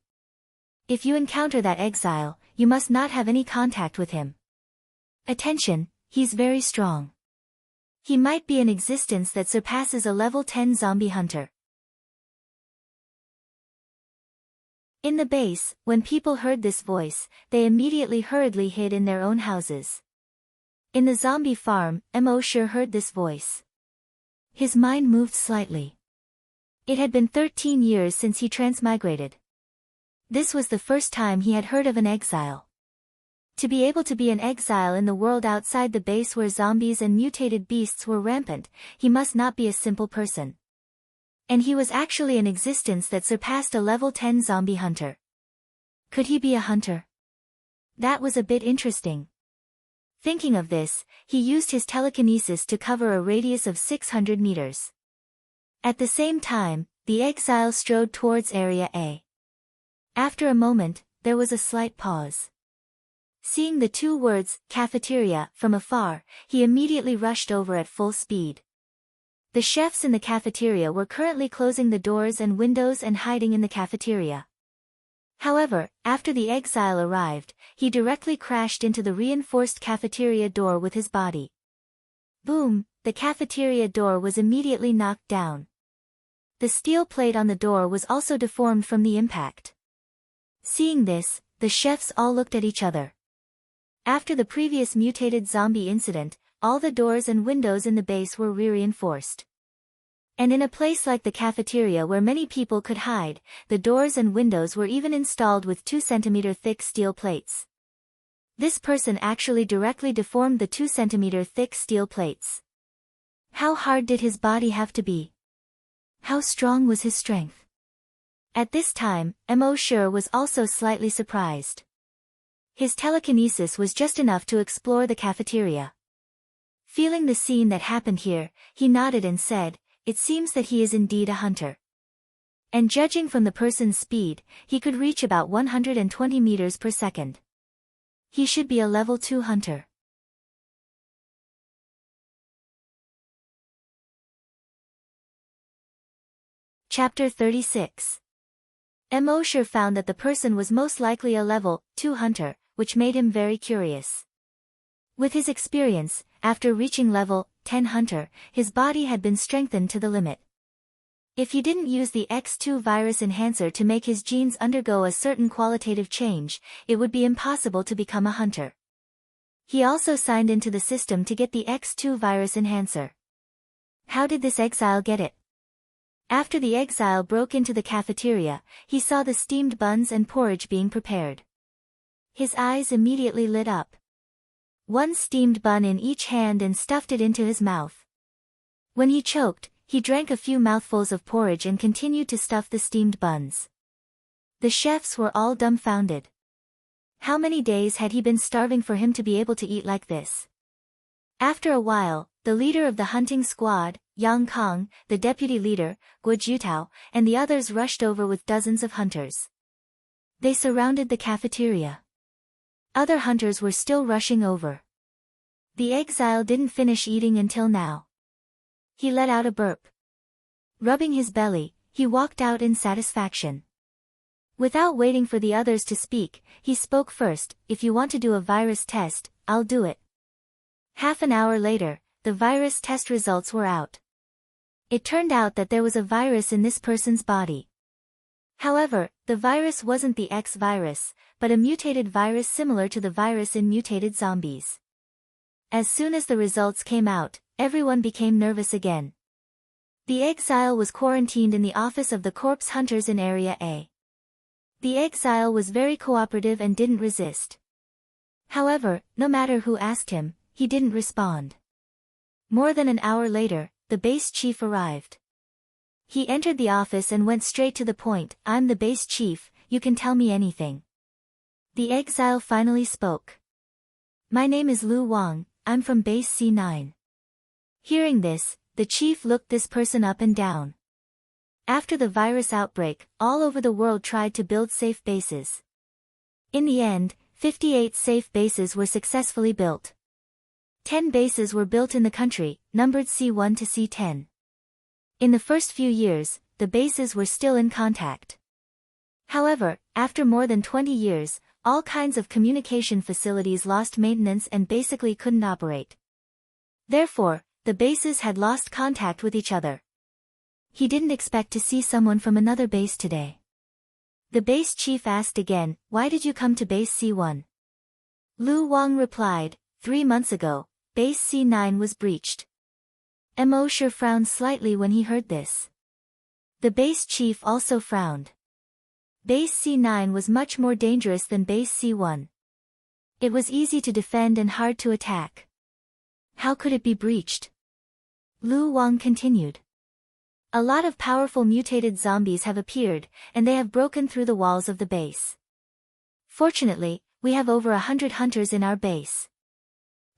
If you encounter that exile, you must not have any contact with him. Attention, he's very strong. He might be an existence that surpasses a level 10 zombie hunter. In the base, when people heard this voice, they immediately hurriedly hid in their own houses. In the zombie farm, Mo sure heard this voice. His mind moved slightly. It had been 13 years since he transmigrated. This was the first time he had heard of an exile. To be able to be an exile in the world outside the base where zombies and mutated beasts were rampant, he must not be a simple person. And he was actually an existence that surpassed a level 10 zombie hunter. Could he be a hunter? That was a bit interesting. Thinking of this, he used his telekinesis to cover a radius of 600 meters. At the same time, the exile strode towards Area A. After a moment, there was a slight pause. Seeing the two words, cafeteria, from afar, he immediately rushed over at full speed. The chefs in the cafeteria were currently closing the doors and windows and hiding in the cafeteria. However, after the exile arrived, he directly crashed into the reinforced cafeteria door with his body. Boom, the cafeteria door was immediately knocked down. The steel plate on the door was also deformed from the impact. Seeing this, the chefs all looked at each other. After the previous mutated zombie incident, all the doors and windows in the base were reinforced. And in a place like the cafeteria where many people could hide, the doors and windows were even installed with 2 cm thick steel plates. This person actually directly deformed the 2 cm thick steel plates. How hard did his body have to be? How strong was his strength? At this time, Mo Sure was also slightly surprised. His telekinesis was just enough to explore the cafeteria. Feeling the scene that happened here, he nodded and said, "It seems that he is indeed a hunter." And judging from the person's speed, he could reach about 120 meters per second. He should be a level 2 hunter. Chapter 36. Mo Sure found that the person was most likely a level 2 hunter, which made him very curious. With his experience, after reaching level 10 hunter, his body had been strengthened to the limit. If he didn't use the X2 virus enhancer to make his genes undergo a certain qualitative change, it would be impossible to become a hunter. He also signed into the system to get the X2 virus enhancer. How did this exile get it? After the exile broke into the cafeteria, he saw the steamed buns and porridge being prepared. His eyes immediately lit up. One steamed bun in each hand and stuffed it into his mouth. When he choked, he drank a few mouthfuls of porridge and continued to stuff the steamed buns. The chefs were all dumbfounded. How many days had he been starving for him to be able to eat like this? After a while, the leader of the hunting squad, Yang Kong, the deputy leader, Guo Jutao, and the others rushed over with dozens of hunters. They surrounded the cafeteria. Other hunters were still rushing over. The exile didn't finish eating until now. He let out a burp. Rubbing his belly, he walked out in satisfaction. Without waiting for the others to speak, he spoke first. "If you want to do a virus test, I'll do it." Half an hour later, the virus test results were out. It turned out that there was a virus in this person's body. However, the virus wasn't the X virus, but a mutated virus similar to the virus in mutated zombies. As soon as the results came out, everyone became nervous again. The exile was quarantined in the office of the corpse hunters in Area A. The exile was very cooperative and didn't resist. However, no matter who asked him, he didn't respond. More than an hour later, the base chief arrived. He entered the office and went straight to the point. "I'm the base chief, you can tell me anything." The exile finally spoke. "My name is Lu Wang, I'm from base C9. Hearing this, the chief looked this person up and down. After the virus outbreak, all over the world tried to build safe bases. In the end, 58 safe bases were successfully built. 10 bases were built in the country, numbered C1 to C10. In the first few years, the bases were still in contact. However, after more than 20 years, all kinds of communication facilities lost maintenance and basically couldn't operate. Therefore, the bases had lost contact with each other. He didn't expect to see someone from another base today. The base chief asked again, "Why did you come to base C1? Lu Wang replied, 3 months ago, base C9 was breached. Mo Shi frowned slightly when he heard this. The base chief also frowned. Base C9 was much more dangerous than base C1. It was easy to defend and hard to attack. How could it be breached? Lu Wang continued. A lot of powerful mutated zombies have appeared, and they have broken through the walls of the base. Fortunately, we have over 100 hunters in our base.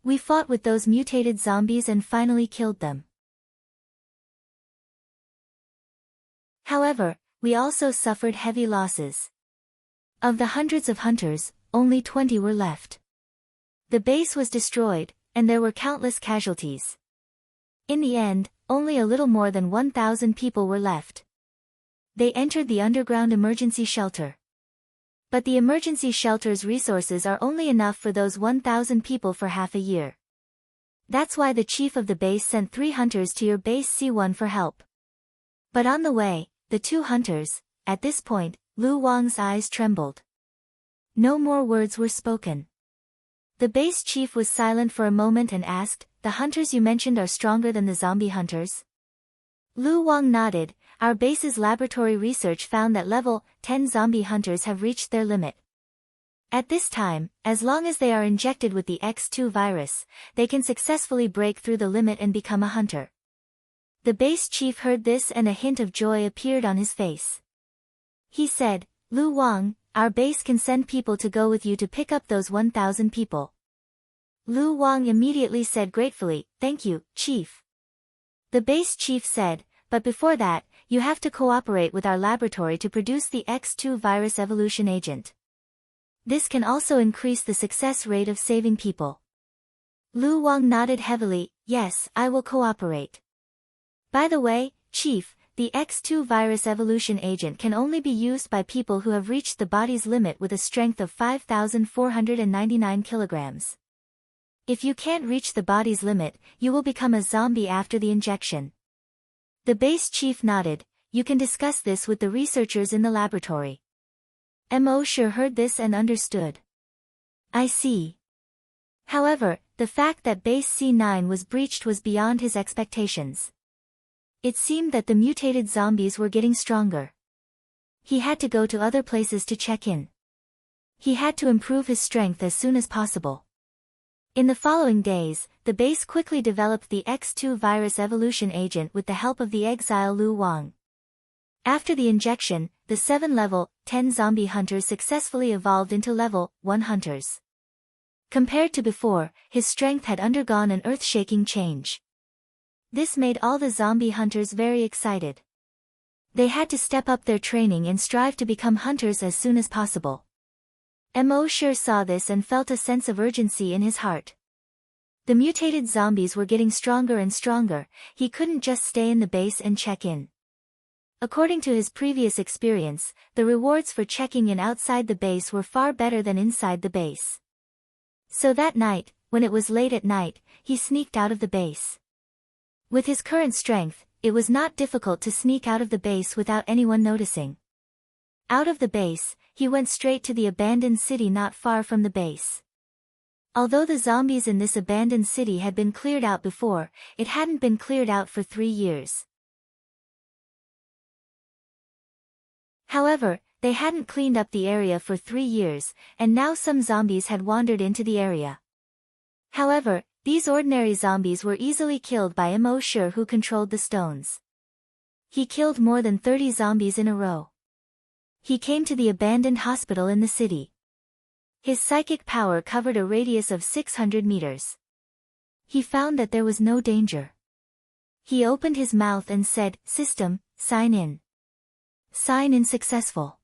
We fought with those mutated zombies and finally killed them. However, we also suffered heavy losses. Of the hundreds of hunters, only 20 were left. The base was destroyed, and there were countless casualties. In the end, only a little more than 1,000 people were left. They entered the underground emergency shelter. But the emergency shelter's resources are only enough for those 1,000 people for half a year. That's why the chief of the base sent 3 hunters to your base C1 for help. But on the way, the 2 hunters, at this point, Lu Wang's eyes trembled. No more words were spoken. The base chief was silent for a moment and asked, "The hunters you mentioned are stronger than the zombie hunters?" Lu Wang nodded. "Our base's laboratory research found that level 10 zombie hunters have reached their limit. At this time, as long as they are injected with the X2 virus, they can successfully break through the limit and become a hunter." The base chief heard this and a hint of joy appeared on his face. He said, "Lu Wang, our base can send people to go with you to pick up those 1,000 people." Lu Wang immediately said gratefully, "Thank you, Chief." The base chief said, "But before that, you have to cooperate with our laboratory to produce the X2 virus evolution agent. This can also increase the success rate of saving people." Lu Wang nodded heavily, "Yes, I will cooperate. By the way, Chief, the X2 virus evolution agent can only be used by people who have reached the body's limit with a strength of 5,499 kilograms. If you can't reach the body's limit, you will become a zombie after the injection." The base chief nodded. "You can discuss this with the researchers in the laboratory." Mo Shi heard this and understood. "I see." However, the fact that base C9 was breached was beyond his expectations. It seemed that the mutated zombies were getting stronger. He had to go to other places to check in. He had to improve his strength as soon as possible. In the following days, the base quickly developed the X2 virus evolution agent with the help of the exile Lu Wang. After the injection, the 7 level 10 zombie hunters successfully evolved into level 1 hunters. Compared to before, his strength had undergone an earth-shaking change. This made all the zombie hunters very excited. They had to step up their training and strive to become hunters as soon as possible. Mo Shi saw this and felt a sense of urgency in his heart. The mutated zombies were getting stronger and stronger, he couldn't just stay in the base and check in. According to his previous experience, the rewards for checking in outside the base were far better than inside the base. So that night, when it was late at night, he sneaked out of the base. With his current strength, it was not difficult to sneak out of the base without anyone noticing. Out of the base, he went straight to the abandoned city not far from the base. Although the zombies in this abandoned city had been cleared out before, it hadn't been cleared out for 3 years. However, they hadn't cleaned up the area for 3 years, and now some zombies had wandered into the area. However, these ordinary zombies were easily killed by Mo Shi who controlled the stones. He killed more than 30 zombies in a row. He came to the abandoned hospital in the city. His psychic power covered a radius of 600 meters. He found that there was no danger. He opened his mouth and said, "System, sign in." Sign in successful.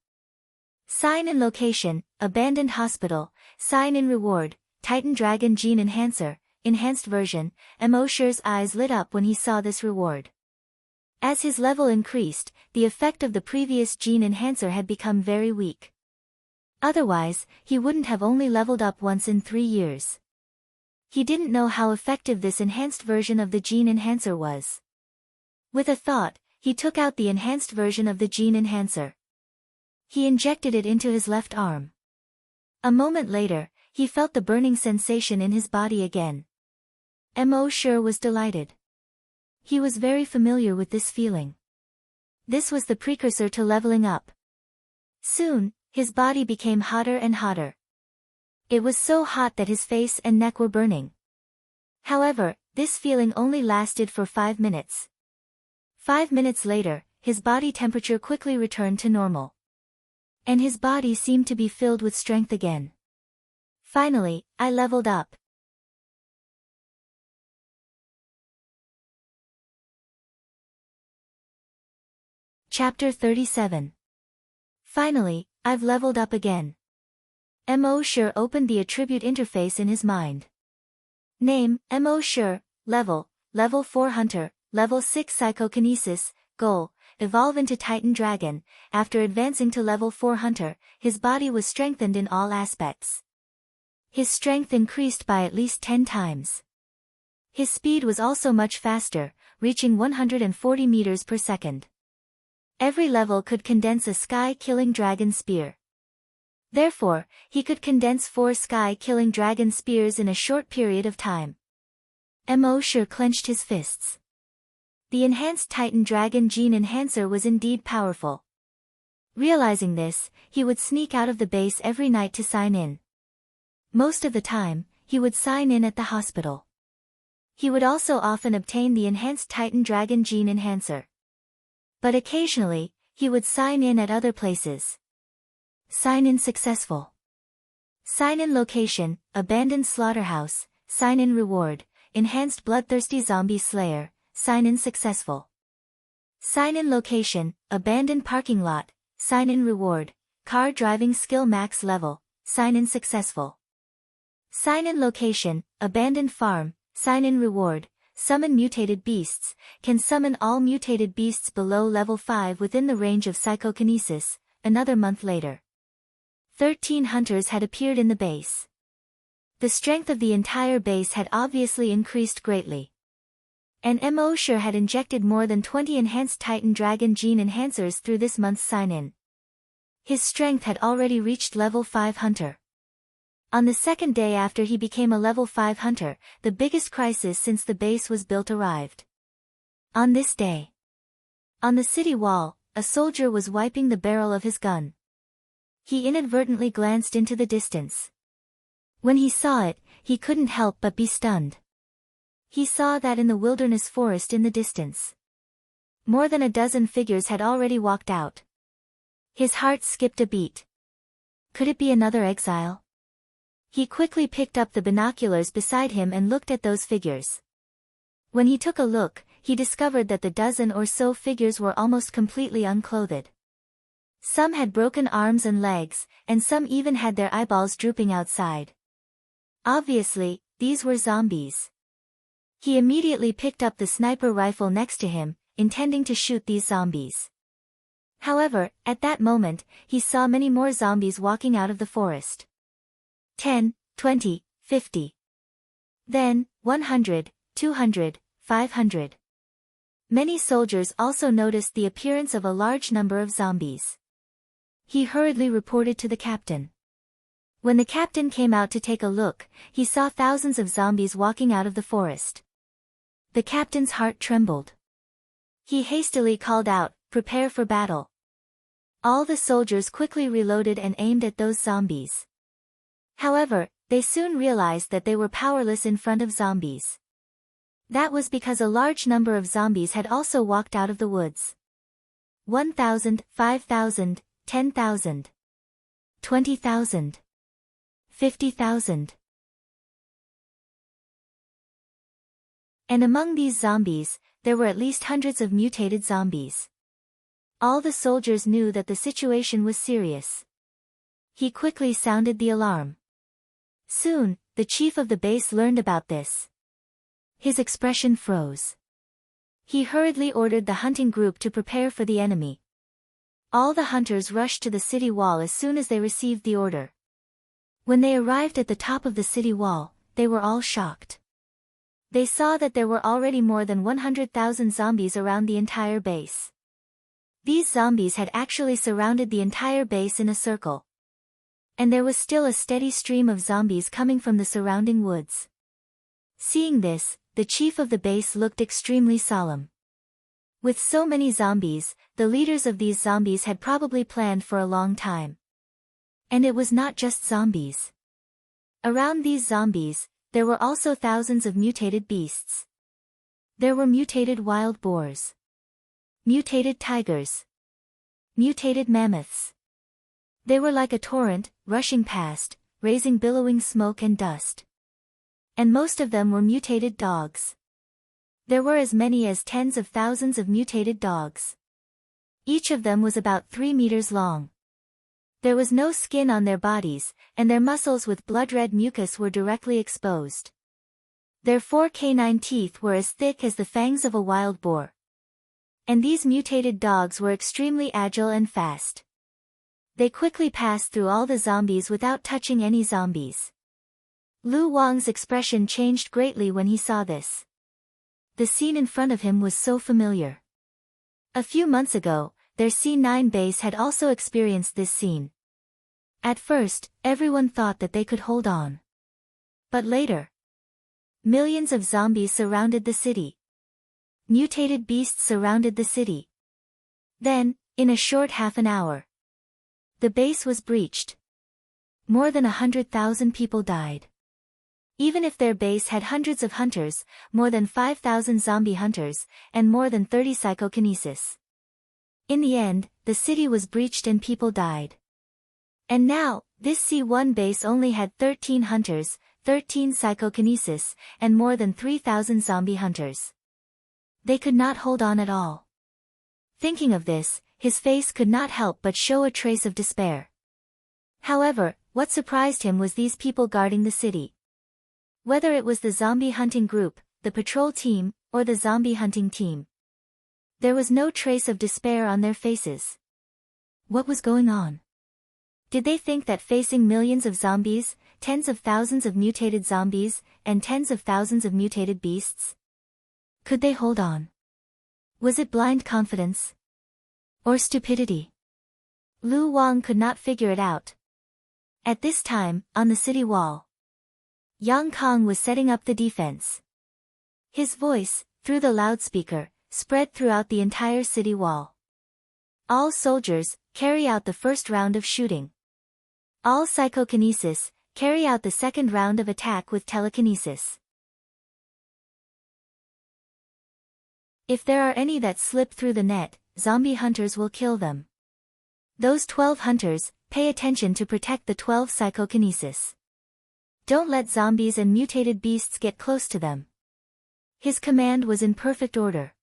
Sign in location, abandoned hospital. Sign in reward, Titan Dragon Gene Enhancer, enhanced version. Mosher's eyes lit up when he saw this reward. As his level increased, the effect of the previous gene enhancer had become very weak. Otherwise, he wouldn't have only leveled up once in 3 years. He didn't know how effective this enhanced version of the gene enhancer was. With a thought, he took out the enhanced version of the gene enhancer. He injected it into his left arm. A moment later, he felt the burning sensation in his body again. Mosher was delighted. He was very familiar with this feeling. This was the precursor to leveling up. Soon, his body became hotter and hotter. It was so hot that his face and neck were burning. However, this feeling only lasted for 5 minutes. 5 minutes later, his body temperature quickly returned to normal. And his body seemed to be filled with strength again. Finally, I leveled up. Chapter 37. Finally, I've leveled up again. Mosher opened the attribute interface in his mind. Name, Mosher. Level 4 Hunter. Level 6 Psychokinesis. Goal, evolve into Titan Dragon. After advancing to level 4 Hunter, his body was strengthened in all aspects. His strength increased by at least 10 times. His speed was also much faster, reaching 140 meters per second. Every level could condense a sky-killing dragon spear. Therefore, he could condense 4 sky-killing dragon spears in a short period of time. Mosher clenched his fists. The enhanced Titan Dragon Gene Enhancer was indeed powerful. Realizing this, he would sneak out of the base every night to sign in. Most of the time, he would sign in at the hospital. He would also often obtain the enhanced Titan Dragon Gene Enhancer. But occasionally, he would sign in at other places. Sign in successful. Sign in location, abandoned slaughterhouse. Sign in reward, enhanced bloodthirsty zombie slayer. Sign in successful. Sign in location, abandoned parking lot. Sign in reward, car driving skill max level. Sign in successful. Sign in location, abandoned farm. Sign in reward, summon mutated beasts. Can summon all mutated beasts below level 5 within the range of psychokinesis. Another month later, 13 hunters had appeared in the base. The strength of the entire base had obviously increased greatly. And Mosher had injected more than 20 enhanced Titan Dragon Gene Enhancers through this month's sign-in. His strength had already reached level 5 hunter. On the second day after he became a level 5 hunter, the biggest crisis since the base was built arrived. On this day, on the city wall, a soldier was wiping the barrel of his gun. He inadvertently glanced into the distance. When he saw it, he couldn't help but be stunned. He saw that in the wilderness forest in the distance, more than a dozen figures had already walked out. His heart skipped a beat. Could it be another exile? He quickly picked up the binoculars beside him and looked at those figures. When he took a look, he discovered that the dozen or so figures were almost completely unclothed. Some had broken arms and legs, and some even had their eyeballs drooping outside. Obviously, these were zombies. He immediately picked up the sniper rifle next to him, intending to shoot these zombies. However, at that moment, he saw many more zombies walking out of the forest. 10, 20, 50. Then, 100, 200, 500. Many soldiers also noticed the appearance of a large number of zombies. He hurriedly reported to the captain. When the captain came out to take a look, he saw thousands of zombies walking out of the forest. The captain's heart trembled. He hastily called out, "Prepare for battle." All the soldiers quickly reloaded and aimed at those zombies. However, they soon realized that they were powerless in front of zombies. That was because a large number of zombies had also walked out of the woods. 1,000, 5,000, 10,000, 20,000, 50,000. And among these zombies, there were at least hundreds of mutated zombies. All the soldiers knew that the situation was serious. He quickly sounded the alarm. Soon, the chief of the base learned about this. His expression froze. He hurriedly ordered the hunting group to prepare for the enemy. All the hunters rushed to the city wall as soon as they received the order. When they arrived at the top of the city wall, they were all shocked. They saw that there were already more than 100,000 zombies around the entire base. These zombies had actually surrounded the entire base in a circle. And there was still a steady stream of zombies coming from the surrounding woods. Seeing this, the chief of the base looked extremely solemn. With so many zombies, the leaders of these zombies had probably planned for a long time. And it was not just zombies. Around these zombies, there were also thousands of mutated beasts. There were mutated wild boars, mutated tigers, mutated mammoths. They were like a torrent, rushing past, raising billowing smoke and dust. And most of them were mutated dogs. There were as many as tens of thousands of mutated dogs. Each of them was about 3 meters long. There was no skin on their bodies, and their muscles with blood-red mucus were directly exposed. Their 4 canine teeth were as thick as the fangs of a wild boar. And these mutated dogs were extremely agile and fast. They quickly passed through all the zombies without touching any zombies. Lu Wang's expression changed greatly when he saw this. The scene in front of him was so familiar. A few months ago, their C9 base had also experienced this scene. At first, everyone thought that they could hold on. But later, millions of zombies surrounded the city. Mutated beasts surrounded the city. Then, in a short half an hour, the base was breached. More than 100,000 people died. Even if their base had hundreds of hunters, more than 5,000 zombie hunters, and more than 30 psychokinesis. In the end, the city was breached and people died. And now, this C1 base only had 13 hunters, 13 psychokinesis, and more than 3,000 zombie hunters. They could not hold on at all. Thinking of this, his face could not help but show a trace of despair. However, what surprised him was these people guarding the city. Whether it was the zombie hunting group, the patrol team, or the zombie hunting team, there was no trace of despair on their faces. What was going on? Did they think that facing millions of zombies, tens of thousands of mutated zombies, and tens of thousands of mutated beasts? Could they hold on? Was it blind confidence? Or stupidity? Lu Wang could not figure it out. At this time, on the city wall, Yang Kong was setting up the defense. His voice, through the loudspeaker, spread throughout the entire city wall. All soldiers, carry out the first round of shooting. All psychokinesis, carry out the second round of attack with telekinesis. If there are any that slip through the net, zombie hunters will kill them. Those 12 hunters, pay attention to protect the 12 psychokinesis. Don't let zombies and mutated beasts get close to them. His command was in perfect order.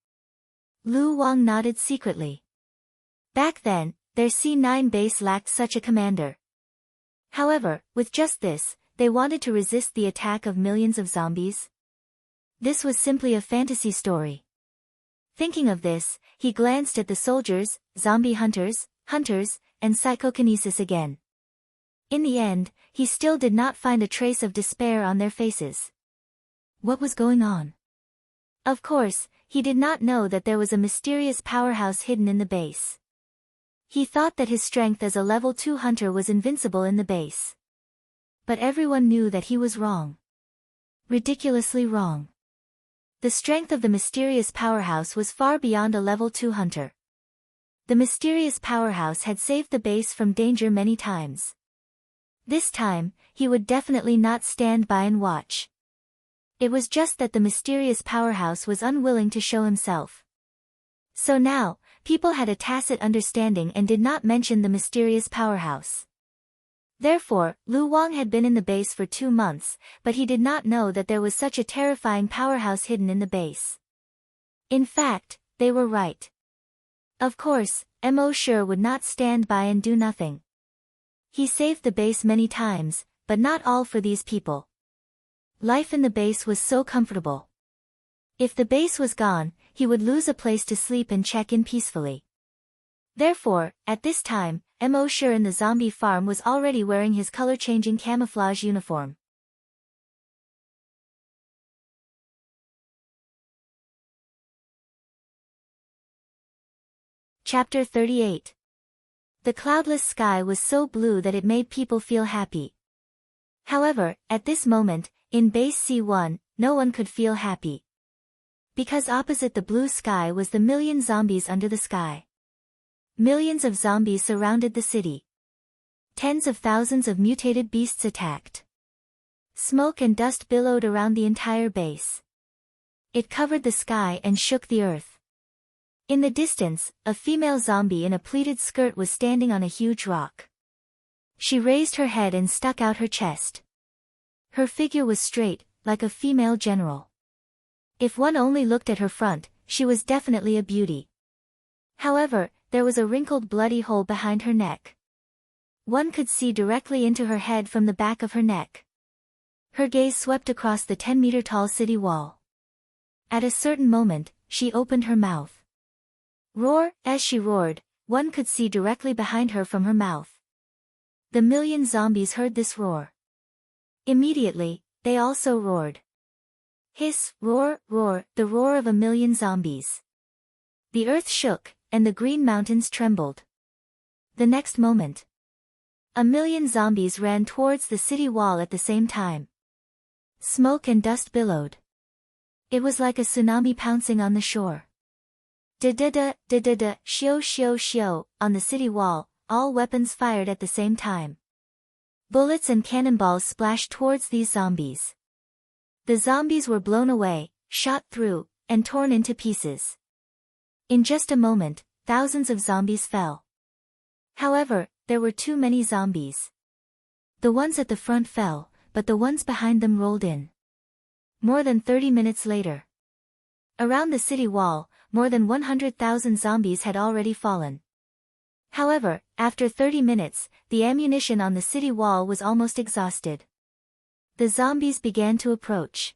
Lu Wang nodded secretly. Back then, their C9 base lacked such a commander. However, with just this, they wanted to resist the attack of millions of zombies. This was simply a fantasy story. Thinking of this, he glanced at the soldiers, zombie hunters, and psychokinesis again. In the end, he still did not find a trace of despair on their faces. What was going on? Of course, he did not know that there was a mysterious powerhouse hidden in the base. He thought that his strength as a level 2 hunter was invincible in the base. But everyone knew that he was wrong. Ridiculously wrong. The strength of the mysterious powerhouse was far beyond a level 2 hunter. The mysterious powerhouse had saved the base from danger many times. This time, he would definitely not stand by and watch. It was just that the mysterious powerhouse was unwilling to show himself. So now, people had a tacit understanding and did not mention the mysterious powerhouse. Therefore, Lu Wang had been in the base for 2 months, but he did not know that there was such a terrifying powerhouse hidden in the base. In fact, they were right. Of course, Mo Sure would not stand by and do nothing. He saved the base many times, but not all for these people. Life in the base was so comfortable. If the base was gone, he would lose a place to sleep and check in peacefully. Therefore, at this time, Mo Sure in the zombie farm was already wearing his color-changing camouflage uniform. Chapter 38. The cloudless sky was so blue that it made people feel happy. However, at this moment, in base C1, no one could feel happy. Because opposite the blue sky was the million zombies under the sky. Millions of zombies surrounded the city. Tens of thousands of mutated beasts attacked. Smoke and dust billowed around the entire base. It covered the sky and shook the earth. In the distance, a female zombie in a pleated skirt was standing on a huge rock. She raised her head and stuck out her chest. Her figure was straight, like a female general. If one only looked at her front, she was definitely a beauty. However, there was a wrinkled bloody hole behind her neck. One could see directly into her head from the back of her neck. Her gaze swept across the 10-meter-tall city wall. At a certain moment, she opened her mouth. Roar! As she roared, one could see directly behind her from her mouth. The million zombies heard this roar. Immediately, they also roared. Hiss, roar, roar, the roar of a million zombies. The earth shook, and the green mountains trembled. The next moment, a million zombies ran towards the city wall at the same time. Smoke and dust billowed. It was like a tsunami pouncing on the shore. Da-da-da, da-da-da, shio shio shio, on the city wall, all weapons fired at the same time. Bullets and cannonballs splashed towards these zombies. The zombies were blown away, shot through, and torn into pieces. In just a moment, thousands of zombies fell. However, there were too many zombies. The ones at the front fell, but the ones behind them rolled in. More than 30 minutes later, around the city wall, more than 100,000 zombies had already fallen. However, after 30 minutes, the ammunition on the city wall was almost exhausted. The zombies began to approach.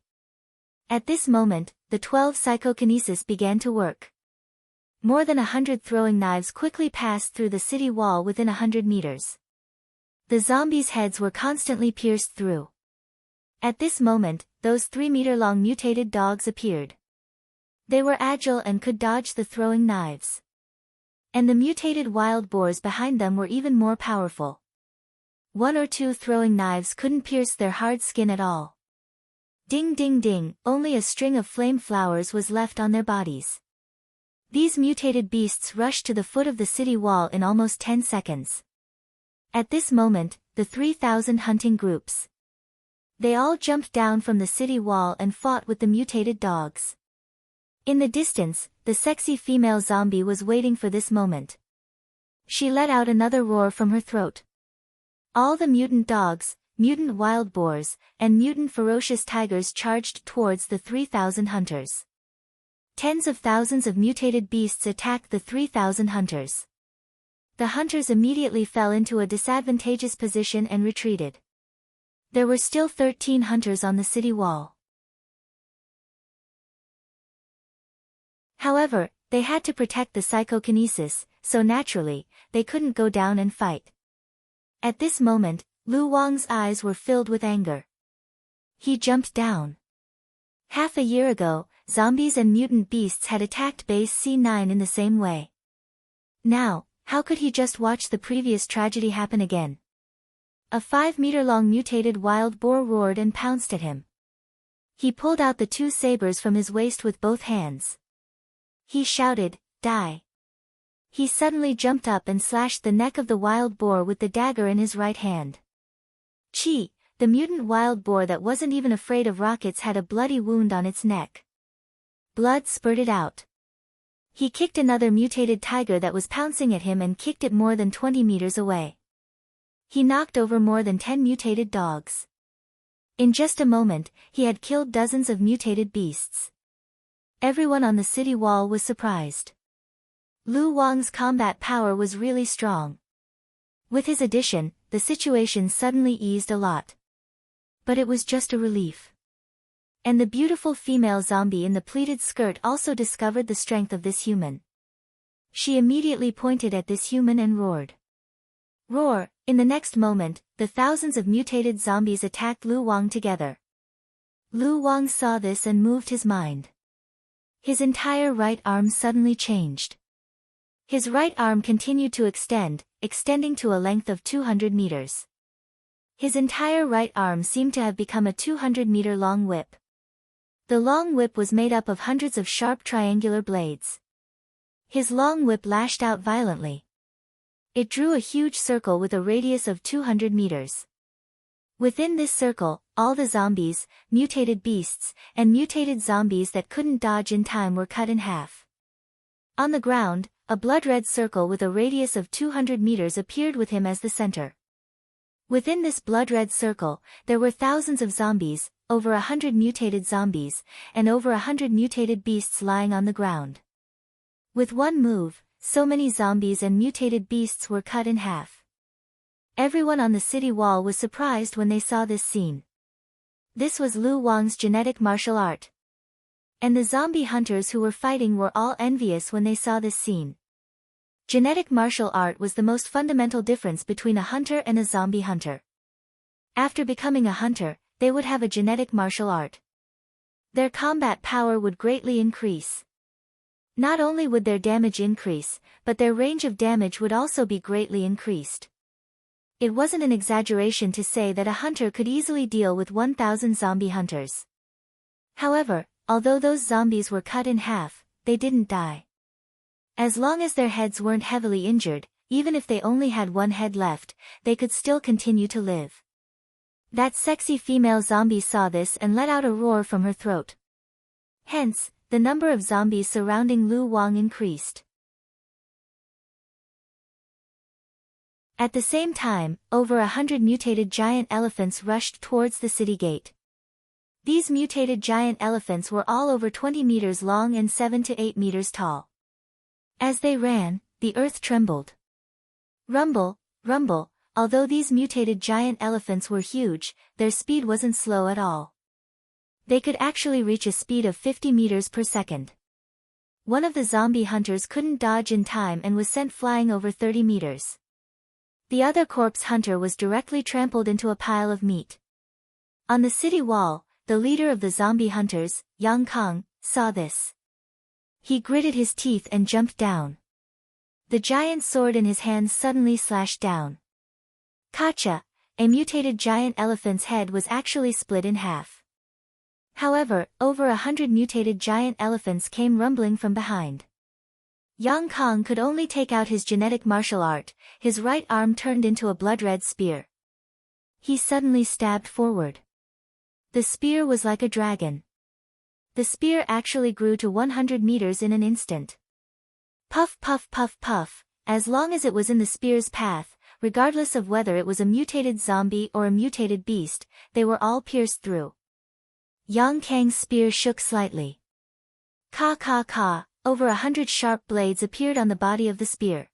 At this moment, the 12 psychokinesis began to work. More than 100 throwing knives quickly passed through the city wall within 100 meters. The zombies' heads were constantly pierced through. At this moment, those 3-meter-long mutated dogs appeared. They were agile and could dodge the throwing knives. And the mutated wild boars behind them were even more powerful. 1 or 2 throwing knives couldn't pierce their hard skin at all. Ding ding ding, only a string of flame flowers was left on their bodies. These mutated beasts rushed to the foot of the city wall in almost 10 seconds. At this moment, the 3,000 hunting groups. They all jumped down from the city wall and fought with the mutated dogs. In the distance, the sexy female zombie was waiting for this moment. She let out another roar from her throat. All the mutant dogs, mutant wild boars, and mutant ferocious tigers charged towards the 3,000 hunters. Tens of thousands of mutated beasts attacked the 3,000 hunters. The hunters immediately fell into a disadvantageous position and retreated. There were still 13 hunters on the city wall. However, they had to protect the psychokinesis, so naturally, they couldn't go down and fight. At this moment, Lu Wang's eyes were filled with anger. He jumped down. Half a year ago, zombies and mutant beasts had attacked base C9 in the same way. Now, how could he just watch the previous tragedy happen again? A 5-meter-long mutated wild boar roared and pounced at him. He pulled out the 2 sabers from his waist with both hands. He shouted, "Die!" He suddenly jumped up and slashed the neck of the wild boar with the dagger in his right hand. Chi, the mutant wild boar that wasn't even afraid of rockets had a bloody wound on its neck. Blood spurted out. He kicked another mutated tiger that was pouncing at him and kicked it more than 20 meters away. He knocked over more than 10 mutated dogs. In just a moment, he had killed dozens of mutated beasts. Everyone on the city wall was surprised. Lu Wang's combat power was really strong. With his addition, the situation suddenly eased a lot. But it was just a relief. And the beautiful female zombie in the pleated skirt also discovered the strength of this human. She immediately pointed at this human and roared. Roar! In the next moment, the thousands of mutated zombies attacked Lu Wang together. Lu Wang saw this and moved his mind. His entire right arm suddenly changed. His right arm continued to extend, extending to a length of 200 meters. His entire right arm seemed to have become a 200-meter-long whip. The long whip was made up of hundreds of sharp triangular blades. His long whip lashed out violently. It drew a huge circle with a radius of 200 meters. Within this circle, all the zombies, mutated beasts, and mutated zombies that couldn't dodge in time were cut in half. On the ground, a blood-red circle with a radius of 200 meters appeared with him as the center. Within this blood-red circle, there were thousands of zombies, over 100 mutated zombies, and over 100 mutated beasts lying on the ground. With one move, so many zombies and mutated beasts were cut in half. Everyone on the city wall was surprised when they saw this scene. This was Lu Wang's genetic martial art. And the zombie hunters who were fighting were all envious when they saw this scene. Genetic martial art was the most fundamental difference between a hunter and a zombie hunter. After becoming a hunter, they would have a genetic martial art. Their combat power would greatly increase. Not only would their damage increase, but their range of damage would also be greatly increased. It wasn't an exaggeration to say that a hunter could easily deal with 1,000 zombie hunters. However, although those zombies were cut in half, they didn't die. As long as their heads weren't heavily injured, even if they only had one head left, they could still continue to live. That sexy female zombie saw this and let out a roar from her throat. Hence, the number of zombies surrounding Lu Wang increased. At the same time, over 100 mutated giant elephants rushed towards the city gate. These mutated giant elephants were all over 20 meters long and 7 to 8 meters tall. As they ran, the earth trembled. Rumble, rumble, although these mutated giant elephants were huge, their speed wasn't slow at all. They could actually reach a speed of 50 meters per second. One of the zombie hunters couldn't dodge in time and was sent flying over 30 meters. The other corpse hunter was directly trampled into a pile of meat. On the city wall, the leader of the zombie hunters, Yang Kong, saw this. He gritted his teeth and jumped down. The giant sword in his hand suddenly slashed down. Kacha, a mutated giant elephant's head was actually split in half. However, over 100 mutated giant elephants came rumbling from behind. Yang Kong could only take out his genetic martial art, his right arm turned into a blood-red spear. He suddenly stabbed forward. The spear was like a dragon. The spear actually grew to 100 meters in an instant. Puff puff puff puff, as long as it was in the spear's path, regardless of whether it was a mutated zombie or a mutated beast, they were all pierced through. Yang Kang's spear shook slightly. Ka ka ka, over 100 sharp blades appeared on the body of the spear.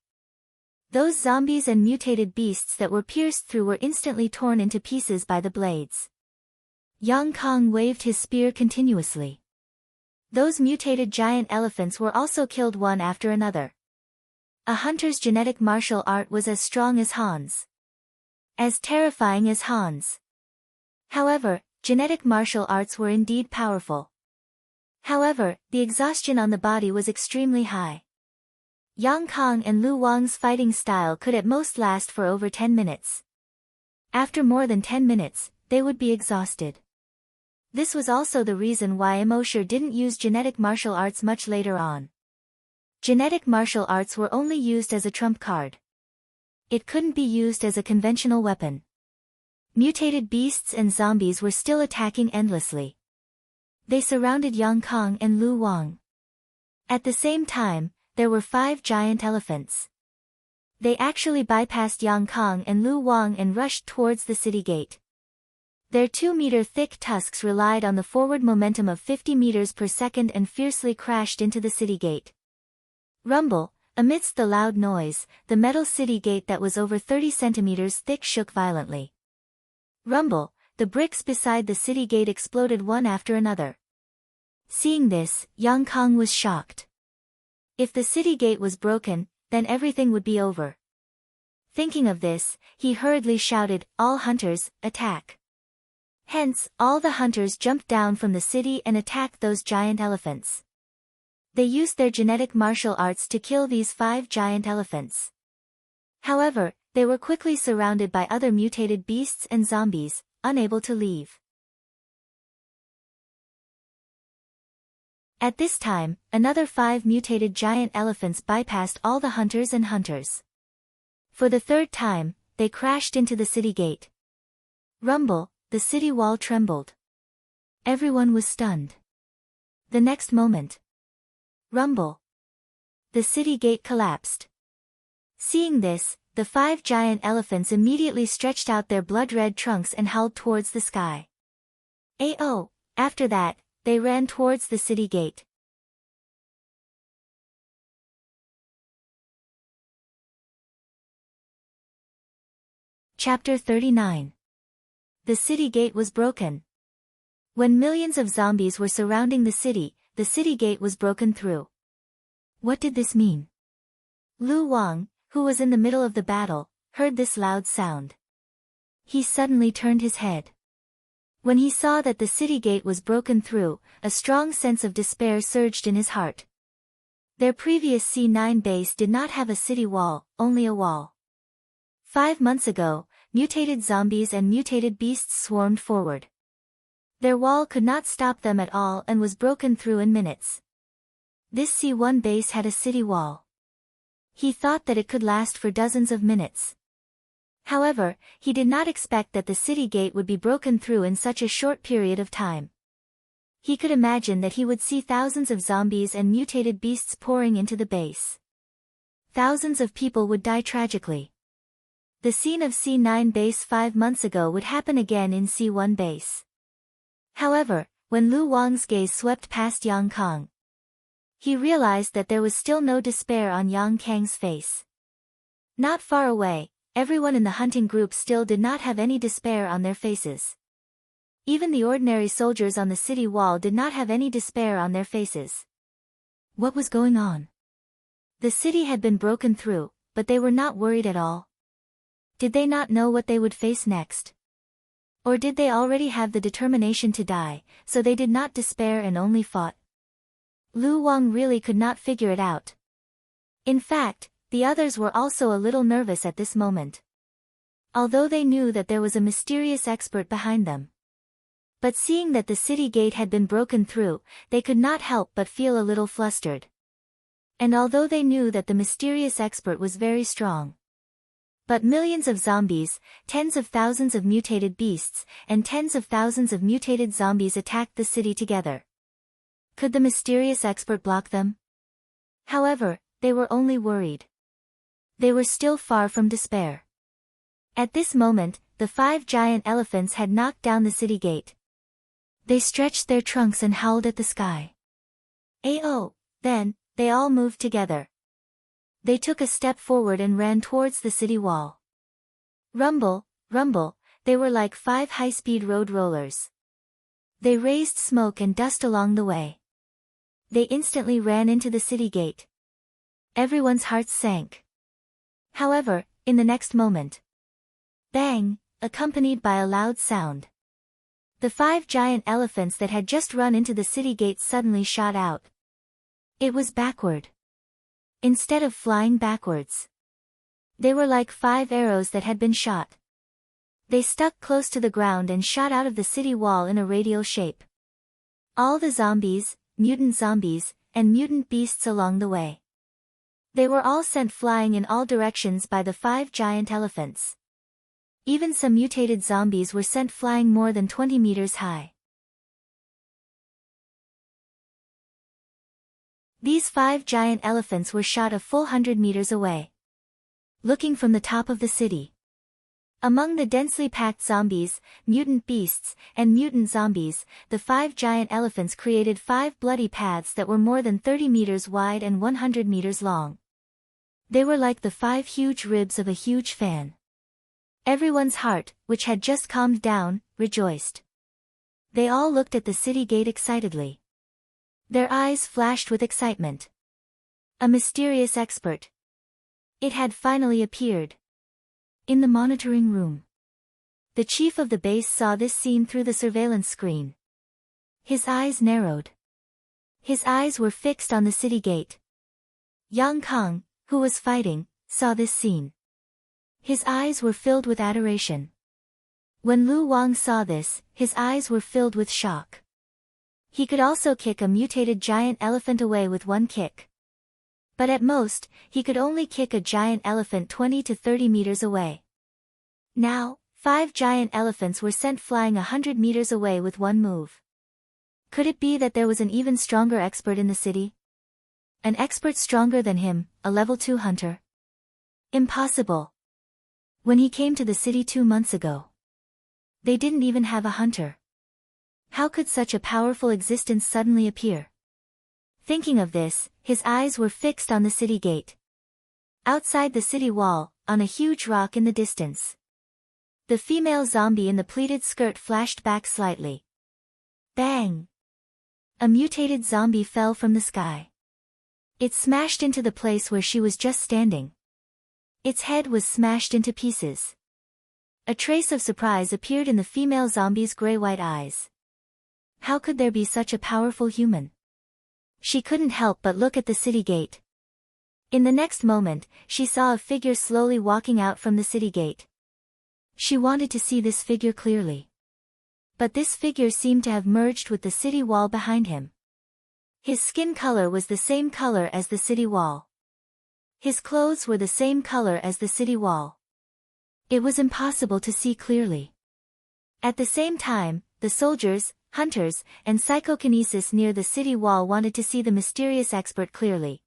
Those zombies and mutated beasts that were pierced through were instantly torn into pieces by the blades. Yang Kang waved his spear continuously. Those mutated giant elephants were also killed one after another. A hunter's genetic martial art was as strong as Han's. As terrifying as Han's. However, genetic martial arts were indeed powerful. However, the exhaustion on the body was extremely high. Yang Kang and Lu Wang's fighting style could at most last for over 10 minutes. After more than 10 minutes, they would be exhausted. This was also the reason why Immortal didn't use genetic martial arts much later on. Genetic martial arts were only used as a trump card. It couldn't be used as a conventional weapon. Mutated beasts and zombies were still attacking endlessly. They surrounded Yang Kang and Lu Wang. At the same time, there were 5 giant elephants. They actually bypassed Yang Kong and Lu Wang and rushed towards the city gate. Their 2-meter-thick tusks relied on the forward momentum of 50 meters per second and fiercely crashed into the city gate. Rumble, amidst the loud noise, the metal city gate that was over 30 centimeters thick shook violently. Rumble, the bricks beside the city gate exploded one after another. Seeing this, Yang Kong was shocked. If the city gate was broken, then everything would be over. Thinking of this, he hurriedly shouted, "All hunters, attack!" Hence, all the hunters jumped down from the city and attacked those giant elephants. They used their genetic martial arts to kill these 5 giant elephants. However, they were quickly surrounded by other mutated beasts and zombies, unable to leave. At this time, another 5 mutated giant elephants bypassed all the hunters and hunters. For the 3rd time, they crashed into the city gate. Rumble, the city wall trembled. Everyone was stunned. The next moment, rumble, the city gate collapsed. Seeing this, the 5 giant elephants immediately stretched out their blood-red trunks and howled towards the sky. Ao! After that, they ran towards the city gate. Chapter 39. The city gate was broken. When millions of zombies were surrounding the city gate was broken through. What did this mean? Lu Wang, who was in the middle of the battle, heard this loud sound. He suddenly turned his head. When he saw that the city gate was broken through, a strong sense of despair surged in his heart. Their previous C9 base did not have a city wall, only a wall. 5 months ago, mutated zombies and mutated beasts swarmed forward. Their wall could not stop them at all and was broken through in minutes. This C1 base had a city wall. He thought that it could last for dozens of minutes. However, he did not expect that the city gate would be broken through in such a short period of time. He could imagine that he would see thousands of zombies and mutated beasts pouring into the base. Thousands of people would die tragically. The scene of C9 base 5 months ago would happen again in C1 base. However, when Lu Wang's gaze swept past Yang Kong, he realized that there was still no despair on Yang Kang's face. Not far away, everyone in the hunting group still did not have any despair on their faces. Even the ordinary soldiers on the city wall did not have any despair on their faces. What was going on? The city had been broken through, but they were not worried at all. Did they not know what they would face next? Or did they already have the determination to die, so they did not despair and only fought? Lu Wang really could not figure it out. In fact, the others were also a little nervous at this moment. Although they knew that there was a mysterious expert behind them. But seeing that the city gate had been broken through, they could not help but feel a little flustered. And although they knew that the mysterious expert was very strong, but millions of zombies, tens of thousands of mutated beasts, and tens of thousands of mutated zombies attacked the city together. Could the mysterious expert block them? However, they were only worried. They were still far from despair. At this moment, the 5 giant elephants had knocked down the city gate. They stretched their trunks and howled at the sky. Ao! Then, they all moved together. They took a step forward and ran towards the city wall. Rumble, rumble, they were like 5 high-speed road rollers. They raised smoke and dust along the way. They instantly ran into the city gate. Everyone's hearts sank. However, in the next moment, bang, accompanied by a loud sound. The 5 giant elephants that had just run into the city gate suddenly shot out. It was backward. Instead of flying backwards, they were like 5 arrows that had been shot. They stuck close to the ground and shot out of the city wall in a radial shape. All the zombies, and mutant beasts along the way. They were all sent flying in all directions by the 5 giant elephants. Even some mutated zombies were sent flying more than 20 meters high. These 5 giant elephants were shot a full 100 meters away, looking from the top of the city. Among the densely packed zombies, mutant beasts, and mutant zombies, the 5 giant elephants created 5 bloody paths that were more than 30 meters wide and 100 meters long. They were like the 5 huge ribs of a huge fan. Everyone's heart, which had just calmed down, rejoiced. They all looked at the city gate excitedly. Their eyes flashed with excitement. A mysterious expert. It had finally appeared. In the monitoring room. The chief of the base saw this scene through the surveillance screen. His eyes narrowed. His eyes were fixed on the city gate. Yang Kong, who was fighting, saw this scene. His eyes were filled with adoration. When Lu Wang saw this, his eyes were filled with shock. He could also kick a mutated giant elephant away with one kick. But at most, he could only kick a giant elephant 20 to 30 meters away. Now, 5 giant elephants were sent flying 100 meters away with one move. Could it be that there was an even stronger expert in the city? An expert stronger than him, a level 2 hunter? Impossible. When he came to the city 2 months ago, they didn't even have a hunter. How could such a powerful existence suddenly appear? Thinking of this, his eyes were fixed on the city gate. Outside the city wall, on a huge rock in the distance. The female zombie in the pleated skirt flashed back slightly. Bang! A mutated zombie fell from the sky. It smashed into the place where she was just standing. Its head was smashed into pieces. A trace of surprise appeared in the female zombie's gray-white eyes. How could there be such a powerful human? She couldn't help but look at the city gate. In the next moment, she saw a figure slowly walking out from the city gate. She wanted to see this figure clearly. But this figure seemed to have merged with the city wall behind him. His skin color was the same color as the city wall. His clothes were the same color as the city wall. It was impossible to see clearly. At the same time, the soldiers, hunters, and psychokinesis near the city wall wanted to see the mysterious expert clearly.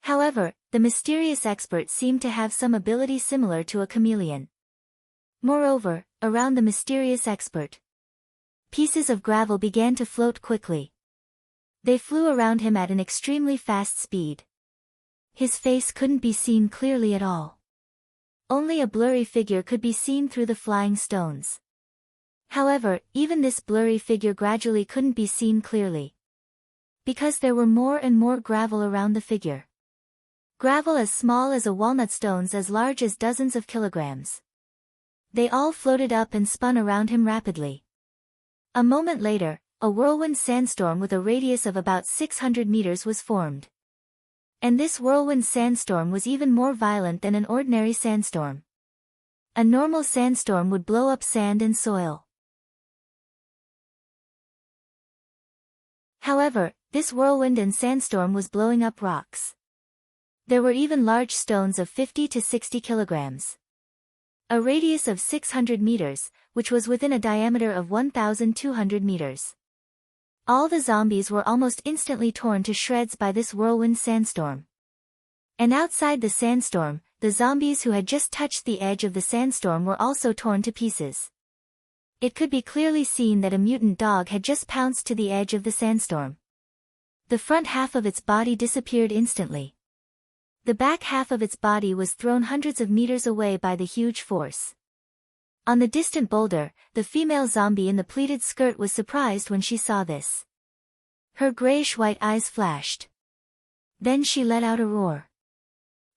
However, the mysterious expert seemed to have some ability similar to a chameleon. Moreover, around the mysterious expert, pieces of gravel began to float quickly. They flew around him at an extremely fast speed. His face couldn't be seen clearly at all. Only a blurry figure could be seen through the flying stones. However, even this blurry figure gradually couldn't be seen clearly. Because there were more and more gravel around the figure. Gravel as small as a walnut, stones as large as dozens of kilograms. They all floated up and spun around him rapidly. A moment later, a whirlwind sandstorm with a radius of about 600 meters was formed. And this whirlwind sandstorm was even more violent than an ordinary sandstorm. A normal sandstorm would blow up sand and soil. However, this whirlwind and sandstorm was blowing up rocks. There were even large stones of 50 to 60 kilograms. A radius of 600 meters, which was within a diameter of 1,200 meters. All the zombies were almost instantly torn to shreds by this whirlwind sandstorm. And outside the sandstorm, the zombies who had just touched the edge of the sandstorm were also torn to pieces. It could be clearly seen that a mutant dog had just pounced to the edge of the sandstorm. The front half of its body disappeared instantly. The back half of its body was thrown hundreds of meters away by the huge force. On the distant boulder, the female zombie in the pleated skirt was surprised when she saw this. Her grayish-white eyes flashed. Then she let out a roar.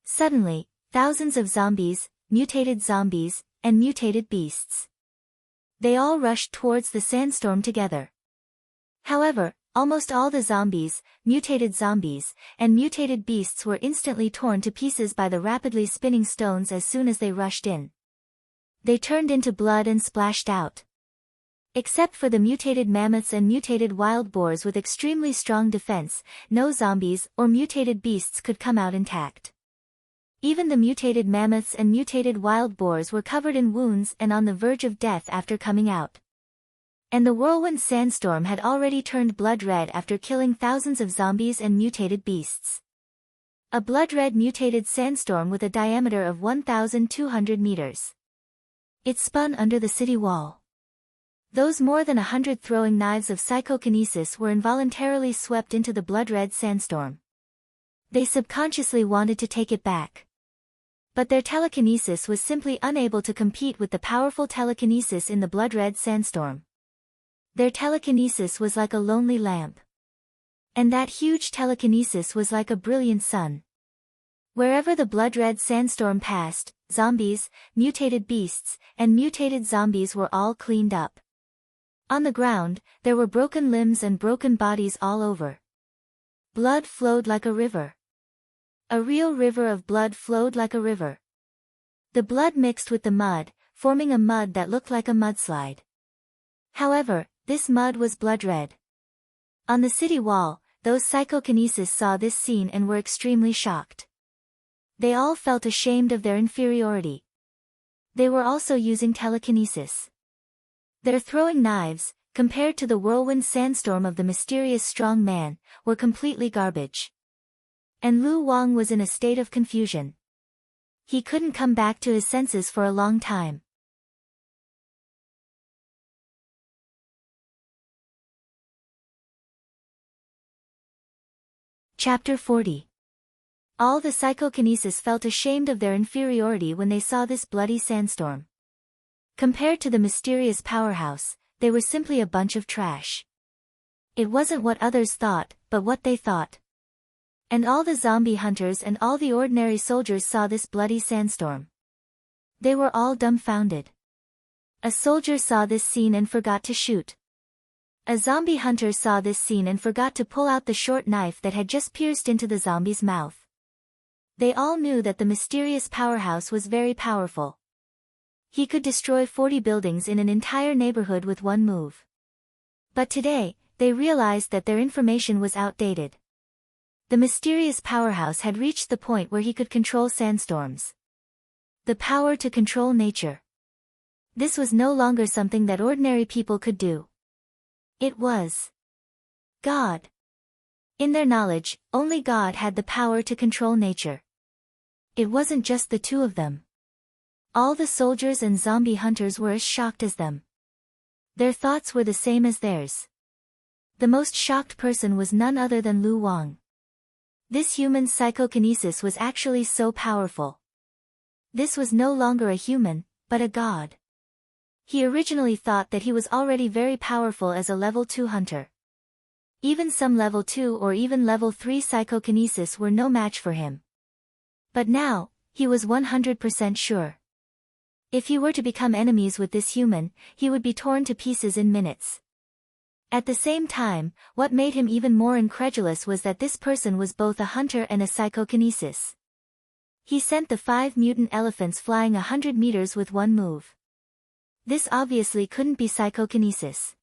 Suddenly, thousands of zombies, and mutated beasts. They all rushed towards the sandstorm together. However, almost all the zombies, and mutated beasts were instantly torn to pieces by the rapidly spinning stones as soon as they rushed in. They turned into blood and splashed out. Except for the mutated mammoths and mutated wild boars with extremely strong defense, no zombies or mutated beasts could come out intact. Even the mutated mammoths and mutated wild boars were covered in wounds and on the verge of death after coming out. And the whirlwind sandstorm had already turned blood red after killing thousands of zombies and mutated beasts. A blood-red mutated sandstorm with a diameter of 1,200 meters. It spun under the city wall. Those more than 100 throwing knives of psychokinesis were involuntarily swept into the blood-red sandstorm. They subconsciously wanted to take it back. But their telekinesis was simply unable to compete with the powerful telekinesis in the blood-red sandstorm. Their telekinesis was like a lonely lamp. And that huge telekinesis was like a brilliant sun. Wherever the blood-red sandstorm passed, zombies, mutated beasts, and mutated zombies were all cleaned up. On the ground, there were broken limbs and broken bodies all over. Blood flowed like a river. A real river of blood flowed like a river. The blood mixed with the mud, forming a mud that looked like a mudslide. However, this mud was blood-red. On the city wall, those psychokinesis saw this scene and were extremely shocked. They all felt ashamed of their inferiority. They were also using telekinesis. Their throwing knives, compared to the whirlwind sandstorm of the mysterious strong man, were completely garbage. And Lu Wang was in a state of confusion. He couldn't come back to his senses for a long time. Chapter 40. All the psychokinesis felt ashamed of their inferiority when they saw this bloody sandstorm. Compared to the mysterious powerhouse, they were simply a bunch of trash. It wasn't what others thought, but what they thought. And all the zombie hunters and all the ordinary soldiers saw this bloody sandstorm. They were all dumbfounded. A soldier saw this scene and forgot to shoot. A zombie hunter saw this scene and forgot to pull out the short knife that had just pierced into the zombie's mouth. They all knew that the mysterious powerhouse was very powerful. He could destroy 40 buildings in an entire neighborhood with one move. But today, they realized that their information was outdated. The mysterious powerhouse had reached the point where he could control sandstorms. The power to control nature. This was no longer something that ordinary people could do. It was God. In their knowledge, only God had the power to control nature. It wasn't just the two of them. All the soldiers and zombie hunters were as shocked as them. Their thoughts were the same as theirs. The most shocked person was none other than Lu Wang. This human's psychokinesis was actually so powerful. This was no longer a human, but a god. He originally thought that he was already very powerful as a level 2 hunter. Even some level 2 or even level 3 psychokinesis were no match for him. But now, he was 100% sure. If he were to become enemies with this human, he would be torn to pieces in minutes. At the same time, what made him even more incredulous was that this person was both a hunter and a psychokinesis. He sent the 5 mutant elephants flying 100 meters with one move. This obviously couldn't be psychokinesis.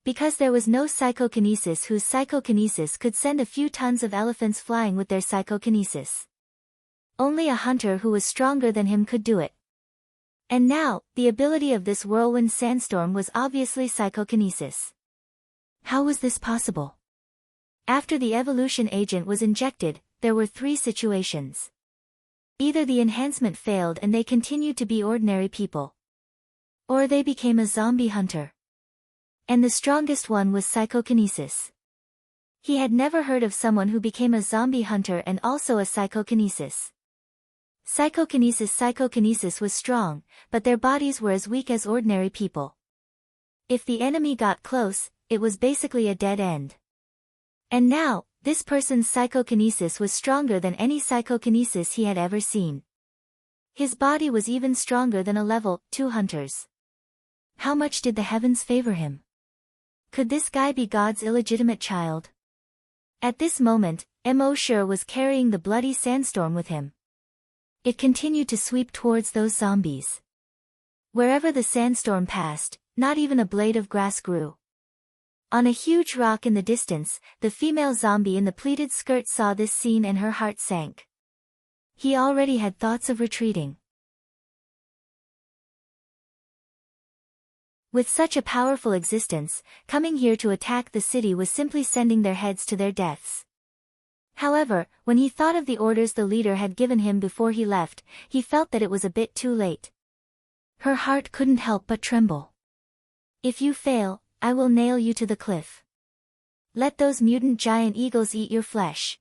Because there was no psychokinesis whose psychokinesis could send a few tons of elephants flying with their psychokinesis. Only a hunter who was stronger than him could do it. And now, the ability of this whirlwind sandstorm was obviously psychokinesis. How was this possible? After the evolution agent was injected, there were 3 situations. Either the enhancement failed and they continued to be ordinary people. Or they became a zombie hunter. And the strongest one was psychokinesis. He had never heard of someone who became a zombie hunter and also a psychokinesis. Psychokinesis was strong, but their bodies were as weak as ordinary people. If the enemy got close, it was basically a dead end. And now, this person's psychokinesis was stronger than any psychokinesis he had ever seen. His body was even stronger than a level 2 hunter's. How much did the heavens favor him? Could this guy be God's illegitimate child? At this moment, Mo Sure was carrying the bloody sandstorm with him. It continued to sweep towards those zombies. Wherever the sandstorm passed, not even a blade of grass grew. On a huge rock in the distance, the female zombie in the pleated skirt saw this scene and her heart sank. He already had thoughts of retreating. With such a powerful existence, coming here to attack the city was simply sending their heads to their deaths. However, when he thought of the orders the leader had given him before he left, he felt that it was a bit too late. Her heart couldn't help but tremble. If you fail, I will nail you to the cliff. Let those mutant giant eagles eat your flesh.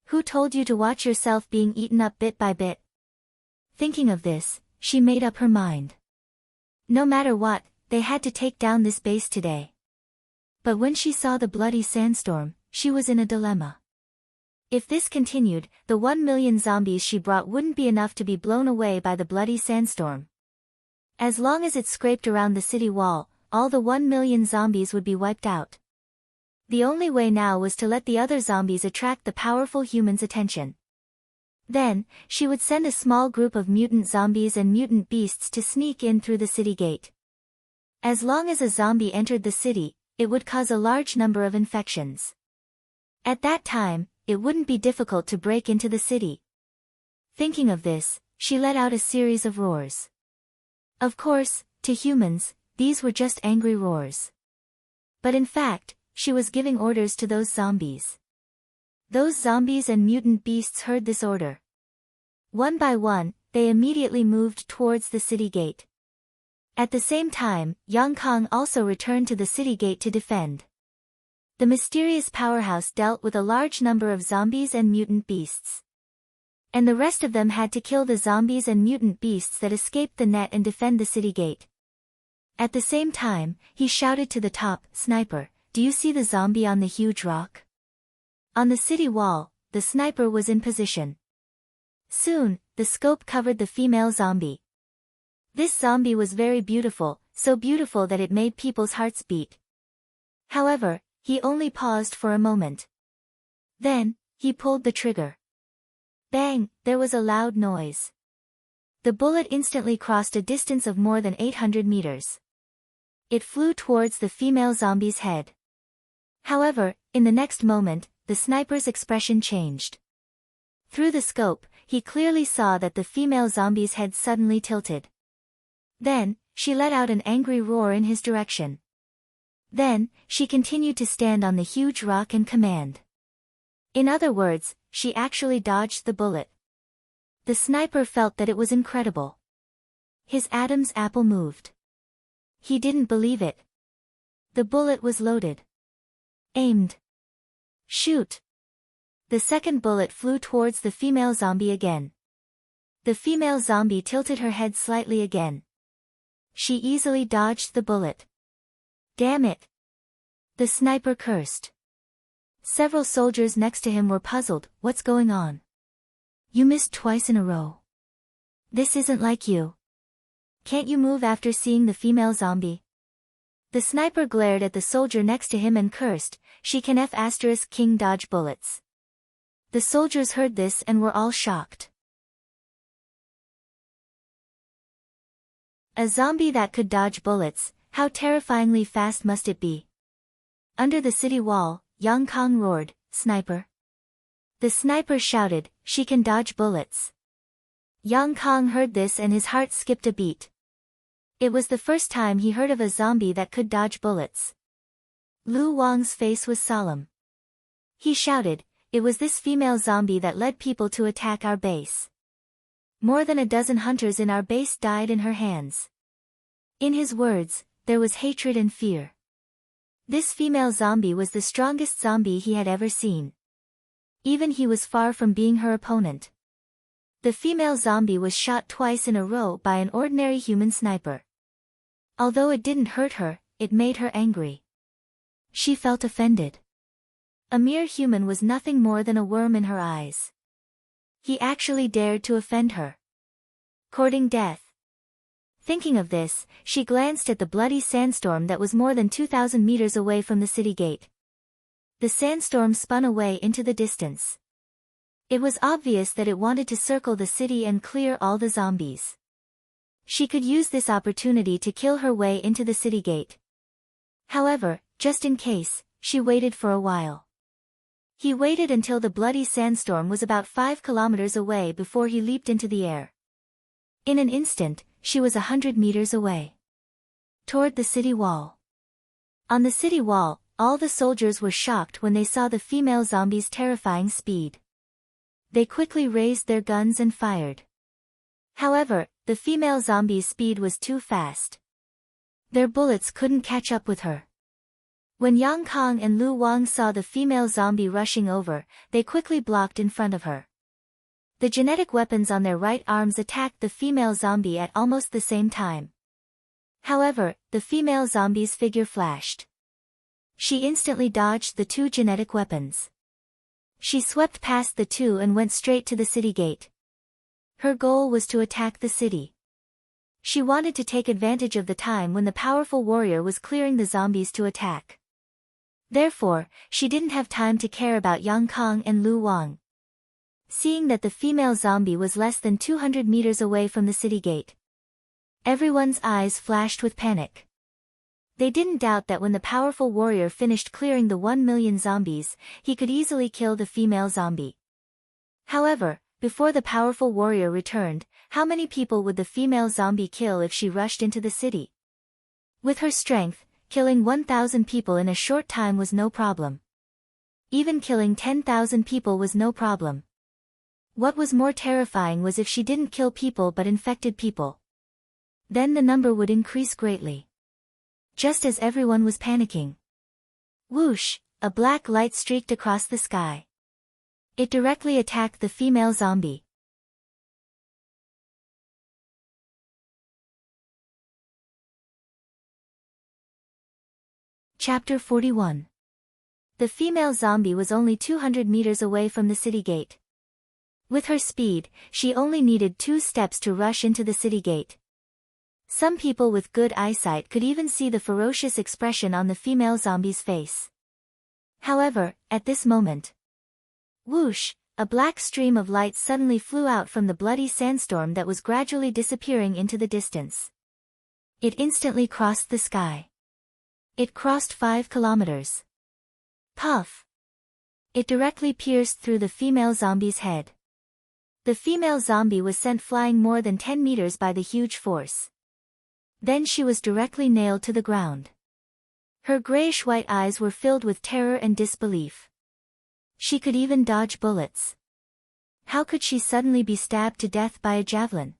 Who told you to watch yourself being eaten up bit by bit? Thinking of this, she made up her mind. No matter what, they had to take down this base today. But when she saw the bloody sandstorm, she was in a dilemma. If this continued, the 1 million zombies she brought wouldn't be enough to be blown away by the bloody sandstorm. As long as it scraped around the city wall, all the 1 million zombies would be wiped out. The only way now was to let the other zombies attract the powerful humans' attention. Then, she would send a small group of mutant zombies and mutant beasts to sneak in through the city gate. As long as a zombie entered the city, it would cause a large number of infections. At that time, it wouldn't be difficult to break into the city. Thinking of this, she let out a series of roars. Of course, to humans, these were just angry roars. But in fact, she was giving orders to those zombies. Those zombies and mutant beasts heard this order. One by one, they immediately moved towards the city gate. At the same time, Yang Kong also returned to the city gate to defend. The mysterious powerhouse dealt with a large number of zombies and mutant beasts. And the rest of them had to kill the zombies and mutant beasts that escaped the net and defend the city gate. At the same time, he shouted to the top, "Sniper, do you see the zombie on the huge rock?" On the city wall, the sniper was in position. Soon, the scope covered the female zombie. This zombie was very beautiful, so beautiful that it made people's hearts beat. However, he only paused for a moment. Then, he pulled the trigger. Bang! There was a loud noise. The bullet instantly crossed a distance of more than 800 meters. It flew towards the female zombie's head. However, in the next moment, the sniper's expression changed. Through the scope, he clearly saw that the female zombie's head suddenly tilted. Then, she let out an angry roar in his direction. Then, she continued to stand on the huge rock and command. In other words, she actually dodged the bullet. The sniper felt that it was incredible. His Adam's apple moved. He didn't believe it. The bullet was loaded. Aimed. Shoot! The second bullet flew towards the female zombie again. The female zombie tilted her head slightly again. She easily dodged the bullet. Damn it! The sniper cursed. Several soldiers next to him were puzzled. What's going on? You missed twice in a row. This isn't like you. Can't you move after seeing the female zombie? The sniper glared at the soldier next to him and cursed, "She can F***king dodge bullets." The soldiers heard this and were all shocked. A zombie that could dodge bullets, how terrifyingly fast must it be? Under the city wall, Yang Kong roared, "Sniper." The sniper shouted, "She can dodge bullets." Yang Kong heard this and his heart skipped a beat. It was the first time he heard of a zombie that could dodge bullets. Lu Wang's face was solemn. He shouted, "It was this female zombie that led people to attack our base. More than a dozen hunters in our base died in her hands." In his words, there was hatred and fear. This female zombie was the strongest zombie he had ever seen. Even he was far from being her opponent. The female zombie was shot twice in a row by an ordinary human sniper. Although it didn't hurt her, it made her angry. She felt offended. A mere human was nothing more than a worm in her eyes. He actually dared to offend her. Courting death. Thinking of this, she glanced at the bloody sandstorm that was more than 2,000 meters away from the city gate. The sandstorm spun away into the distance. It was obvious that it wanted to circle the city and clear all the zombies. She could use this opportunity to kill her way into the city gate. However, just in case, she waited for a while. He waited until the bloody sandstorm was about 5 kilometers away before he leaped into the air. In an instant, she was 100 meters away. Toward the city wall. On the city wall, all the soldiers were shocked when they saw the female zombies' terrifying speed. They quickly raised their guns and fired. However, the female zombie's speed was too fast. Their bullets couldn't catch up with her. When Yang Kong and Lu Wang saw the female zombie rushing over, they quickly blocked in front of her. The genetic weapons on their right arms attacked the female zombie at almost the same time. However, the female zombie's figure flashed. She instantly dodged the two genetic weapons. She swept past the two and went straight to the city gate. Her goal was to attack the city. She wanted to take advantage of the time when the powerful warrior was clearing the zombies to attack. Therefore, she didn't have time to care about Yang Kong and Lu Wang. Seeing that the female zombie was less than 200 meters away from the city gate, everyone's eyes flashed with panic. They didn't doubt that when the powerful warrior finished clearing the 1 million zombies, he could easily kill the female zombie. However, before the powerful warrior returned, how many people would the female zombie kill if she rushed into the city? With her strength, killing 1,000 people in a short time was no problem. Even killing 10,000 people was no problem. What was more terrifying was if she didn't kill people but infected people. Then the number would increase greatly. Just as everyone was panicking. Whoosh, a black light streaked across the sky. It directly attacked the female zombie. Chapter 41. The female zombie was only 200 meters away from the city gate. With her speed, she only needed 2 steps to rush into the city gate. Some people with good eyesight could even see the ferocious expression on the female zombie's face. However, at this moment, whoosh, a black stream of light suddenly flew out from the bloody sandstorm that was gradually disappearing into the distance. It instantly crossed the sky. It crossed 5 kilometers. Puff! It directly pierced through the female zombie's head. The female zombie was sent flying more than 10 meters by the huge force. Then she was directly nailed to the ground. Her grayish-white eyes were filled with terror and disbelief. She could even dodge bullets. How could she suddenly be stabbed to death by a javelin?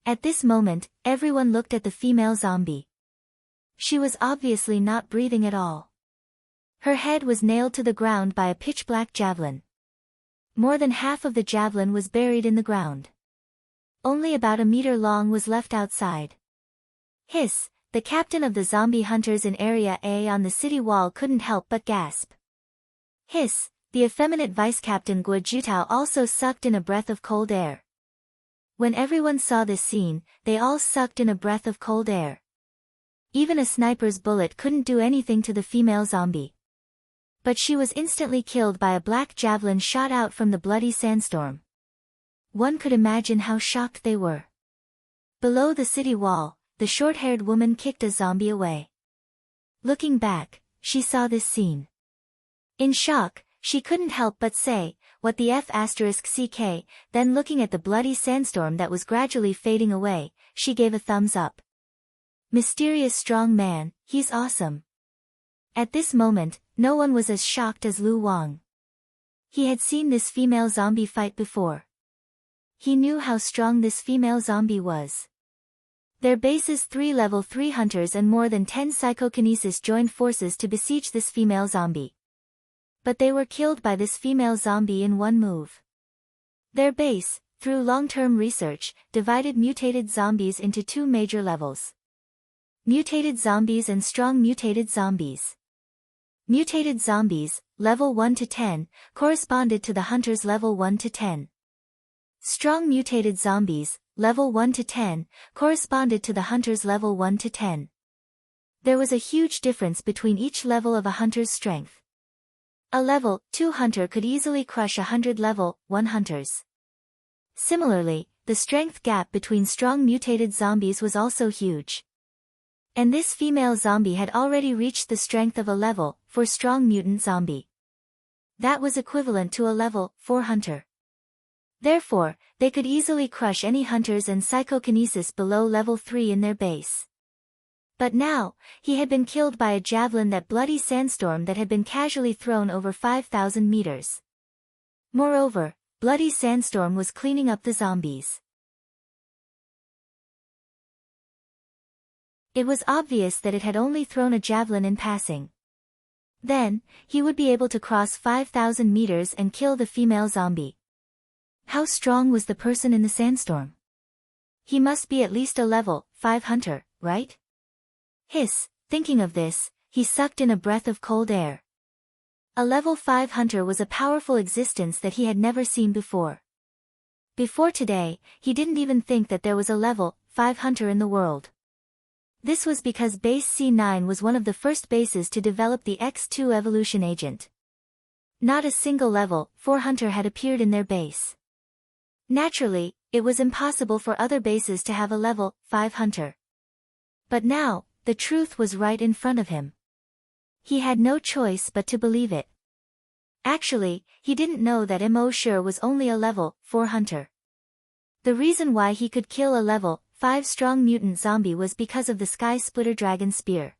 At this moment, everyone looked at the female zombie. She was obviously not breathing at all. Her head was nailed to the ground by a pitch-black javelin. More than half of the javelin was buried in the ground. Only about a meter long was left outside. Hiss, the captain of the zombie hunters in Area A on the city wall couldn't help but gasp. Hiss, the effeminate vice-captain Guo Jutao also sucked in a breath of cold air. When everyone saw this scene, they all sucked in a breath of cold air. Even a sniper's bullet couldn't do anything to the female zombie. But she was instantly killed by a black javelin shot out from the bloody sandstorm. One could imagine how shocked they were. Below the city wall, the short-haired woman kicked a zombie away. Looking back, she saw this scene. In shock, she couldn't help but say, "What the F***ck," then looking at the bloody sandstorm that was gradually fading away, she gave a thumbs up. Mysterious strong man, he's awesome. At this moment, no one was as shocked as Lu Wang. He had seen this female zombie fight before. He knew how strong this female zombie was. Their base's 3 level 3 hunters and more than 10 psychokinesis joined forces to besiege this female zombie. But they were killed by this female zombie in one move. Their base, through long-term research, divided mutated zombies into 2 major levels. Mutated zombies and strong mutated zombies. Mutated zombies, level 1 to 10, corresponded to the hunters level 1 to 10. Strong mutated zombies, level 1 to 10, corresponded to the hunters level 1 to 10. There was a huge difference between each level of a hunter's strength. A level 2 hunter could easily crush 100 level 1 hunters. Similarly, the strength gap between strong mutated zombies was also huge. And this female zombie had already reached the strength of a level 4 strong mutant zombie. That was equivalent to a level 4 hunter. Therefore, they could easily crush any hunters and psychokinesis below level 3 in their base. But now, he had been killed by a javelin, that bloody sandstorm that had been casually thrown over 5,000 meters. Moreover, bloody sandstorm was cleaning up the zombies. It was obvious that it had only thrown a javelin in passing. Then, he would be able to cross 5,000 meters and kill the female zombie. How strong was the person in the sandstorm? He must be at least a level 5 hunter, right? Hiss, thinking of this, he sucked in a breath of cold air. A level 5 hunter was a powerful existence that he had never seen before. Before today, he didn't even think that there was a level 5 hunter in the world. This was because base C9 was one of the first bases to develop the X2 evolution agent. Not a single level 4 hunter had appeared in their base. Naturally, it was impossible for other bases to have a level 5 hunter. But now, the truth was right in front of him. He had no choice but to believe it. Actually, he didn't know that Immortal was only a level 4 hunter. The reason why he could kill a level 5 strong mutant zombie was because of the Sky Splitter Dragon Spear.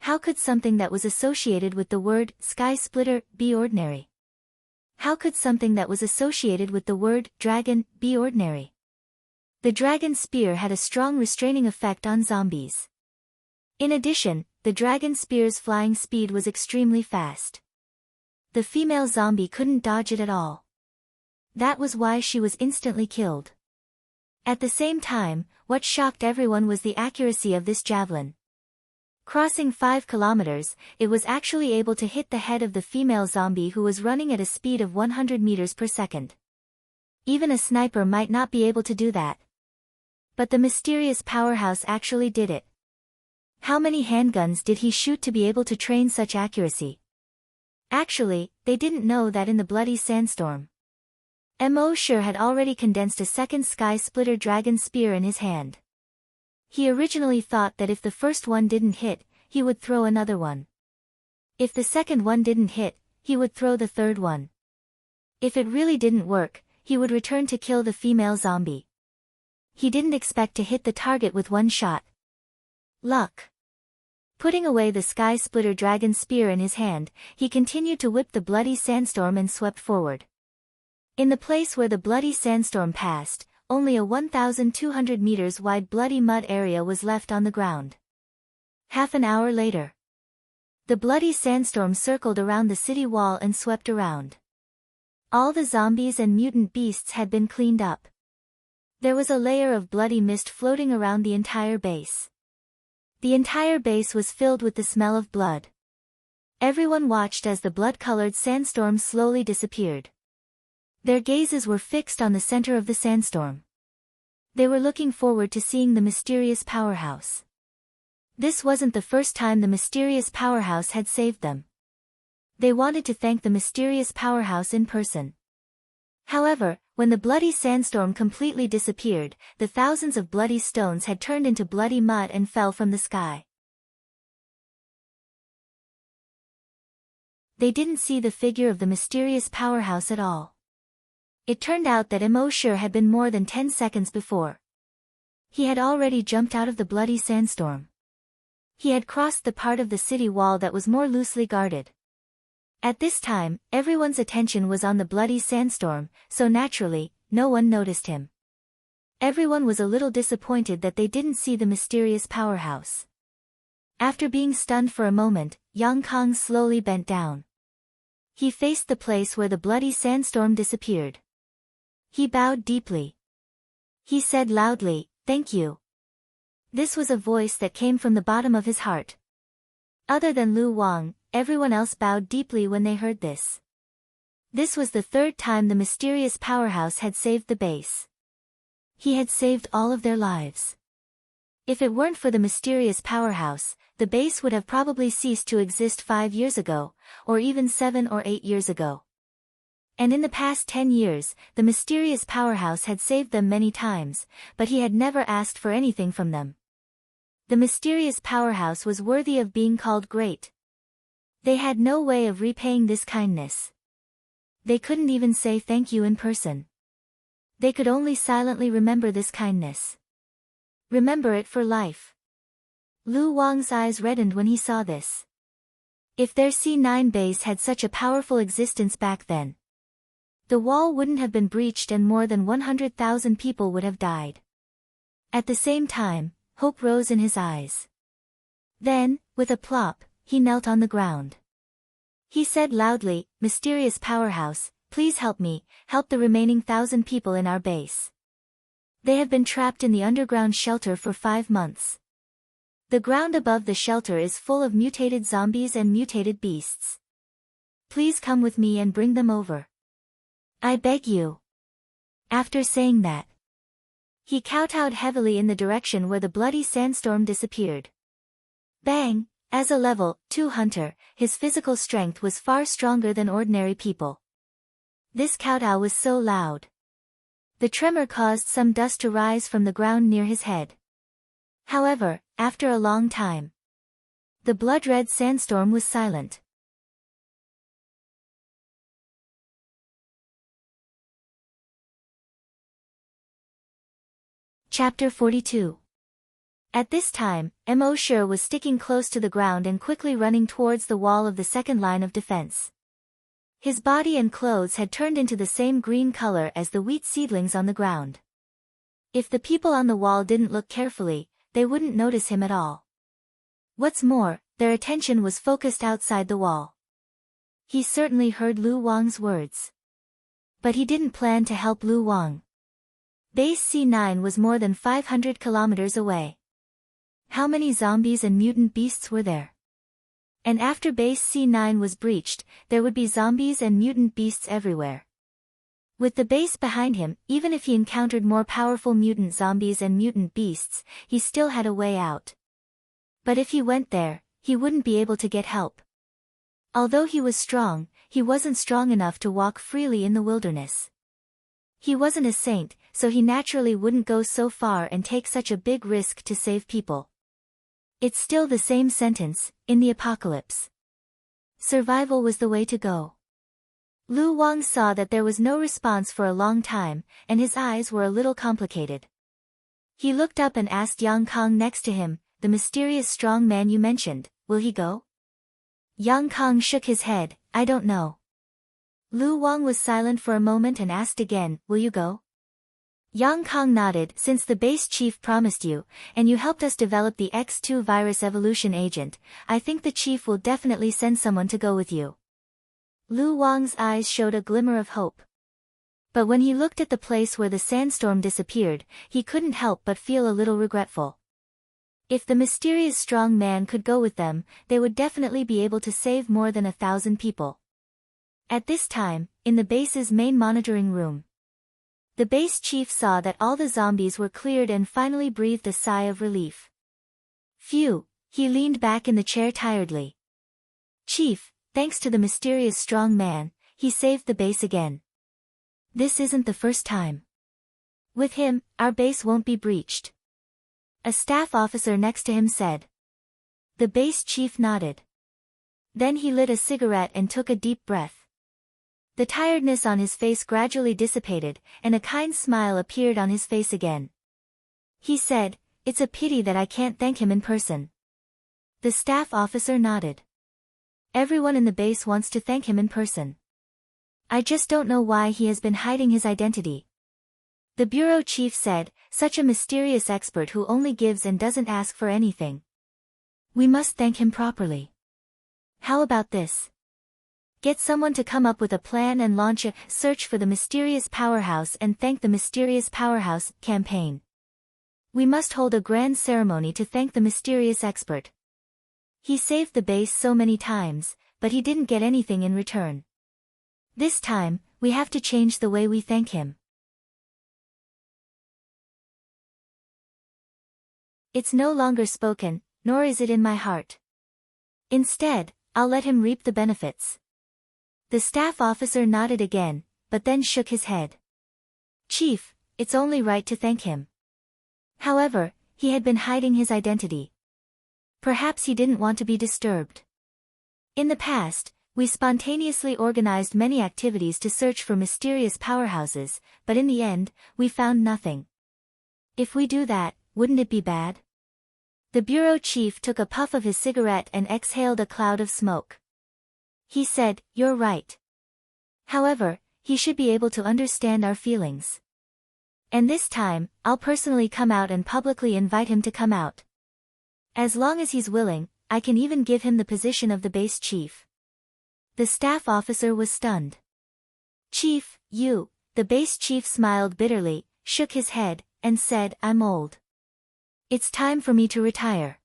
How could something that was associated with the word Sky Splitter be ordinary? How could something that was associated with the word dragon be ordinary? The dragon spear had a strong restraining effect on zombies. In addition, the dragon spear's flying speed was extremely fast. The female zombie couldn't dodge it at all. That was why she was instantly killed. At the same time, what shocked everyone was the accuracy of this javelin. Crossing 5 kilometers, it was actually able to hit the head of the female zombie who was running at a speed of 100 meters per second. Even a sniper might not be able to do that. But the mysterious powerhouse actually did it. How many handguns did he shoot to be able to train such accuracy? Actually, they didn't know that in the bloody sandstorm. Immortal had already condensed a second Sky Splitter Dragon Spear in his hand. He originally thought that if the first one didn't hit, he would throw another one. If the second one didn't hit, he would throw the third one. If it really didn't work, he would return to kill the female zombie. He didn't expect to hit the target with one shot. Luck. Putting away the Sky Splitter Dragon Spear in his hand, he continued to whip the bloody sandstorm and swept forward. In the place where the bloody sandstorm passed, only a 1,200 meters wide bloody mud area was left on the ground. Half an hour later, the bloody sandstorm circled around the city wall and swept around. All the zombies and mutant beasts had been cleaned up. There was a layer of bloody mist floating around the entire base. The entire base was filled with the smell of blood. Everyone watched as the blood-colored sandstorm slowly disappeared. Their gazes were fixed on the center of the sandstorm. They were looking forward to seeing the mysterious powerhouse. This wasn't the first time the mysterious powerhouse had saved them. They wanted to thank the mysterious powerhouse in person. However, when the bloody sandstorm completely disappeared, the thousands of bloody stones had turned into bloody mud and fell from the sky. They didn't see the figure of the mysterious powerhouse at all. It turned out that Immortal had been more than 10 seconds before. He had already jumped out of the bloody sandstorm. He had crossed the part of the city wall that was more loosely guarded. At this time, everyone's attention was on the bloody sandstorm, so naturally, no one noticed him. Everyone was a little disappointed that they didn't see the mysterious powerhouse. After being stunned for a moment, Yang Kong slowly bent down. He faced the place where the bloody sandstorm disappeared. He bowed deeply. He said loudly, "Thank you." This was a voice that came from the bottom of his heart. Other than Lu Wang, everyone else bowed deeply when they heard this. This was the third time the mysterious powerhouse had saved the base. He had saved all of their lives. If it weren't for the mysterious powerhouse, the base would have probably ceased to exist 5 years ago, or even 7 or 8 years ago. And in the past 10 years, the mysterious powerhouse had saved them many times, but he had never asked for anything from them. The mysterious powerhouse was worthy of being called great. They had no way of repaying this kindness. They couldn't even say thank you in person. They could only silently remember this kindness. Remember it for life. Lu Wang's eyes reddened when he saw this. If their C9 base had such a powerful existence back then, the wall wouldn't have been breached and more than 100,000 people would have died. At the same time, hope rose in his eyes. Then, with a plop, he knelt on the ground. He said loudly, "Mysterious powerhouse, please help me, help the remaining 1,000 people in our base. They have been trapped in the underground shelter for 5 months. The ground above the shelter is full of mutated zombies and mutated beasts. Please come with me and bring them over. I beg you." After saying that, he kowtowed heavily in the direction where the bloody sandstorm disappeared. Bang! As a level 2 hunter, his physical strength was far stronger than ordinary people. This kowtow was so loud. The tremor caused some dust to rise from the ground near his head. However, after a long time, the blood-red sandstorm was silent. Chapter 42. At this time, Mo Shi was sticking close to the ground and quickly running towards the wall of the second line of defense. His body and clothes had turned into the same green color as the wheat seedlings on the ground. If the people on the wall didn't look carefully, they wouldn't notice him at all. What's more, their attention was focused outside the wall. He certainly heard Lu Wang's words. But he didn't plan to help Lu Wang. Base C9 was more than 500 kilometers away. How many zombies and mutant beasts were there? And after base C9 was breached, there would be zombies and mutant beasts everywhere. With the base behind him, even if he encountered more powerful mutant zombies and mutant beasts, he still had a way out. But if he went there, he wouldn't be able to get help. Although he was strong, he wasn't strong enough to walk freely in the wilderness. He wasn't a saint, so he naturally wouldn't go so far and take such a big risk to save people. It's still the same sentence, in the apocalypse. Survival was the way to go. Lu Wang saw that there was no response for a long time, and his eyes were a little complicated. He looked up and asked Yang Kong next to him, "The mysterious strong man you mentioned, will he go?" Yang Kong shook his head, "I don't know." Lu Wang was silent for a moment and asked again, "Will you go?" Yang Kong nodded. "Since the base chief promised you, and you helped us develop the X2 virus evolution agent, I think the chief will definitely send someone to go with you." Lu Wang's eyes showed a glimmer of hope. But when he looked at the place where the sandstorm disappeared, he couldn't help but feel a little regretful. If the mysterious strong man could go with them, they would definitely be able to save more than 1,000 people. At this time, in the base's main monitoring room, the base chief saw that all the zombies were cleared and finally breathed a sigh of relief. Phew, he leaned back in the chair tiredly. "Chief, thanks to the mysterious strong man, he saved the base again. This isn't the first time. With him, our base won't be breached." A staff officer next to him said. The base chief nodded. Then he lit a cigarette and took a deep breath. The tiredness on his face gradually dissipated, and a kind smile appeared on his face again. He said, "It's a pity that I can't thank him in person." The staff officer nodded. Everyone in the base wants to thank him in person. I just don't know why he has been hiding his identity. The bureau chief said, "Such a mysterious expert who only gives and doesn't ask for anything. We must thank him properly. How about this? Get someone to come up with a plan and launch a search for the mysterious powerhouse and thank the mysterious powerhouse campaign. We must hold a grand ceremony to thank the mysterious expert. He saved the base so many times, but he didn't get anything in return. This time, we have to change the way we thank him. It's no longer spoken, nor is it in my heart. Instead, I'll let him reap the benefits." The staff officer nodded again, but then shook his head. "Chief, it's only right to thank him." However, he had been hiding his identity. Perhaps he didn't want to be disturbed. In the past, we spontaneously organized many activities to search for mysterious powerhouses, but in the end, we found nothing. If we do that, wouldn't it be bad? The bureau chief took a puff of his cigarette and exhaled a cloud of smoke. He said, "You're right. However, he should be able to understand our feelings. And this time, I'll personally come out and publicly invite him to come out. As long as he's willing, I can even give him the position of the base chief." The staff officer was stunned. "Chief, you," the base chief smiled bitterly, shook his head, and said, "I'm old. It's time for me to retire.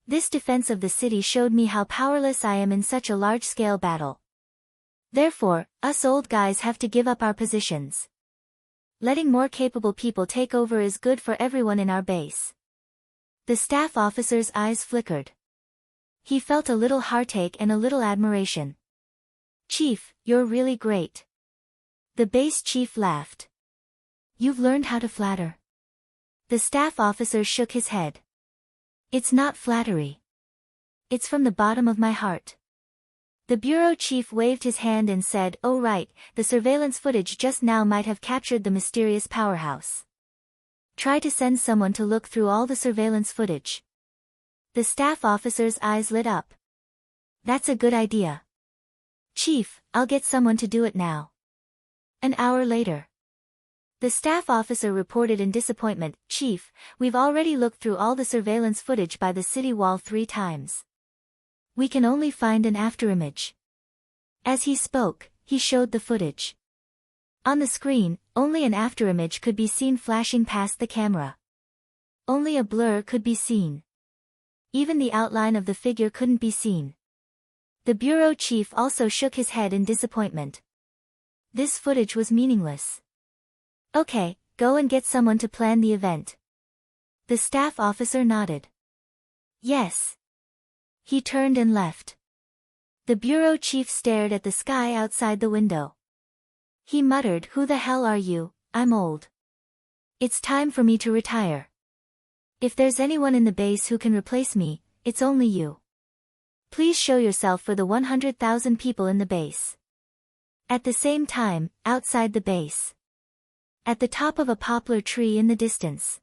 This defense of the city showed me how powerless I am in such a large-scale battle. Therefore, us old guys have to give up our positions. Letting more capable people take over is good for everyone in our base." The staff officer's eyes flickered. He felt a little heartache and a little admiration. "Chief, you're really great." The base chief laughed. "You've learned how to flatter." The staff officer shook his head. "It's not flattery. It's from the bottom of my heart." The bureau chief waved his hand and said, "Oh right, the surveillance footage just now might have captured the mysterious powerhouse. Try to send someone to look through all the surveillance footage." The staff officer's eyes lit up. "That's a good idea. Chief, I'll get someone to do it now." An hour later. The staff officer reported in disappointment, "Chief, we've already looked through all the surveillance footage by the city wall 3 times. We can only find an afterimage." As he spoke, he showed the footage. On the screen, only an afterimage could be seen flashing past the camera. Only a blur could be seen. Even the outline of the figure couldn't be seen. The bureau chief also shook his head in disappointment. This footage was meaningless. "Okay, go and get someone to plan the event." The staff officer nodded. "Yes." He turned and left. The bureau chief stared at the sky outside the window. He muttered, "Who the hell are you? I'm old. It's time for me to retire. If there's anyone in the base who can replace me, it's only you. Please show yourself for the 100,000 people in the base." At the same time, outside the base. At the top of a poplar tree in the distance.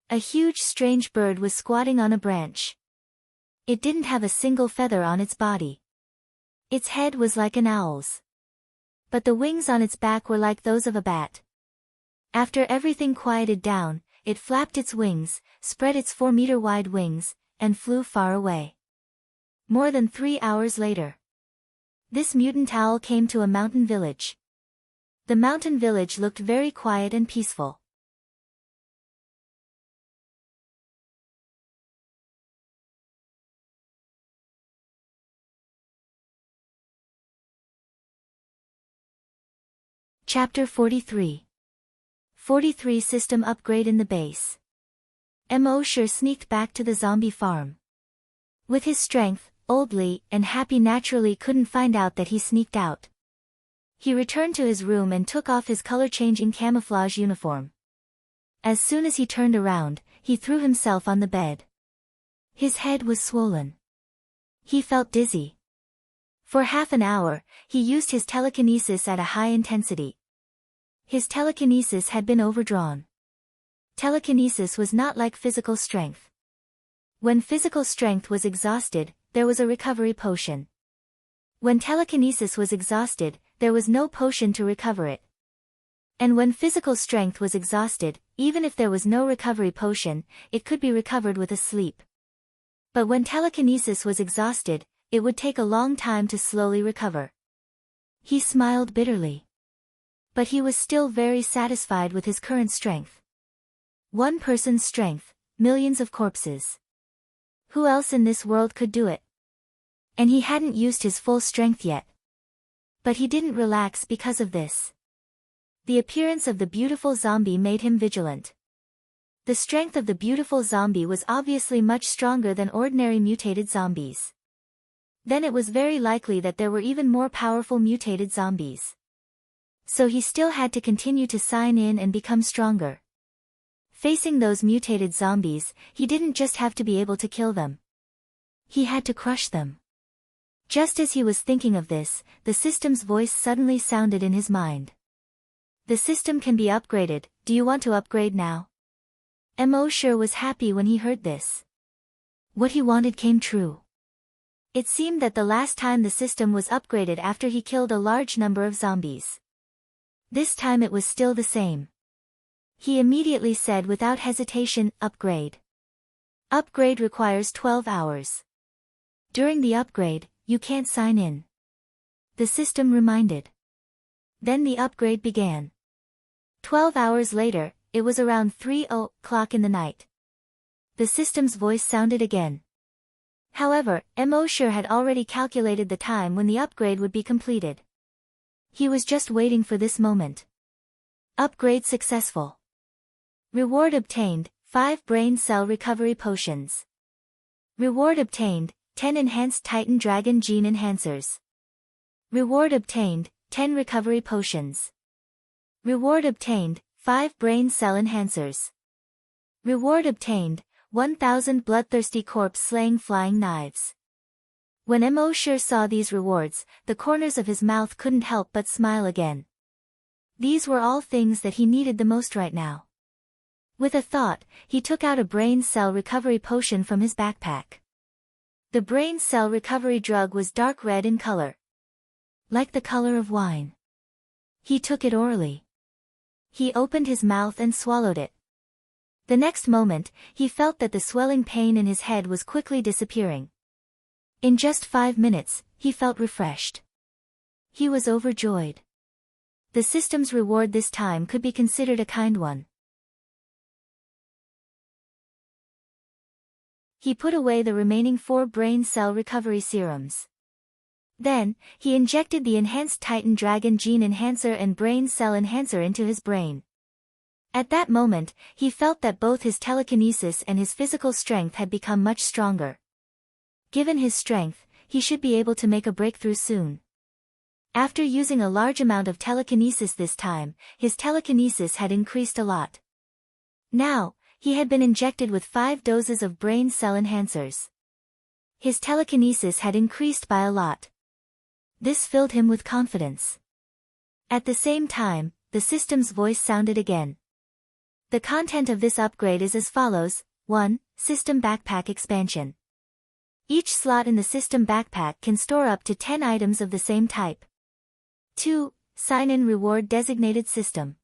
A huge strange bird was squatting on a branch. It didn't have a single feather on its body. Its head was like an owl's. But the wings on its back were like those of a bat. After everything quieted down, it flapped its wings, spread its 4-meter-wide wings, and flew far away. More than 3 hours later. This mutant owl came to a mountain village. The mountain village looked very quiet and peaceful. Chapter 43. 43 System Upgrade in the Base. Mosher sneaked back to the zombie farm. With his strength, Old Lee and Happy naturally couldn't find out that he sneaked out. He returned to his room and took off his color-changing camouflage uniform. As soon as he turned around, he threw himself on the bed. His head was swollen. He felt dizzy. For half an hour, he used his telekinesis at a high intensity. His telekinesis had been overdrawn. Telekinesis was not like physical strength. When physical strength was exhausted, there was a recovery potion. When telekinesis was exhausted, there was no potion to recover it. And when physical strength was exhausted, even if there was no recovery potion, it could be recovered with a sleep. But when telekinesis was exhausted, it would take a long time to slowly recover. He smiled bitterly. But he was still very satisfied with his current strength. One person's strength, millions of corpses. Who else in this world could do it? And he hadn't used his full strength yet. But he didn't relax because of this. The appearance of the beautiful zombie made him vigilant. The strength of the beautiful zombie was obviously much stronger than ordinary mutated zombies. Then it was very likely that there were even more powerful mutated zombies. So he still had to continue to sign in and become stronger. Facing those mutated zombies, he didn't just have to be able to kill them. He had to crush them. Just as he was thinking of this, the system's voice suddenly sounded in his mind. The system can be upgraded, do you want to upgrade now? Mosher was happy when he heard this. What he wanted came true. It seemed that the last time the system was upgraded after he killed a large number of zombies. This time it was still the same. He immediately said without hesitation, "Upgrade." Upgrade requires 12 hours. During the upgrade, you can't sign in. The system reminded. Then the upgrade began. 12 hours later, it was around 3:00 in the night. The system's voice sounded again. However, Mosher had already calculated the time when the upgrade would be completed. He was just waiting for this moment. Upgrade successful. Reward obtained, 5 brain cell recovery potions. Reward obtained, 10 enhanced Titan Dragon gene enhancers. Reward obtained, 10 recovery potions. Reward obtained, 5 brain cell enhancers. Reward obtained, 1,000 bloodthirsty corpse slaying flying knives. When Mosher saw these rewards, the corners of his mouth couldn't help but smile again. These were all things that he needed the most right now. With a thought, he took out a brain cell recovery potion from his backpack. The brain cell recovery drug was dark red in color. Like the color of wine. He took it orally. He opened his mouth and swallowed it. The next moment, he felt that the swelling pain in his head was quickly disappearing. In just 5 minutes, he felt refreshed. He was overjoyed. The system's reward this time could be considered a kind one. He put away the remaining 4 brain cell recovery serums. Then, he injected the enhanced Titan Dragon gene enhancer and brain cell enhancer into his brain. At that moment, he felt that both his telekinesis and his physical strength had become much stronger. Given his strength, he should be able to make a breakthrough soon. After using a large amount of telekinesis this time, his telekinesis had increased a lot. Now, he had been injected with 5 doses of brain cell enhancers. His telekinesis had increased by a lot. This filled him with confidence. At the same time, the system's voice sounded again. The content of this upgrade is as follows: 1. System Backpack Expansion. Each slot in the system backpack can store up to 10 items of the same type. 2. Sign-in Reward Designated System.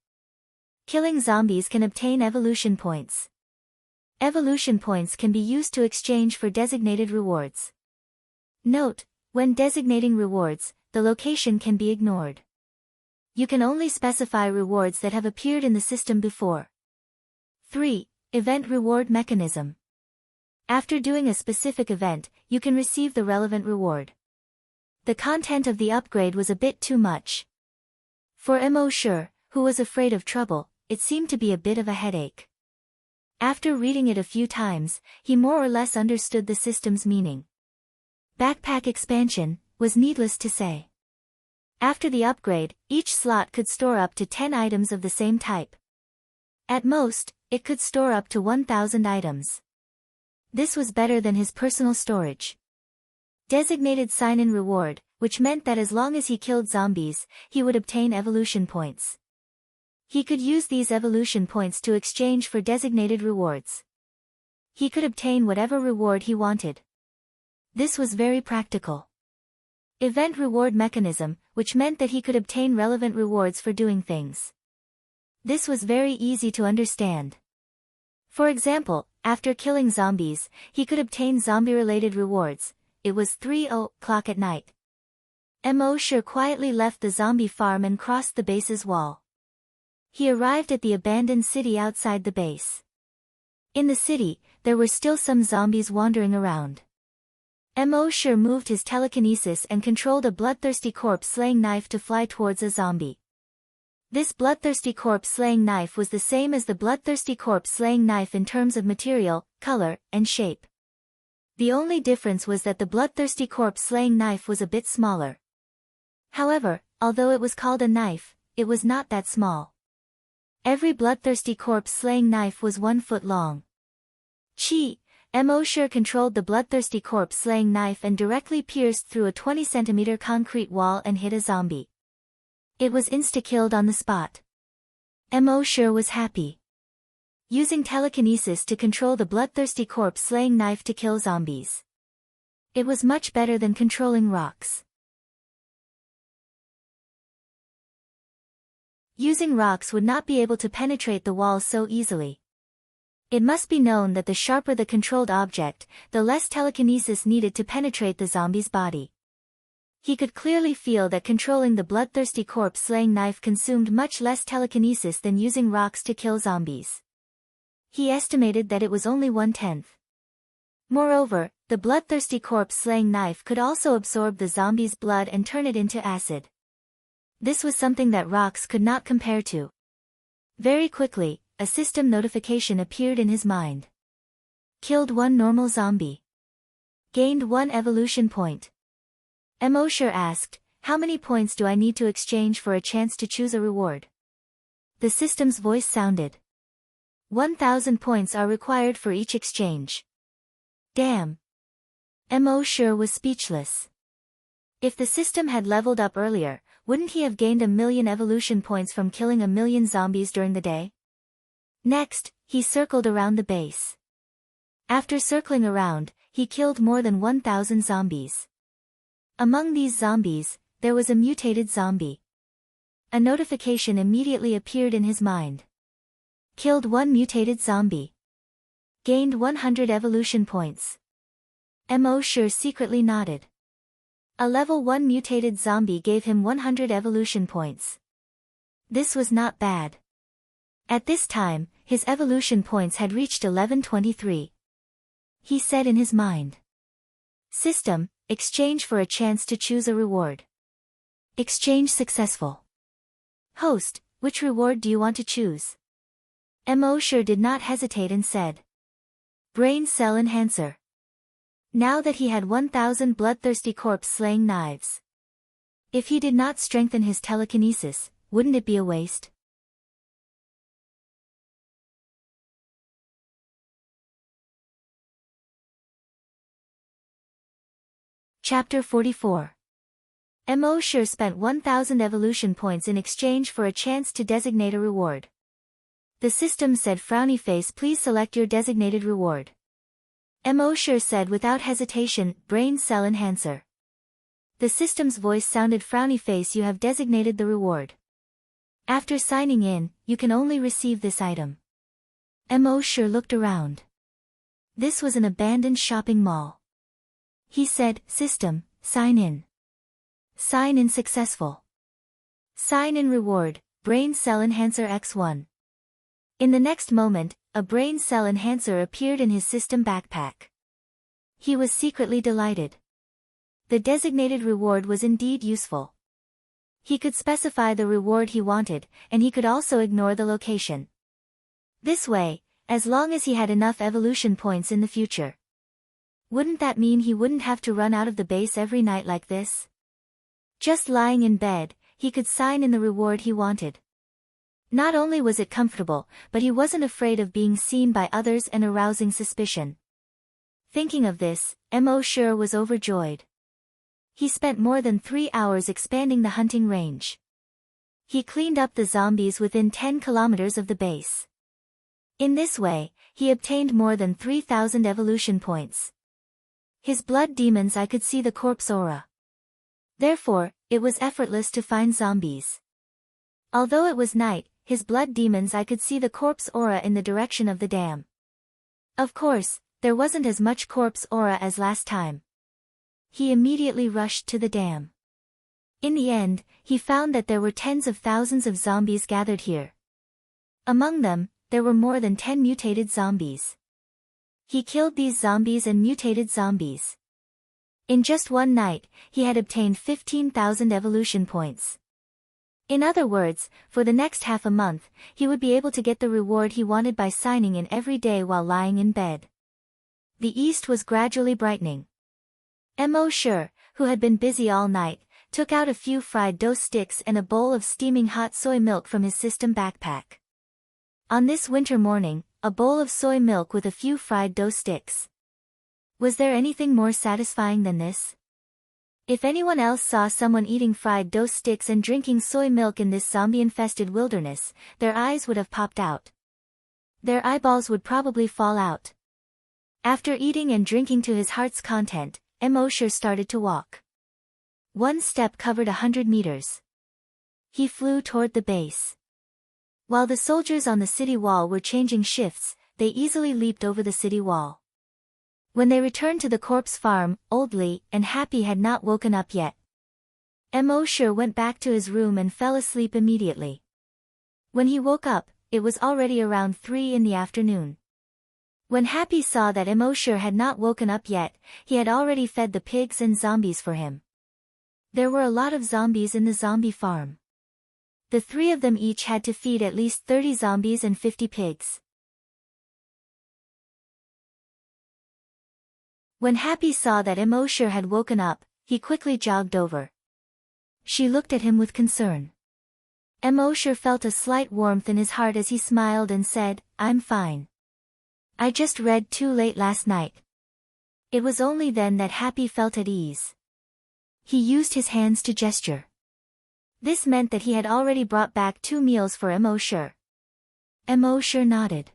Killing zombies can obtain evolution points. Evolution points can be used to exchange for designated rewards. Note: when designating rewards, the location can be ignored. You can only specify rewards that have appeared in the system before. 3. Event Reward Mechanism. After doing a specific event, you can receive the relevant reward. The content of the upgrade was a bit too much. For Mosher, who was afraid of trouble, it seemed to be a bit of a headache. After reading it a few times, he more or less understood the system's meaning. Backpack expansion was needless to say. After the upgrade, each slot could store up to 10 items of the same type. At most, it could store up to 1,000 items. This was better than his personal storage. Designated sign-in reward, which meant that as long as he killed zombies, he would obtain evolution points. He could use these evolution points to exchange for designated rewards. He could obtain whatever reward he wanted. This was very practical. Event Reward Mechanism, which meant that he could obtain relevant rewards for doing things. This was very easy to understand. For example, after killing zombies, he could obtain zombie-related rewards. It was 3:00 at night. Mosher quietly left the zombie farm and crossed the base's wall. He arrived at the abandoned city outside the base. In the city, there were still some zombies wandering around. Mosher moved his telekinesis and controlled a bloodthirsty corpse-slaying knife to fly towards a zombie. This bloodthirsty corpse-slaying knife was the same as the bloodthirsty corpse-slaying knife in terms of material, color, and shape. The only difference was that the bloodthirsty corpse-slaying knife was a bit smaller. However, although it was called a knife, it was not that small. Every bloodthirsty corpse-slaying knife was 1 foot long. Mosher controlled the bloodthirsty corpse-slaying knife and directly pierced through a 20-centimeter concrete wall and hit a zombie. It was insta-killed on the spot. Mosher was happy. using telekinesis to control the bloodthirsty corpse-slaying knife to kill zombies. It was much better than controlling rocks. Using rocks would not be able to penetrate the walls so easily. It must be known that the sharper the controlled object, the less telekinesis needed to penetrate the zombie's body. He could clearly feel that controlling the bloodthirsty corpse-slaying knife consumed much less telekinesis than using rocks to kill zombies. He estimated that it was only 1/10. Moreover, the bloodthirsty corpse-slaying knife could also absorb the zombie's blood and turn it into acid. This was something that rocks could not compare to. Very quickly, a system notification appeared in his mind. Killed 1 normal zombie. Gained 1 evolution point. Emosher asked, how many points do I need to exchange for a chance to choose a reward? The system's voice sounded. 1,000 points are required for each exchange. Damn. Emosher was speechless. If the system had leveled up earlier, wouldn't he have gained 1,000,000 evolution points from killing 1,000,000 zombies during the day? Next, he circled around the base. After circling around, he killed more than 1,000 zombies. Among these zombies, there was a mutated zombie. A notification immediately appeared in his mind. Killed 1 mutated zombie. Gained 100 evolution points. Emosher secretly nodded. A level 1 mutated zombie gave him 100 evolution points. This was not bad. At this time, his evolution points had reached 1123. He said in his mind. System, exchange for a chance to choose a reward. Exchange successful. Host, which reward do you want to choose? Emosher did not hesitate and said. Brain cell enhancer. Now that he had 1,000 bloodthirsty corpse-slaying knives. If he did not strengthen his telekinesis, wouldn't it be a waste? Chapter 44. Emosher spent 1,000 evolution points in exchange for a chance to designate a reward. The system said, frowny face, please select your designated reward. Emosher said without hesitation, brain cell enhancer. The system's voice sounded, frowny face, you have designated the reward. After signing in, you can only receive this item. Emosher looked around. This was an abandoned shopping mall. He said, system, sign in. Sign in successful. Sign in reward, brain cell enhancer X1. In the next moment, a brain cell enhancer appeared in his system backpack. He was secretly delighted. The designated reward was indeed useful. He could specify the reward he wanted, and he could also ignore the location. This way, as long as he had enough evolution points in the future. Wouldn't that mean he wouldn't have to run out of the base every night like this? Just lying in bed, he could sign in the reward he wanted. Not only was it comfortable, but he wasn't afraid of being seen by others and arousing suspicion. Thinking of this, Emosher was overjoyed. He spent more than 3 hours expanding the hunting range. He cleaned up the zombies within 10 kilometers of the base. In this way, he obtained more than 3,000 evolution points. His blood demons, I could see the corpse aura. Therefore, it was effortless to find zombies. Although it was night, his blood demons, I could see the corpse aura in the direction of the dam. Of course, there wasn't as much corpse aura as last time. He immediately rushed to the dam. In the end, he found that there were tens of thousands of zombies gathered here. Among them, there were more than 10 mutated zombies. He killed these zombies and mutated zombies. In just one night, he had obtained 15,000 evolution points. In other words, for the next half a month, he would be able to get the reward he wanted by signing in every day while lying in bed. The east was gradually brightening. Emosher, who had been busy all night, took out a few fried dough sticks and a bowl of steaming hot soy milk from his system backpack. On this winter morning, a bowl of soy milk with a few fried dough sticks. Was there anything more satisfying than this? If anyone else saw someone eating fried dough sticks and drinking soy milk in this zombie-infested wilderness, their eyes would have popped out. Their eyeballs would probably fall out. After eating and drinking to his heart's content, Emosher started to walk. One step covered 100 meters. He flew toward the base. While the soldiers on the city wall were changing shifts, they easily leaped over the city wall. When they returned to the corpse farm, Oldly and Happy had not woken up yet. Emosher went back to his room and fell asleep immediately. When he woke up, it was already around 3 in the afternoon. When Happy saw that Emosher had not woken up yet, he had already fed the pigs and zombies for him. There were a lot of zombies in the zombie farm. The 3 of them each had to feed at least 30 zombies and 50 pigs. When Happy saw that Emosher had woken up, he quickly jogged over. She looked at him with concern. Emosher felt a slight warmth in his heart as he smiled and said, "I'm fine. I just read too late last night." It was only then that Happy felt at ease. He used his hands to gesture. This meant that he had already brought back 2 meals for Emosher. Emosher nodded.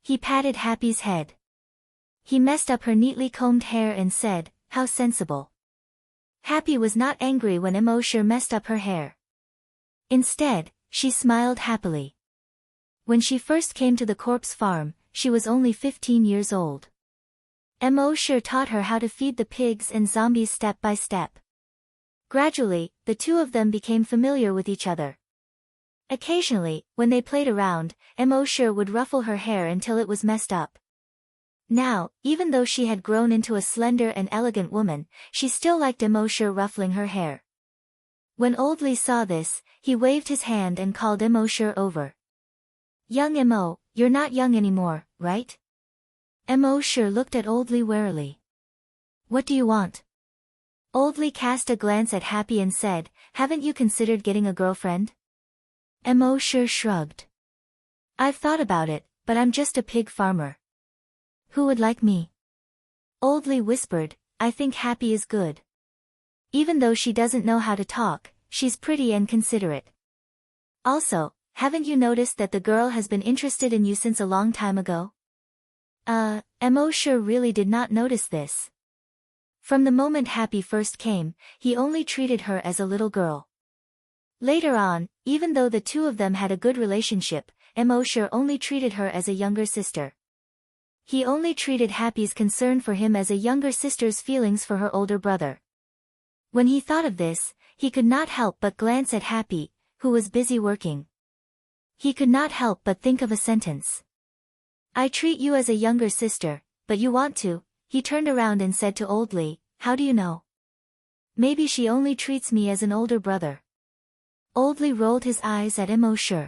He patted Happy's head. He messed up her neatly combed hair and said, "How sensible." Happy was not angry when Emosher messed up her hair. Instead, she smiled happily. When she first came to the corpse farm, she was only 15 years old. Emosher taught her how to feed the pigs and zombies step by step. Gradually, the 2 of them became familiar with each other. Occasionally, when they played around, Emosher would ruffle her hair until it was messed up. Now, even though she had grown into a slender and elegant woman, she still liked Emosher ruffling her hair. When Oldly saw this, he waved his hand and called Emosher over. "Young Emo, you're not young anymore, right?" Emosher looked at Oldly warily. "What do you want?" Oldly cast a glance at Happy and said, "Haven't you considered getting a girlfriend?" Emosher shrugged. "I've thought about it, but I'm just a pig farmer. Who would like me?" Oldly whispered, "I think Happy is good. Even though she doesn't know how to talk, she's pretty and considerate. Also, haven't you noticed that the girl has been interested in you since a long time ago?" Emosher really did not notice this. From the moment Happy first came, he only treated her as a little girl. Later on, even though the 2 of them had a good relationship, Emosher only treated her as a younger sister. He only treated Happy's concern for him as a younger sister's feelings for her older brother. When he thought of this, he could not help but glance at Happy, who was busy working. He could not help but think of a sentence. "I treat you as a younger sister, but you want to." He turned around and said to Oldly, "How do you know? Maybe she only treats me as an older brother." Oldly rolled his eyes at Emosher.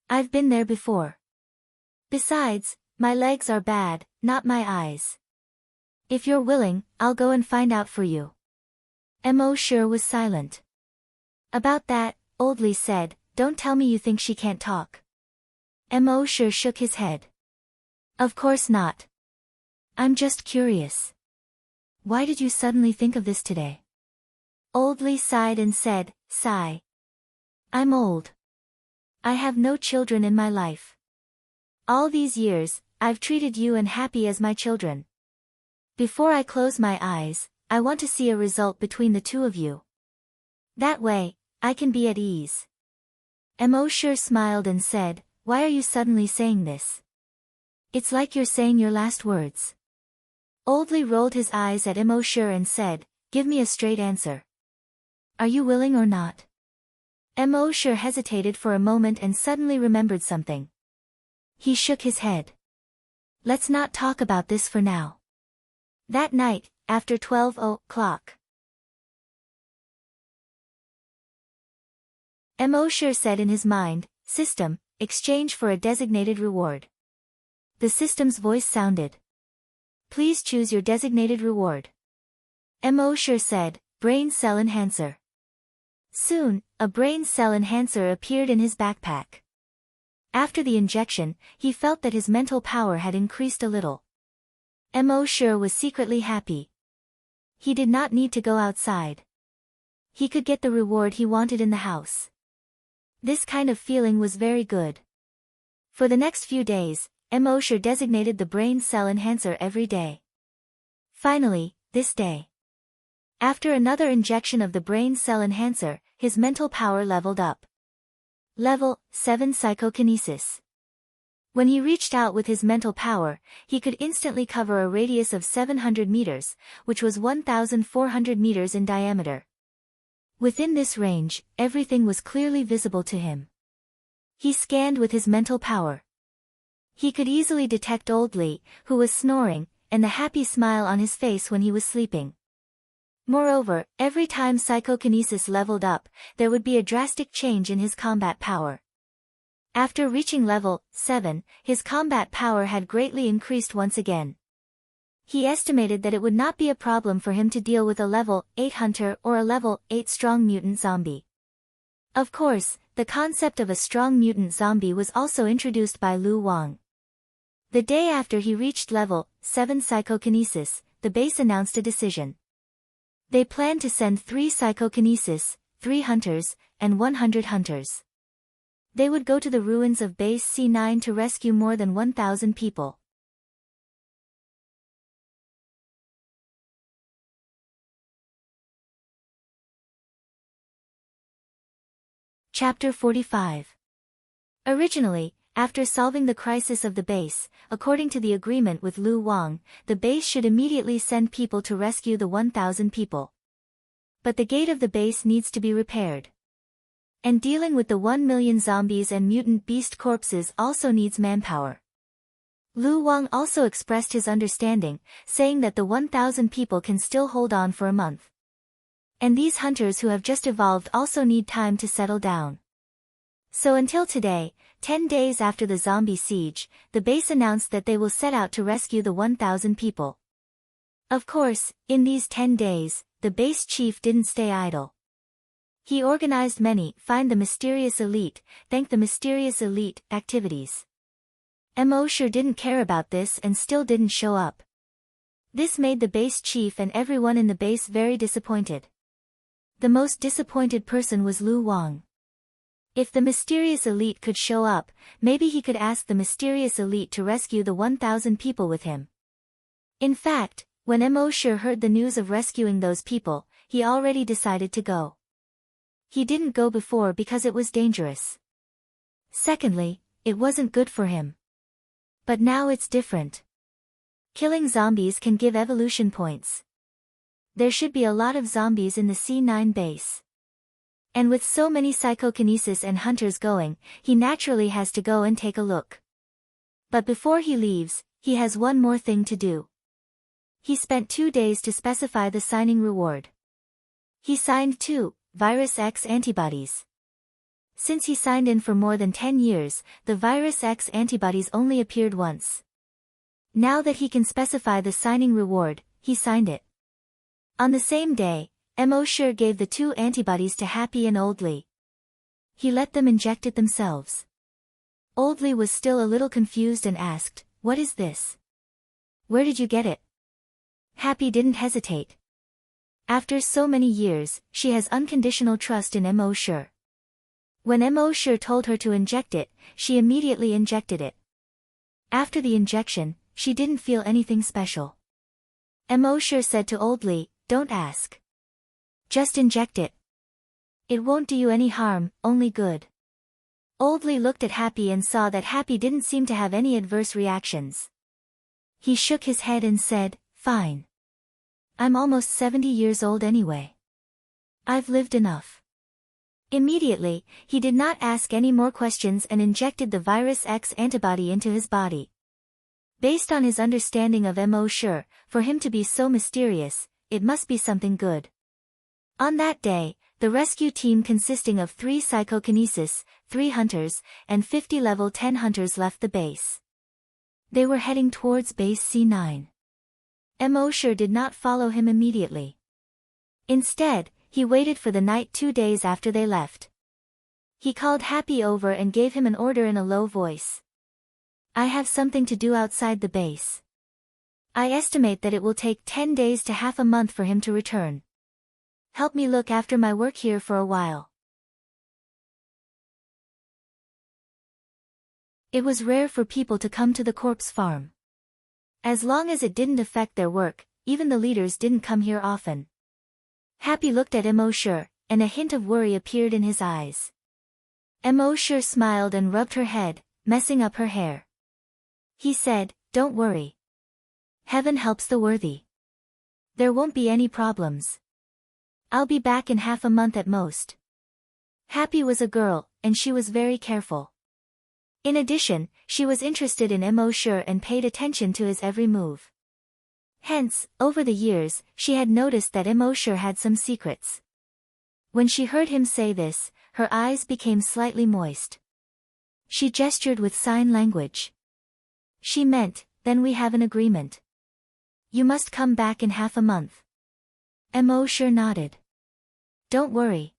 "I've been there before. Besides, my legs are bad, not my eyes. If you're willing, I'll go and find out for you." Emosher was silent. "About that," Oldly said, "don't tell me you think she can't talk." Emosher shook his head. "Of course not. I'm just curious. Why did you suddenly think of this today?" Oldly sighed and said, "Sigh. I'm old. I have no children in my life. All these years, I've treated you and Happy as my children. Before I close my eyes, I want to see a result between the 2 of you. That way, I can be at ease." Emosher smiled and said, "Why are you suddenly saying this? It's like you're saying your last words." Oldly rolled his eyes at Emosher and said, "Give me a straight answer. Are you willing or not?" Emosher hesitated for a moment and suddenly remembered something. He shook his head. "Let's not talk about this for now." That night, after 12 o'clock, Emosher said in his mind, "System, exchange for a designated reward." The system's voice sounded. "Please choose your designated reward." Emosher said, "Brain cell enhancer." Soon, a brain cell enhancer appeared in his backpack. After the injection, he felt that his mental power had increased a little. Emosher was secretly happy. He did not need to go outside. He could get the reward he wanted in the house. This kind of feeling was very good. For the next few days, Immortal designated the brain cell enhancer every day. Finally, this day, after another injection of the brain cell enhancer, his mental power leveled up. Level 7 Psychokinesis. When he reached out with his mental power, he could instantly cover a radius of 700 meters, which was 1,400 meters in diameter. Within this range, everything was clearly visible to him. He scanned with his mental power. He could easily detect Old Lee, who was snoring, and the happy smile on his face when he was sleeping. Moreover, every time psychokinesis leveled up, there would be a drastic change in his combat power. After reaching level 7, his combat power had greatly increased once again. He estimated that it would not be a problem for him to deal with a level 8 hunter or a level 8 strong mutant zombie. Of course, the concept of a strong mutant zombie was also introduced by Lu Wang. The day after he reached level 7 psychokinesis, the base announced a decision. They planned to send 3 psychokinesis, 3 hunters, and 100 hunters. They would go to the ruins of Base C9 to rescue more than 1,000 people. Chapter 45. Originally, after solving the crisis of the base, according to the agreement with Lu Wang, the base should immediately send people to rescue the 1,000 people. But the gate of the base needs to be repaired. And dealing with the 1 million zombies and mutant beast corpses also needs manpower. Lu Wang also expressed his understanding, saying that the 1,000 people can still hold on for a month. And these hunters who have just evolved also need time to settle down. So until today, 10 days after the zombie siege, the base announced that they will set out to rescue the 1,000 people. Of course, in these 10 days, the base chief didn't stay idle. He organized many Find the Mysterious Elite, Thank the Mysterious Elite activities. Immortal didn't care about this and still didn't show up. This made the base chief and everyone in the base very disappointed. The most disappointed person was Lu Wang. If the Mysterious Elite could show up, maybe he could ask the Mysterious Elite to rescue the 1,000 people with him. In fact, when Immortal heard the news of rescuing those people, he already decided to go. He didn't go before because it was dangerous. Secondly, it wasn't good for him. But now it's different. Killing zombies can give evolution points. There should be a lot of zombies in the C9 base. And with so many psychokinesis and hunters going, he naturally has to go and take a look. But before he leaves, he has one more thing to do. He spent 2 days to specify the signing reward. He signed 2 Virus X antibodies. Since he signed in for more than 10 years, the Virus X antibodies only appeared once. Now that he can specify the signing reward, he signed it. On the same day, Immortal gave the 2 antibodies to Happy and Old Lee. He let them inject it themselves. Old Lee was still a little confused and asked, "What is this? Where did you get it?" Happy didn't hesitate. After so many years, she has unconditional trust in Immortal. When Immortal told her to inject it, she immediately injected it. After the injection, she didn't feel anything special. Immortal said to Old Lee, "Don't ask. Just inject it. It won't do you any harm, only good." Old Lee looked at Happy and saw that Happy didn't seem to have any adverse reactions. He shook his head and said, "Fine. I'm almost 70 years old anyway. I've lived enough." Immediately, he did not ask any more questions and injected the Virus X antibody into his body. Based on his understanding of Immortal, for him to be so mysterious, it must be something good. On that day, the rescue team consisting of 3 psychokinesis, 3 hunters, and 50 level 10 hunters left the base. They were heading towards base C9. Immortal did not follow him immediately. Instead, he waited for the night 2 days after they left. He called Happy over and gave him an order in a low voice. "I have something to do outside the base. I estimate that it will take 10 days to half a month for him to return. Help me look after my work here for a while." It was rare for people to come to the corpse farm. As long as it didn't affect their work, even the leaders didn't come here often. Happy looked at Immortal, and a hint of worry appeared in his eyes. Immortal smiled and rubbed her head, messing up her hair. He said, "Don't worry. Heaven helps the worthy. There won't be any problems. I'll be back in half a month at most." Happy was a girl, and she was very careful. In addition, she was interested in Immortal and paid attention to his every move. Hence, over the years, she had noticed that Immortal had some secrets. When she heard him say this, her eyes became slightly moist. She gestured with sign language. She meant, "Then we have an agreement. You must come back in half a month." Immortal nodded. "Don't worry.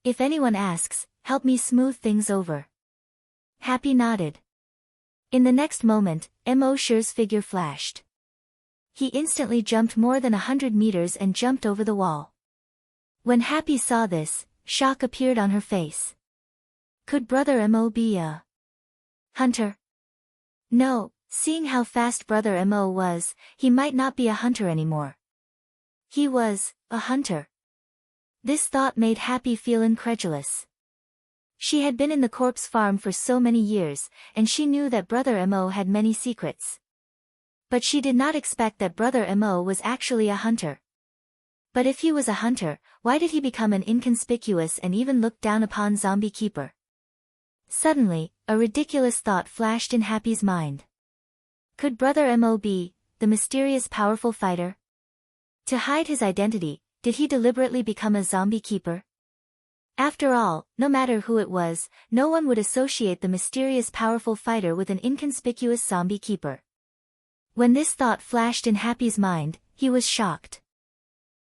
If anyone asks, help me smooth things over." Happy nodded. In the next moment, Immortal's figure flashed. He instantly jumped more than 100 meters and jumped over the wall. When Happy saw this, shock appeared on her face. Could Brother Mo be a hunter? No, seeing how fast Brother Mo was, he might not be a hunter anymore. He was a hunter. This thought made Happy feel incredulous. She had been in the corpse farm for so many years, and she knew that Brother Mo had many secrets. But she did not expect that Brother Mo was actually a hunter. But if he was a hunter, why did he become an inconspicuous and even looked down upon zombie keeper? Suddenly, a ridiculous thought flashed in Happy's mind. Could Brother Mo be the mysterious powerful fighter? To hide his identity, did he deliberately become a zombie keeper? After all, no matter who it was, no one would associate the mysterious powerful fighter with an inconspicuous zombie keeper. When this thought flashed in Happy's mind, he was shocked.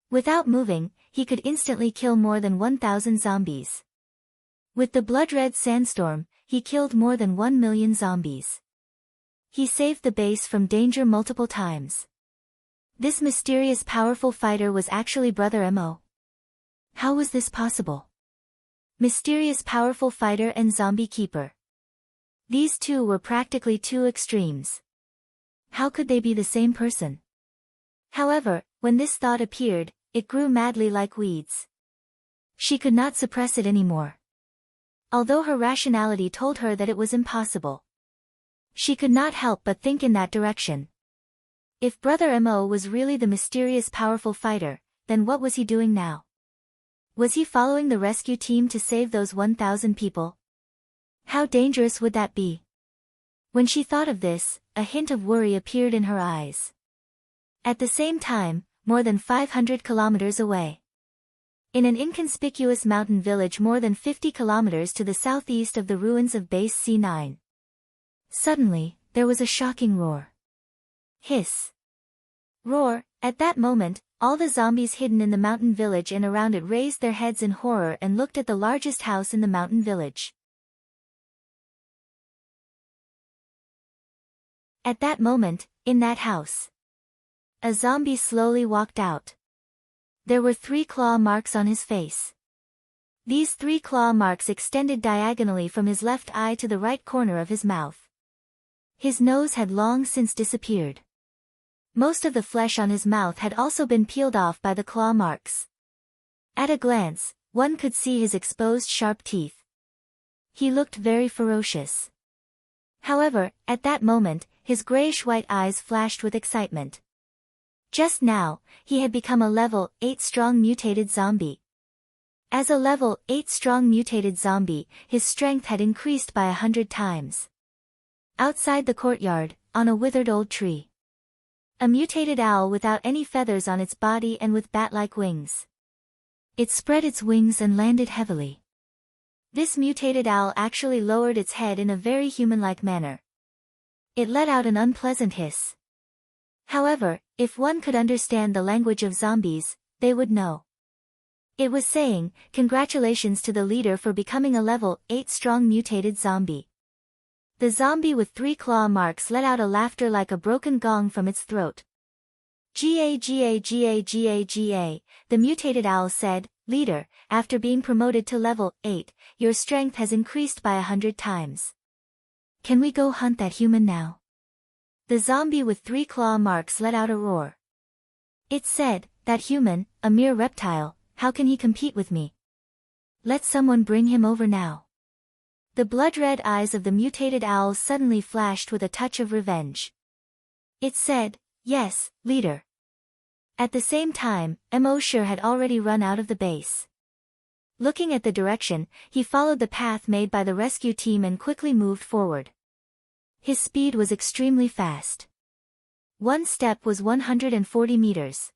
Without moving, he could instantly kill more than 1,000 zombies. With the blood-red sandstorm, he killed more than 1 million zombies. He saved the base from danger multiple times. This mysterious powerful fighter was actually Brother Mo. How was this possible? Mysterious powerful fighter and zombie keeper. These two were practically two extremes. How could they be the same person? However, when this thought appeared, it grew madly like weeds. She could not suppress it anymore. Although her rationality told her that it was impossible, she could not help but think in that direction. If Brother Mo was really the mysterious powerful fighter, then what was he doing now? Was he following the rescue team to save those 1,000 people? How dangerous would that be? When she thought of this, a hint of worry appeared in her eyes. At the same time, more than 500 kilometers away, in an inconspicuous mountain village more than 50 kilometers to the southeast of the ruins of Base C9. Suddenly, there was a shocking roar. Hiss. Roar. At that moment, all the zombies hidden in the mountain village and around it raised their heads in horror and looked at the largest house in the mountain village. At that moment, in that house, a zombie slowly walked out. There were 3 claw marks on his face. These 3 claw marks extended diagonally from his left eye to the right corner of his mouth. His nose had long since disappeared. Most of the flesh on his mouth had also been peeled off by the claw marks. At a glance, one could see his exposed sharp teeth. He looked very ferocious. However, at that moment, his grayish-white eyes flashed with excitement. Just now, he had become a level 8 strong mutated zombie. As a level 8 strong mutated zombie, his strength had increased by 100 times. Outside the courtyard, on a withered old tree, a mutated owl without any feathers on its body and with bat-like wings. It spread its wings and landed heavily. This mutated owl actually lowered its head in a very human-like manner. It let out an unpleasant hiss. However, if one could understand the language of zombies, they would know. It was saying, "Congratulations to the leader for becoming a level 8 strong mutated zombie." The zombie with 3 claw marks let out a laughter like a broken gong from its throat. Ga, the mutated owl said, "Leader, after being promoted to level 8, your strength has increased by 100 times. Can we go hunt that human now? The zombie with 3 claw marks let out a roar. It said, that human, a mere reptile, how can he compete with me? Let someone bring him over now. The blood-red eyes of the mutated owl suddenly flashed with a touch of revenge. It said, yes, leader. At the same time, Emosure had already run out of the base. Looking at the direction, he followed the path made by the rescue team and quickly moved forward. His speed was extremely fast. One step was 140 meters.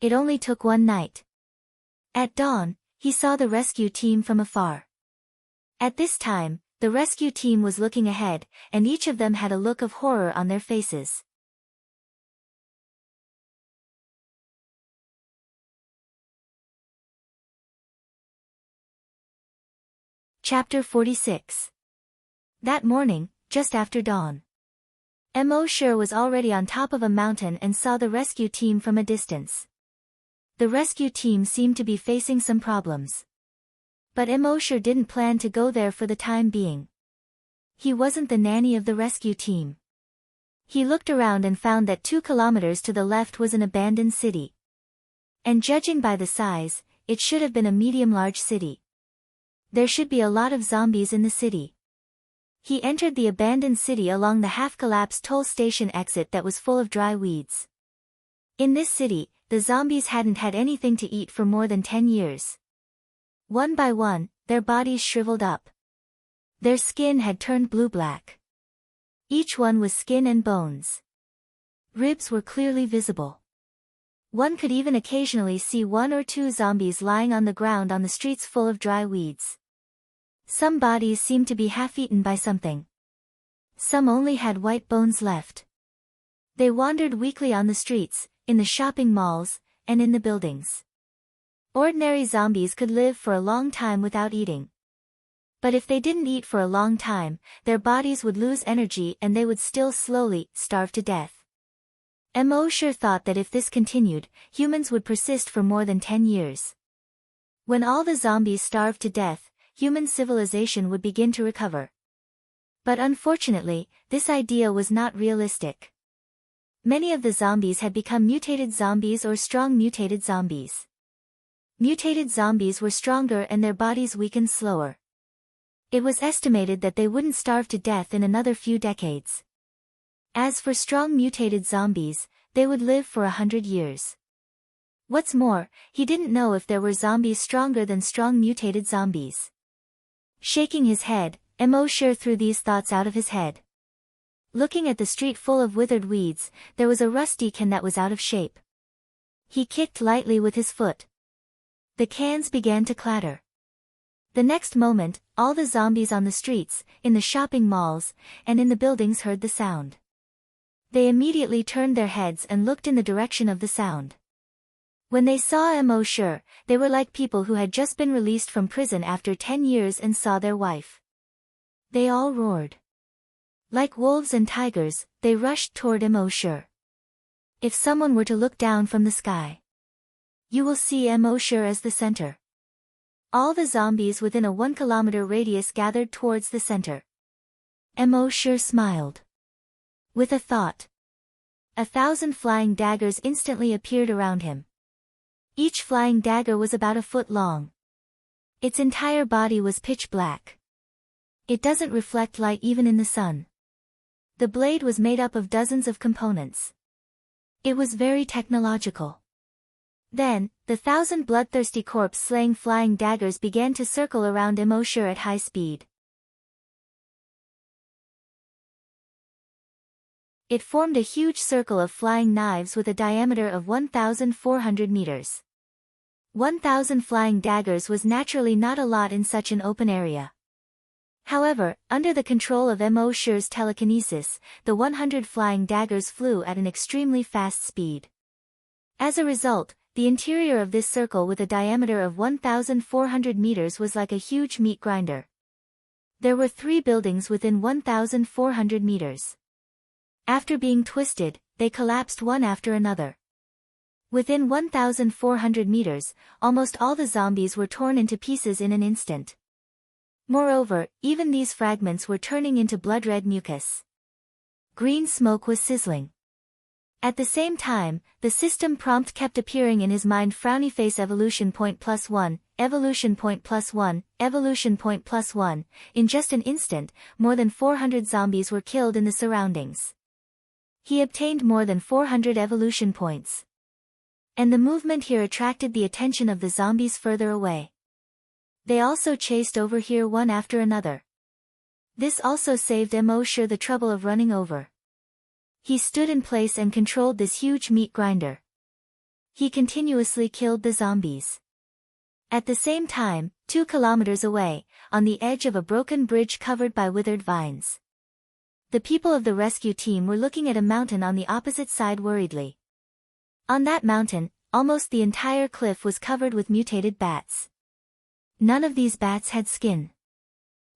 It only took one night. At dawn, he saw the rescue team from afar. At this time, the rescue team was looking ahead, and each of them had a look of horror on their faces. Chapter 46. That morning, just after dawn. Emosure was already on top of a mountain and saw the rescue team from a distance. The rescue team seemed to be facing some problems. But Emosure didn't plan to go there for the time being. He wasn't the nanny of the rescue team. He looked around and found that 2 kilometers to the left was an abandoned city. And judging by the size, it should have been a medium-large city. There should be a lot of zombies in the city. He entered the abandoned city along the half-collapsed toll station exit that was full of dry weeds. In this city, the zombies hadn't had anything to eat for more than 10 years. One by one, their bodies shriveled up. Their skin had turned blue-black. Each one was skin and bones. Ribs were clearly visible. One could even occasionally see 1 or 2 zombies lying on the ground on the streets full of dry weeds. Some bodies seemed to be half-eaten by something. Some only had white bones left. They wandered weakly on the streets, in the shopping malls, and in the buildings. Ordinary zombies could live for a long time without eating. But if they didn't eat for a long time, their bodies would lose energy and they would still slowly starve to death. Emosure thought that if this continued, humans would persist for more than 10 years. When all the zombies starved to death, human civilization would begin to recover. But unfortunately, this idea was not realistic. Many of the zombies had become mutated zombies or strong mutated zombies. Mutated zombies were stronger and their bodies weakened slower. It was estimated that they wouldn't starve to death in another few decades. As for strong mutated zombies, they would live for 100 years. What's more, he didn't know if there were zombies stronger than strong mutated zombies. Shaking his head, Emosure threw these thoughts out of his head. Looking at the street full of withered weeds, there was a rusty can that was out of shape. He kicked lightly with his foot. The cans began to clatter. The next moment, all the zombies on the streets, in the shopping malls, and in the buildings heard the sound. They immediately turned their heads and looked in the direction of the sound. When they saw Emosure, they were like people who had just been released from prison after 10 years and saw their wife. They all roared. Like wolves and tigers, they rushed toward Emosure. If someone were to look down from the sky, you will see Emosure as the center. All the zombies within a 1-kilometer radius gathered towards the center. Emosure smiled. With a thought. 1,000 flying daggers instantly appeared around him. Each flying dagger was about a foot long. Its entire body was pitch black. It doesn't reflect light even in the sun. The blade was made up of dozens of components. It was very technological. Then, the 1,000 bloodthirsty corpse-slaying flying daggers began to circle around Emosure at high speed. It formed a huge circle of flying knives with a diameter of 1,400 meters. 1,000 flying daggers was naturally not a lot in such an open area. However, under the control of Emosure's telekinesis, the 100 flying daggers flew at an extremely fast speed. As a result, the interior of this circle with a diameter of 1,400 meters was like a huge meat grinder. There were 3 buildings within 1,400 meters. After being twisted, they collapsed one after another. Within 1,400 meters, almost all the zombies were torn into pieces in an instant. Moreover, even these fragments were turning into blood-red mucus. Green smoke was sizzling. At the same time, the system prompt kept appearing in his mind: frowny face, evolution point +1, evolution point +1, evolution point +1. In just an instant, more than 400 zombies were killed in the surroundings. He obtained more than 400 evolution points. And the movement here attracted the attention of the zombies further away. They also chased over here one after another. This also saved Mo the trouble of running over. He stood in place and controlled this huge meat grinder. He continuously killed the zombies. At the same time, 2 kilometers away, on the edge of a broken bridge covered by withered vines, the people of the rescue team were looking at a mountain on the opposite side worriedly. On that mountain, almost the entire cliff was covered with mutated bats. None of these bats had skin.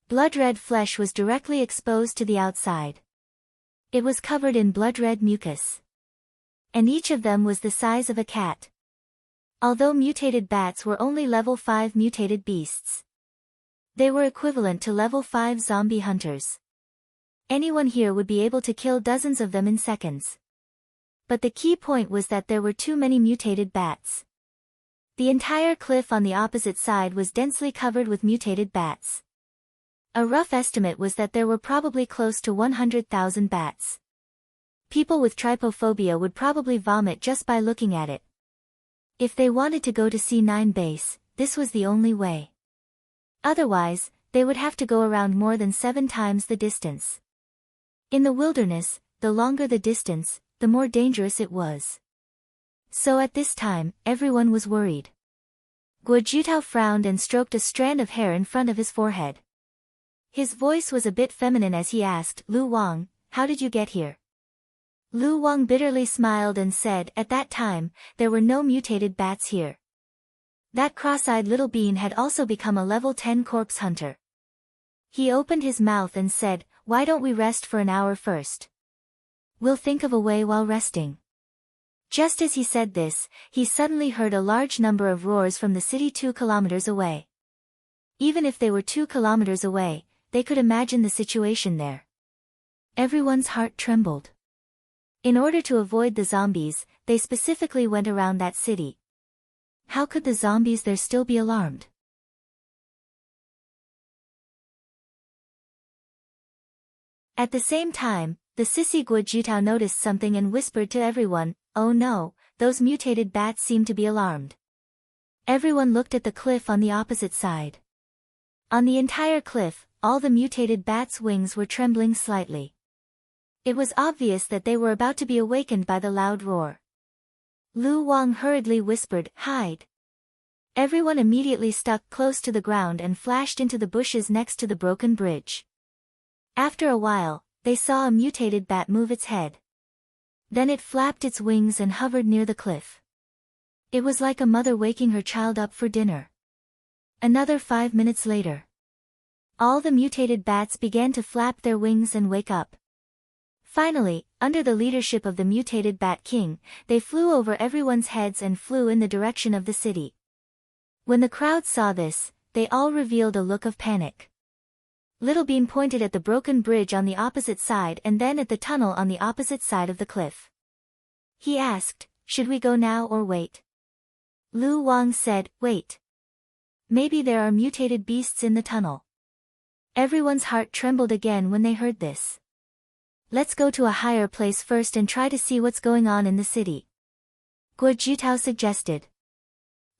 Blood-red flesh was directly exposed to the outside. It was covered in blood-red mucus. And each of them was the size of a cat. Although mutated bats were only level 5 mutated beasts, they were equivalent to level 5 zombie hunters. Anyone here would be able to kill dozens of them in seconds. But the key point was that there were too many mutated bats. The entire cliff on the opposite side was densely covered with mutated bats. A rough estimate was that there were probably close to 100,000 bats. People with trypophobia would probably vomit just by looking at it. If they wanted to go to C9 base, this was the only way. Otherwise, they would have to go around more than 7 times the distance. In the wilderness, the longer the distance, the more dangerous it was. So at this time, everyone was worried. Guo Jitao frowned and stroked a strand of hair in front of his forehead. His voice was a bit feminine as he asked, "Lu Wang, how did you get here?" Lu Wang bitterly smiled and said, "At that time, there were no mutated bats here. That cross-eyed little bean had also become a level 10 corpse hunter." He opened his mouth and said, "Why don't we rest for an hour first? We'll think of a way while resting." Just as he said this, he suddenly heard a large number of roars from the city 2 kilometers away. Even if they were 2 kilometers away, they could imagine the situation there. Everyone's heart trembled. In order to avoid the zombies, they specifically went around that city. How could the zombies there still be alarmed? At the same time, the sissy Guo Jitao noticed something and whispered to everyone, "Oh no, those mutated bats seem to be alarmed." Everyone looked at the cliff on the opposite side. On the entire cliff, all the mutated bats' wings were trembling slightly. It was obvious that they were about to be awakened by the loud roar. Lu Wang hurriedly whispered, "Hide." Everyone immediately stuck close to the ground and flashed into the bushes next to the broken bridge. After a while, they saw a mutated bat move its head. Then it flapped its wings and hovered near the cliff. It was like a mother waking her child up for dinner. Another 5 minutes later, all the mutated bats began to flap their wings and wake up. Finally, under the leadership of the mutated Bat King, they flew over everyone's heads and flew in the direction of the city. When the crowd saw this, they all revealed a look of panic. Little Bean pointed at the broken bridge on the opposite side and then at the tunnel on the opposite side of the cliff. He asked, "Should we go now or wait?" Lu Wang said, "Wait. Maybe there are mutated beasts in the tunnel." Everyone's heart trembled again when they heard this. "Let's go to a higher place first and try to see what's going on in the city," Guo Jitao suggested.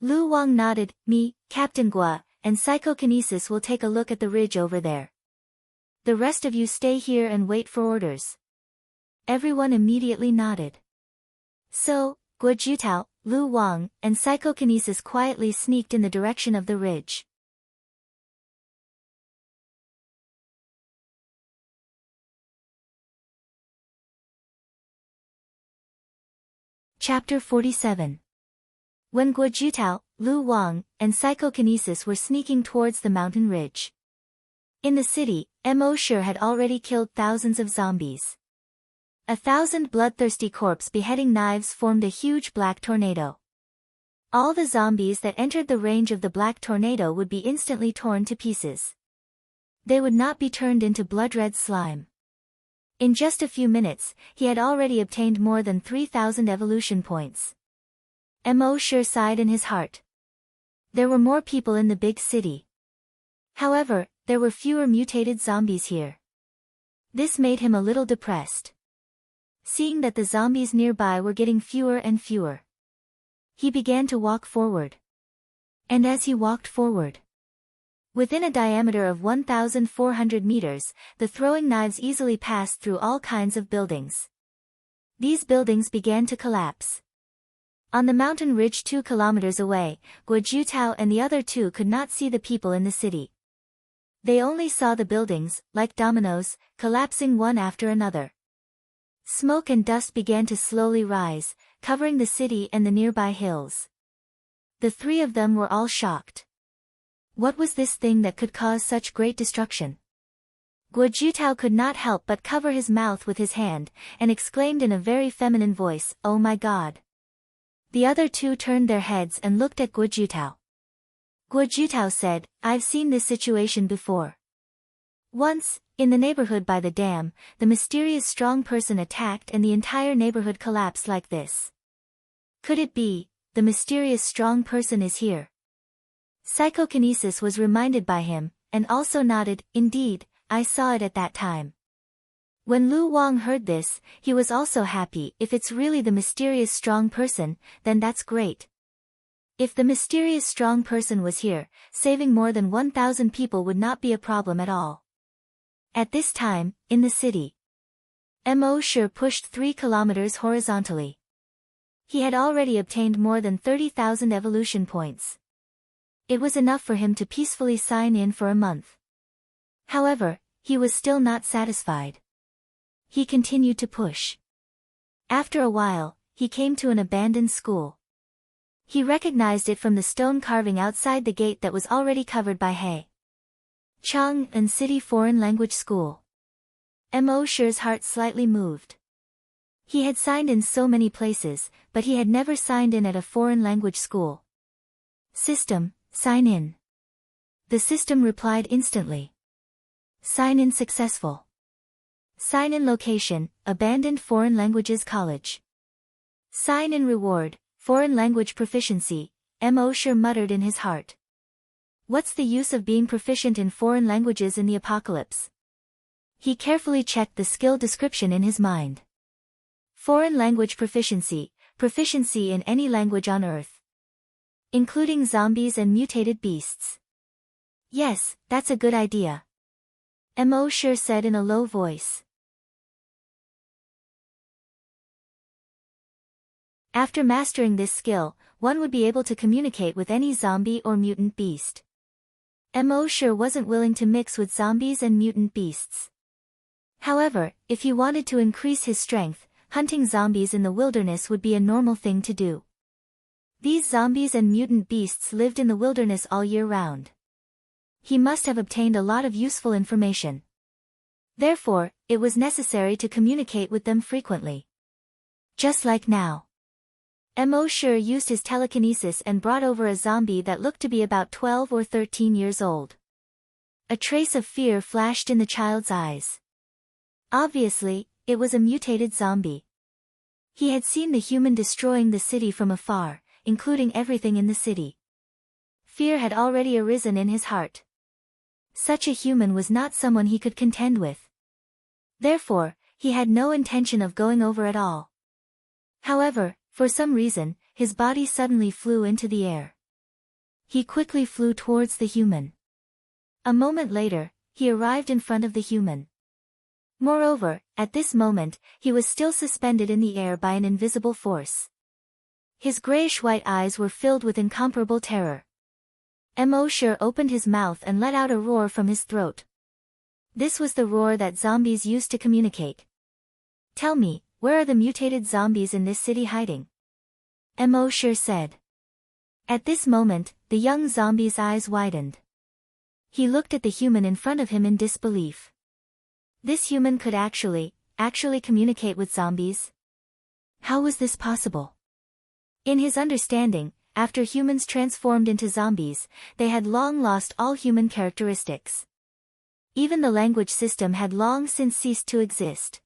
Lu Wang nodded. "Me, Captain Guo, and psychokinesis will take a look at the ridge over there. The rest of you stay here and wait for orders." Everyone immediately nodded. So, Guo Jitao, Lu Wang, and psychokinesis quietly sneaked in the direction of the ridge. Chapter 47. When Guo Jitao, Lu Wang, and psychokinesis were sneaking towards the mountain ridge. In the city, Mo had already killed thousands of zombies. 1,000 bloodthirsty corpse beheading knives formed a huge black tornado. All the zombies that entered the range of the black tornado would be instantly torn to pieces. they would not be turned into blood-red slime. In just a few minutes, he had already obtained more than 3,000 evolution points. Mo sure sighed in his heart. There were more people in the big city. However, there were fewer mutated zombies here. This made him a little depressed. Seeing that the zombies nearby were getting fewer and fewer, he began to walk forward. And as he walked forward, within a diameter of 1,400 meters, the throwing knives easily passed through all kinds of buildings. These buildings began to collapse. On the mountain ridge 2 kilometers away, Guojutao and the other two could not see the people in the city. They only saw the buildings, like dominoes, collapsing one after another. Smoke and dust began to slowly rise, covering the city and the nearby hills. The three of them were all shocked. What was this thing that could cause such great destruction? Guojutao could not help but cover his mouth with his hand, and exclaimed in a very feminine voice, "Oh my God!" The other two turned their heads and looked at Guojutao. Guojutao said, "I've seen this situation before. Once, in the neighborhood by the dam, the mysterious strong person attacked and the entire neighborhood collapsed like this. Could it be, the mysterious strong person is here?" Psychokinesis was reminded by him, and also nodded, "Indeed, I saw it at that time." When Lu Wang heard this, he was also happy. If it's really the mysterious strong person, then that's great. If the mysterious strong person was here, saving more than 1,000 people would not be a problem at all. At this time, in the city, Mo sure pushed 3 kilometers horizontally. He had already obtained more than 30,000 evolution points. It was enough for him to peacefully sign in for a month. However, he was still not satisfied. He continued to push. After a while, he came to an abandoned school. He recognized it from the stone carving outside the gate that was already covered by hay. Chang and City Foreign Language School. Mo Shi's heart slightly moved. He had signed in so many places, but he had never signed in at a foreign language school. "System, sign in." The system replied instantly. "Sign in successful. Sign in location, Abandoned Foreign Languages College. Sign in reward, Foreign Language Proficiency," Mo Shi muttered in his heart. What's the use of being proficient in foreign languages in the apocalypse? He carefully checked the skill description in his mind. Foreign language proficiency, proficiency in any language on Earth, including zombies and mutated beasts. Yes, that's a good idea, Mo Shi said in a low voice. After mastering this skill, one would be able to communicate with any zombie or mutant beast. Mo Shi wasn't willing to mix with zombies and mutant beasts. However, if he wanted to increase his strength, hunting zombies in the wilderness would be a normal thing to do. These zombies and mutant beasts lived in the wilderness all year round. He must have obtained a lot of useful information. Therefore, it was necessary to communicate with them frequently. Just like now. Mo Shi used his telekinesis and brought over a zombie that looked to be about 12 or 13 years old. A trace of fear flashed in the child's eyes. Obviously, it was a mutated zombie. He had seen the human destroying the city from afar, including everything in the city. Fear had already arisen in his heart. Such a human was not someone he could contend with. Therefore, he had no intention of going over at all. However, for some reason, his body suddenly flew into the air. He quickly flew towards the human. A moment later, he arrived in front of the human. Moreover, at this moment, he was still suspended in the air by an invisible force. His grayish-white eyes were filled with incomparable terror. Mo Shi opened his mouth and let out a roar from his throat. This was the roar that zombies used to communicate. "Tell me, where are the mutated zombies in this city hiding?" Mo Shi said. At this moment, the young zombie's eyes widened. He looked at the human in front of him in disbelief. This human could actually communicate with zombies? How was this possible? In his understanding, after humans transformed into zombies, they had long lost all human characteristics. even the language system had long since ceased to exist.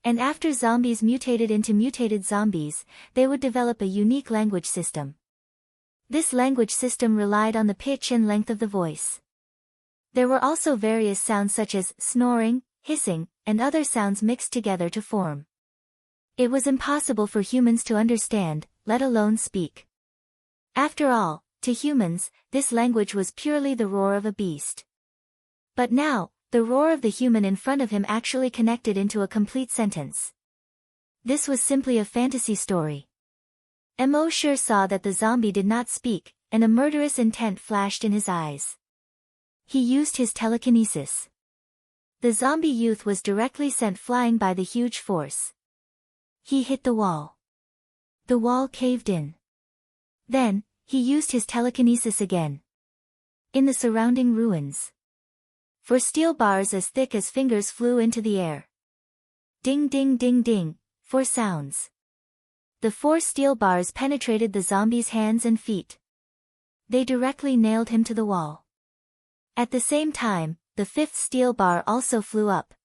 And after zombies mutated into mutated zombies, they would develop a unique language system. This language system relied on the pitch and length of the voice. There were also various sounds such as snoring, hissing, and other sounds mixed together to form. It was impossible for humans to understand, let alone speak. After all, to humans, this language was purely the roar of a beast. But now, the roar of the human in front of him actually connected into a complete sentence. This was simply a fantasy story. Emosure saw that the zombie did not speak, and a murderous intent flashed in his eyes. He used his telekinesis. The zombie youth was directly sent flying by the huge force. He hit the wall. The wall caved in. Then, he used his telekinesis again. In the surrounding ruins. For steel bars as thick as fingers flew into the air. Ding ding ding ding, 4 sounds. The 4 steel bars penetrated the zombie's hands and feet. They directly nailed him to the wall. At the same time, the 5th steel bar also flew up.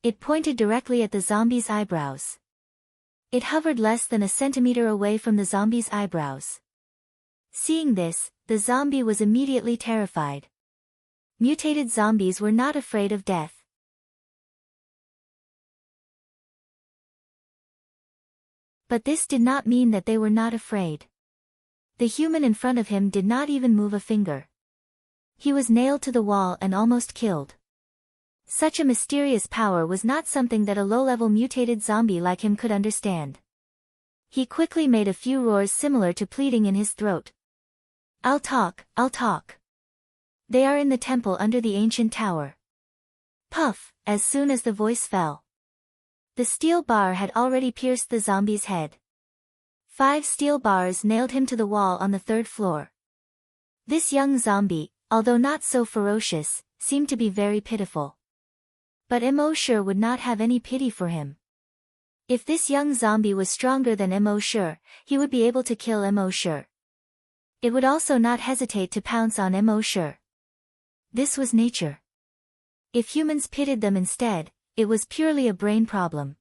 It pointed directly at the zombie's eyebrows. It hovered less than a centimeter away from the zombie's eyebrows. Seeing this, the zombie was immediately terrified. Mutated zombies were not afraid of death. But this did not mean that they were not afraid. The human in front of him did not even move a finger. He was nailed to the wall and almost killed. Such a mysterious power was not something that a low-level mutated zombie like him could understand. He quickly made a few roars similar to pleading in his throat. I'll talk, I'll talk. They are in the temple under the ancient tower. Puff, as soon as the voice fell. The steel bar had already pierced the zombie's head. 5 steel bars nailed him to the wall on the 3rd floor. This young zombie, although not so ferocious, seemed to be very pitiful. But Emosure would not have any pity for him. If this young zombie was stronger than Emosure, he would be able to kill Emosure. It would also not hesitate to pounce on Emosure. This was nature. If humans pitied them instead, it was purely a brain problem.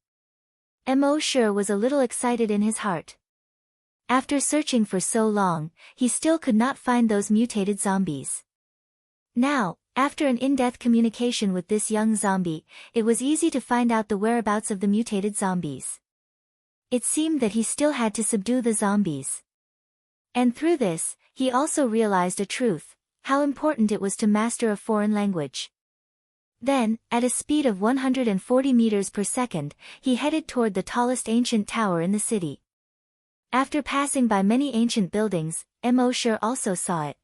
Emosure was a little excited in his heart. After searching for so long, he still could not find those mutated zombies. Now, after an in-depth communication with this young zombie, it was easy to find out the whereabouts of the mutated zombies. It seemed that he still had to subdue the zombies. And through this, he also realized a truth, how important it was to master a foreign language. Then, at a speed of 140 meters per second, he headed toward the tallest ancient tower in the city. After passing by many ancient buildings, Emosure also saw it.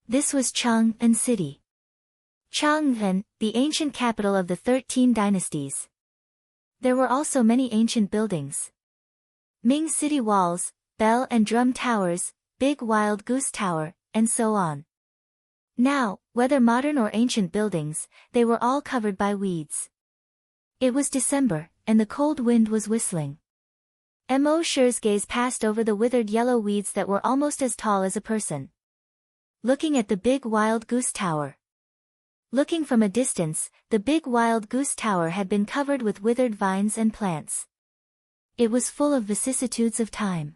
This was Chang'an City. Chang'an, the ancient capital of the 13 dynasties. There were also many ancient buildings. Ming city walls, bell and drum towers, big wild goose tower, and so on. Now, whether modern or ancient buildings, they were all covered by weeds. It was December, and the cold wind was whistling. Emosure's gaze passed over the withered yellow weeds that were almost as tall as a person. Looking at the big wild goose tower. Looking from a distance, the big wild goose tower had been covered with withered vines and plants. It was full of vicissitudes of time.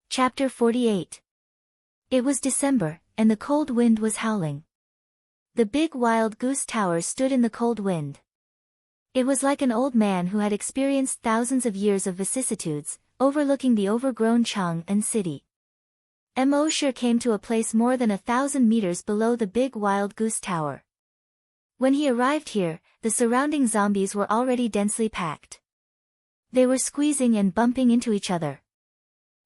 Chapter 48. It was December, and the cold wind was howling. The big wild goose tower stood in the cold wind. It was like an old man who had experienced thousands of years of vicissitudes, overlooking the overgrown Chang'an city. Emosure came to a place more than 1,000 meters below the big wild goose tower. When he arrived here, the surrounding zombies were already densely packed. They were squeezing and bumping into each other.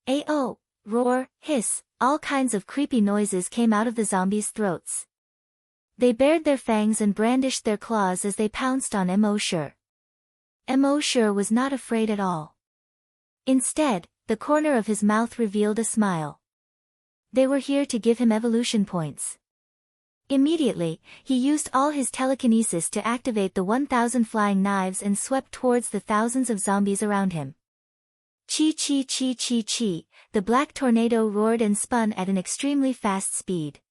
Ao, roar, hiss, all kinds of creepy noises came out of the zombies' throats. They bared their fangs and brandished their claws as they pounced on Emosure. Emosure was not afraid at all. Instead, the corner of his mouth revealed a smile. They were here to give him evolution points. Immediately, he used all his telekinesis to activate the 1,000 flying knives and swept towards the thousands of zombies around him. Chi chi chi chi chi, the black tornado roared and spun at an extremely fast speed.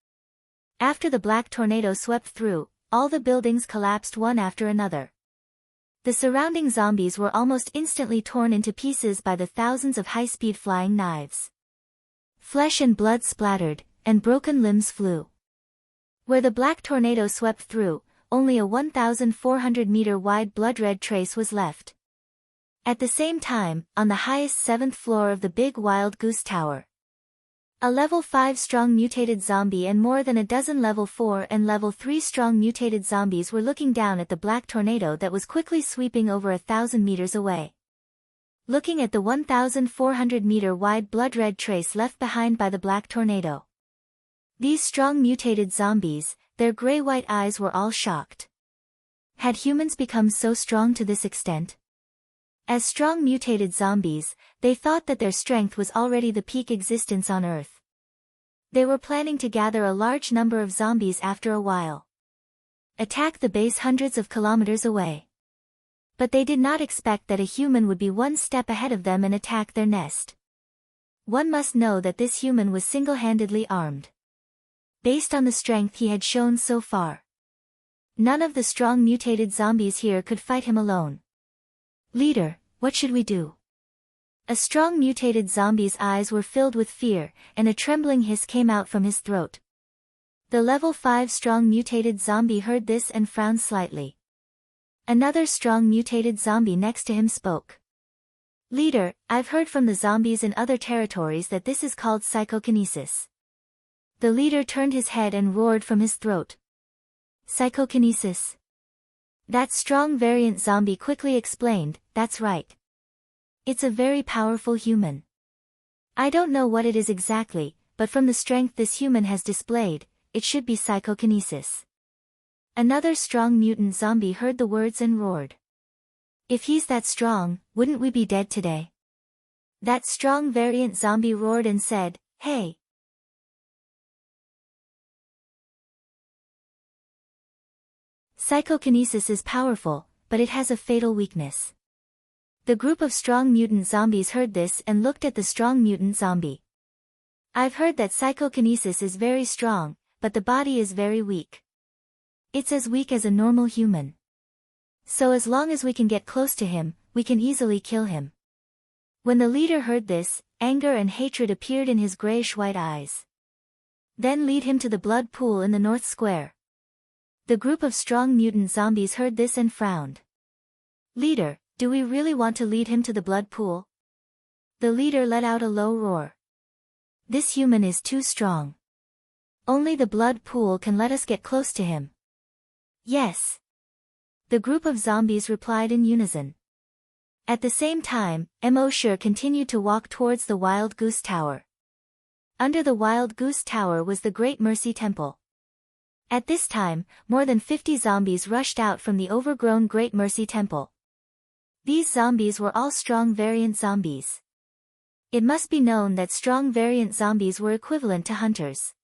After the black tornado swept through, all the buildings collapsed one after another. The surrounding zombies were almost instantly torn into pieces by the thousands of high-speed flying knives. Flesh and blood splattered, and broken limbs flew. Where the black tornado swept through, only a 1,400-meter wide blood-red trace was left. At the same time, on the highest 7th floor of the big Wild Goose Tower, a level 5 strong mutated zombie and more than a dozen level 4 and level 3 strong mutated zombies were looking down at the black tornado that was quickly sweeping over 1,000 meters away. Looking at the 1,400-meter wide blood-red trace left behind by the black tornado. These strong mutated zombies, their gray-white eyes were all shocked. Had humans become so strong to this extent? As strong mutated zombies, they thought that their strength was already the peak existence on Earth. They were planning to gather a large number of zombies after a while. Attack the base hundreds of kilometers away. But they did not expect that a human would be one step ahead of them and attack their nest. One must know that this human was single-handedly armed. Based on the strength he had shown so far, none of the strong mutated zombies here could fight him alone. Leader, what should we do? A strong mutated zombie's eyes were filled with fear, and a trembling hiss came out from his throat. The level 5 strong mutated zombie heard this and frowned slightly. Another strong mutated zombie next to him spoke. Leader, I've heard from the zombies in other territories that this is called psychokinesis. The leader turned his head and roared from his throat. Psychokinesis. That strong variant zombie quickly explained, that's right. It's a very powerful human. I don't know what it is exactly, but from the strength this human has displayed, it should be psychokinesis. Another strong mutant zombie heard the words and roared. If he's that strong, wouldn't we be dead today? That strong variant zombie roared and said, hey. Psychokinesis is powerful, but it has a fatal weakness. The group of strong mutant zombies heard this and looked at the strong mutant zombie. I've heard that psychokinesis is very strong, but the body is very weak. It's as weak as a normal human. So as long as we can get close to him, we can easily kill him. When the leader heard this, anger and hatred appeared in his grayish-white eyes. Then lead him to the blood pool in the North Square. The group of strong mutant zombies heard this and frowned. Leader, do we really want to lead him to the blood pool? The leader let out a low roar. This human is too strong. Only the blood pool can let us get close to him. Yes. The group of zombies replied in unison. At the same time, Emosure continued to walk towards the Wild Goose Tower. Under the Wild Goose Tower was the Great Mercy Temple. At this time, more than 50 zombies rushed out from the overgrown Great Mercy Temple. These zombies were all strong variant zombies. It must be known that strong variant zombies were equivalent to hunters.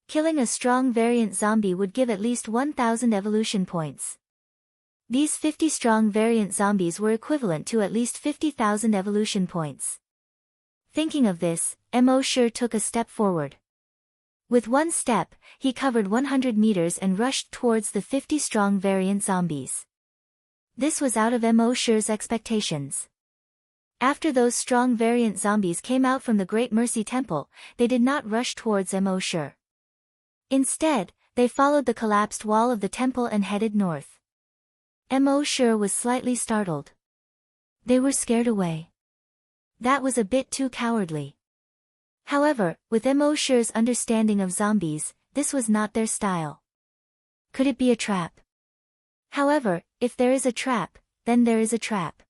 Killing a strong variant zombie would give at least 1,000 evolution points. These 50 strong variant zombies were equivalent to at least 50,000 evolution points. Thinking of this, Emosure took a step forward. With one step, he covered 100 meters and rushed towards the 50 strong variant zombies. This was out of Emosure's expectations. After those strong variant zombies came out from the Great Mercy Temple, they did not rush towards Emosure. Instead, they followed the collapsed wall of the temple and headed north. Emosure was slightly startled. They were scared away. That was a bit too cowardly. However, with Emosure's understanding of zombies, this was not their style. Could it be a trap? However, if there is a trap, then there is a trap.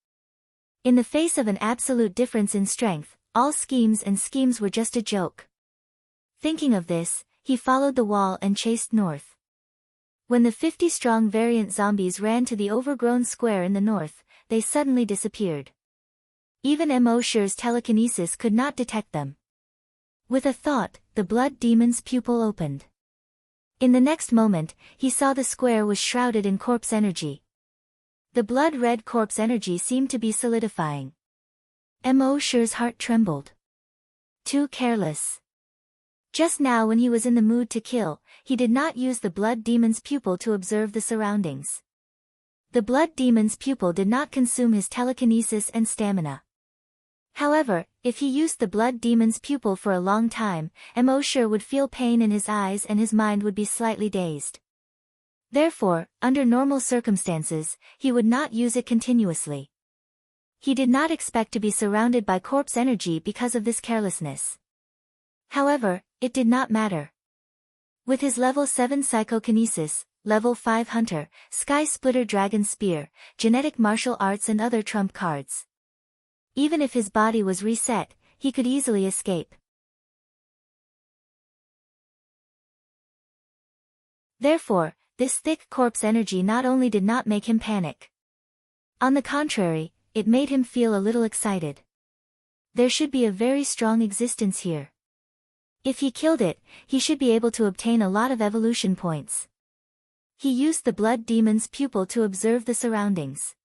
In the face of an absolute difference in strength, all schemes were just a joke. Thinking of this, he followed the wall and chased north. When the 50 strong variant zombies ran to the overgrown square in the north, they suddenly disappeared. Even Emosure's telekinesis could not detect them. With a thought, the blood demon's pupil opened. In the next moment, he saw the square was shrouded in corpse energy. The blood-red corpse energy seemed to be solidifying. Mosher's heart trembled. Too careless. Just now when he was in the mood to kill, he did not use the blood demon's pupil to observe the surroundings. The blood demon's pupil did not consume his telekinesis and stamina. However, if he used the blood demon's pupil for a long time, Mosher would feel pain in his eyes and his mind would be slightly dazed. Therefore, under normal circumstances, he would not use it continuously. He did not expect to be surrounded by corpse energy because of this carelessness. However, it did not matter. With his level 7 psychokinesis, level 5 hunter, sky splitter dragon spear, genetic martial arts and other trump cards. Even if his body was reset, he could easily escape. Therefore, this thick corpse energy not only did not make him panic. On the contrary, it made him feel a little excited. There should be a very strong existence here. If he killed it, he should be able to obtain a lot of evolution points. He used the blood demon's pupil to observe the surroundings.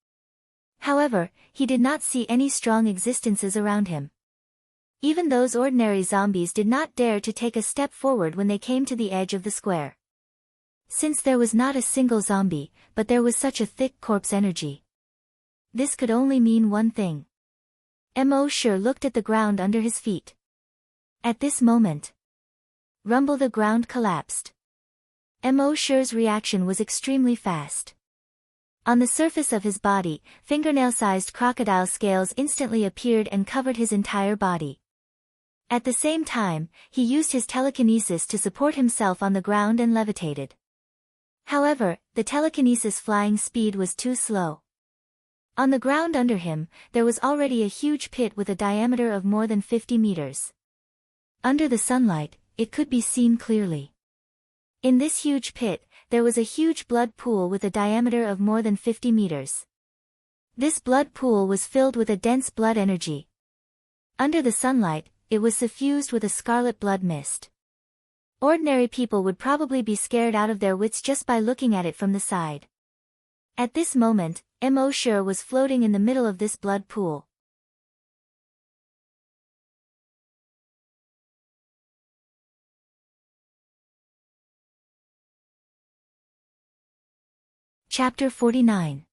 However, he did not see any strong existences around him. Even those ordinary zombies did not dare to take a step forward when they came to the edge of the square. Since there was not a single zombie, but there was such a thick corpse energy. This could only mean one thing. Mosher looked at the ground under his feet. At this moment, rumble, the ground collapsed. Mosher's reaction was extremely fast. On the surface of his body, fingernail-sized crocodile scales instantly appeared and covered his entire body. At the same time, he used his telekinesis to support himself on the ground and levitated. However, the telekinesis flying speed was too slow. On the ground under him, there was already a huge pit with a diameter of more than 50 meters. Under the sunlight, it could be seen clearly. In this huge pit, there was a huge blood pool with a diameter of more than 50 meters. This blood pool was filled with a dense blood energy. Under the sunlight, it was suffused with a scarlet blood mist. Ordinary people would probably be scared out of their wits just by looking at it from the side. At this moment, Mosher was floating in the middle of this blood pool. Chapter 49.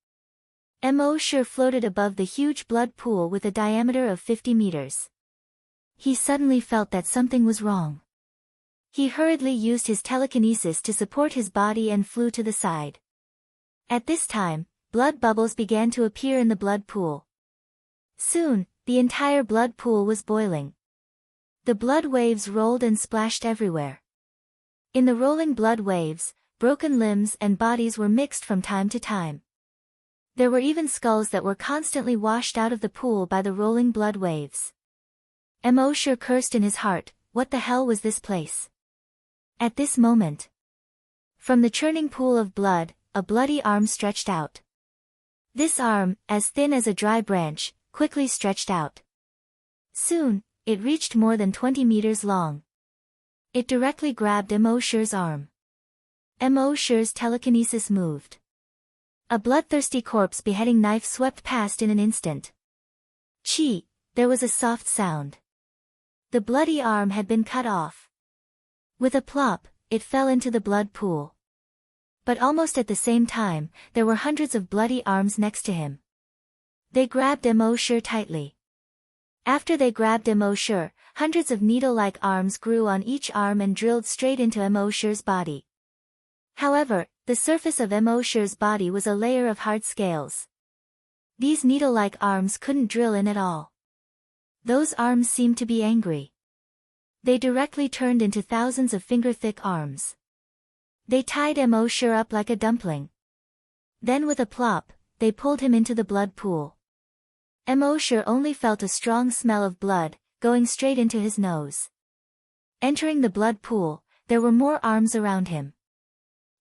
Mosher floated above the huge blood pool with a diameter of 50 meters. He suddenly felt that something was wrong. He hurriedly used his telekinesis to support his body and flew to the side. At this time, blood bubbles began to appear in the blood pool. Soon, the entire blood pool was boiling. The blood waves rolled and splashed everywhere. In the rolling blood waves, broken limbs and bodies were mixed from time to time. There were even skulls that were constantly washed out of the pool by the rolling blood waves. Mosher cursed in his heart, what the hell was this place? At this moment, from the churning pool of blood, a bloody arm stretched out. This arm, as thin as a dry branch, quickly stretched out. Soon, it reached more than 20 meters long. It directly grabbed Mosher's arm. Mosher's telekinesis moved. A bloodthirsty corpse beheading knife swept past in an instant. Chi! There was a soft sound. The bloody arm had been cut off. With a plop, it fell into the blood pool. But almost at the same time, there were hundreds of bloody arms next to him. They grabbed Mosher tightly. After they grabbed Mosher, hundreds of needle-like arms grew on each arm and drilled straight into Mosher's body. However, the surface of Mosher's body was a layer of hard scales. These needle-like arms couldn't drill in at all. Those arms seemed to be angry. They directly turned into thousands of finger-thick arms. They tied Mosher up like a dumpling. Then with a plop, they pulled him into the blood pool. Mosher only felt a strong smell of blood, going straight into his nose. Entering the blood pool, there were more arms around him.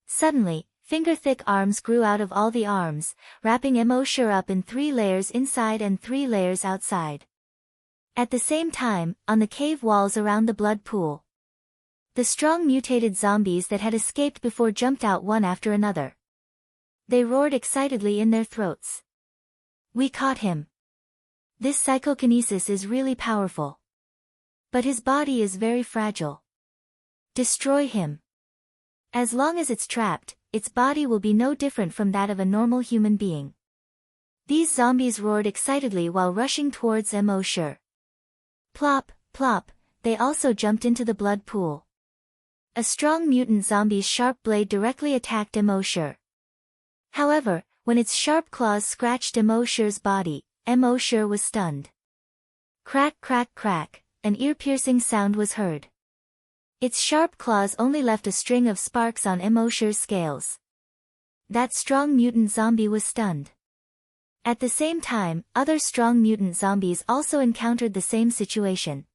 Suddenly, finger-thick arms grew out of all the arms, wrapping Mosher up in 3 layers inside and 3 layers outside. At the same time, on the cave walls around the blood pool, The strong mutated zombies that had escaped before jumped out one after another. They roared excitedly in their throats. We caught him. This psychokinesis is really powerful. But his body is very fragile. Destroy him. As long as it's trapped, its body will be no different from that of a normal human being. These zombies roared excitedly while rushing towards Emosure. Plop, plop, they also jumped into the blood pool. A strong mutant zombie's sharp blade directly attacked Emosure. However, when its sharp claws scratched Emosure's body, Emosure was stunned. Crack crack crack, an ear-piercing sound was heard. Its sharp claws only left a string of sparks on Emosure's scales. That strong mutant zombie was stunned. At the same time, other strong mutant zombies also encountered the same situation.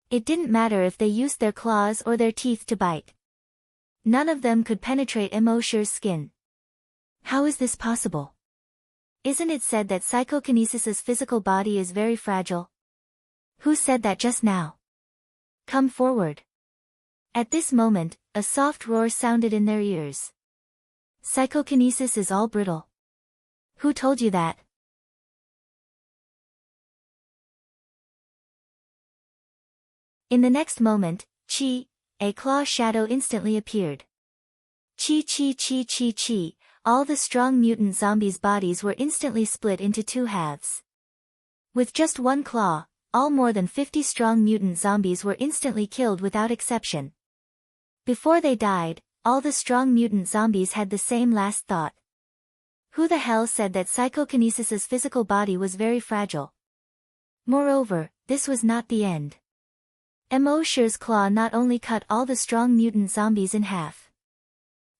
It didn't matter if they used their claws or their teeth to bite. None of them could penetrate Emosure's skin. How is this possible? Isn't it said that psychokinesis's physical body is very fragile? Who said that just now? Come forward. At this moment, a soft roar sounded in their ears. Psychokinesis is all brittle. Who told you that? In the next moment, a claw shadow instantly appeared. Chi, all the strong mutant zombies' bodies were instantly split into two halves. With just one claw, all more than 50 strong mutant zombies were instantly killed without exception. Before they died, all the strong mutant zombies had the same last thought. Who the hell said that psychokinesis's physical body was very fragile? Moreover, this was not the end. Emosure's claw not only cut all the strong mutant zombies in half.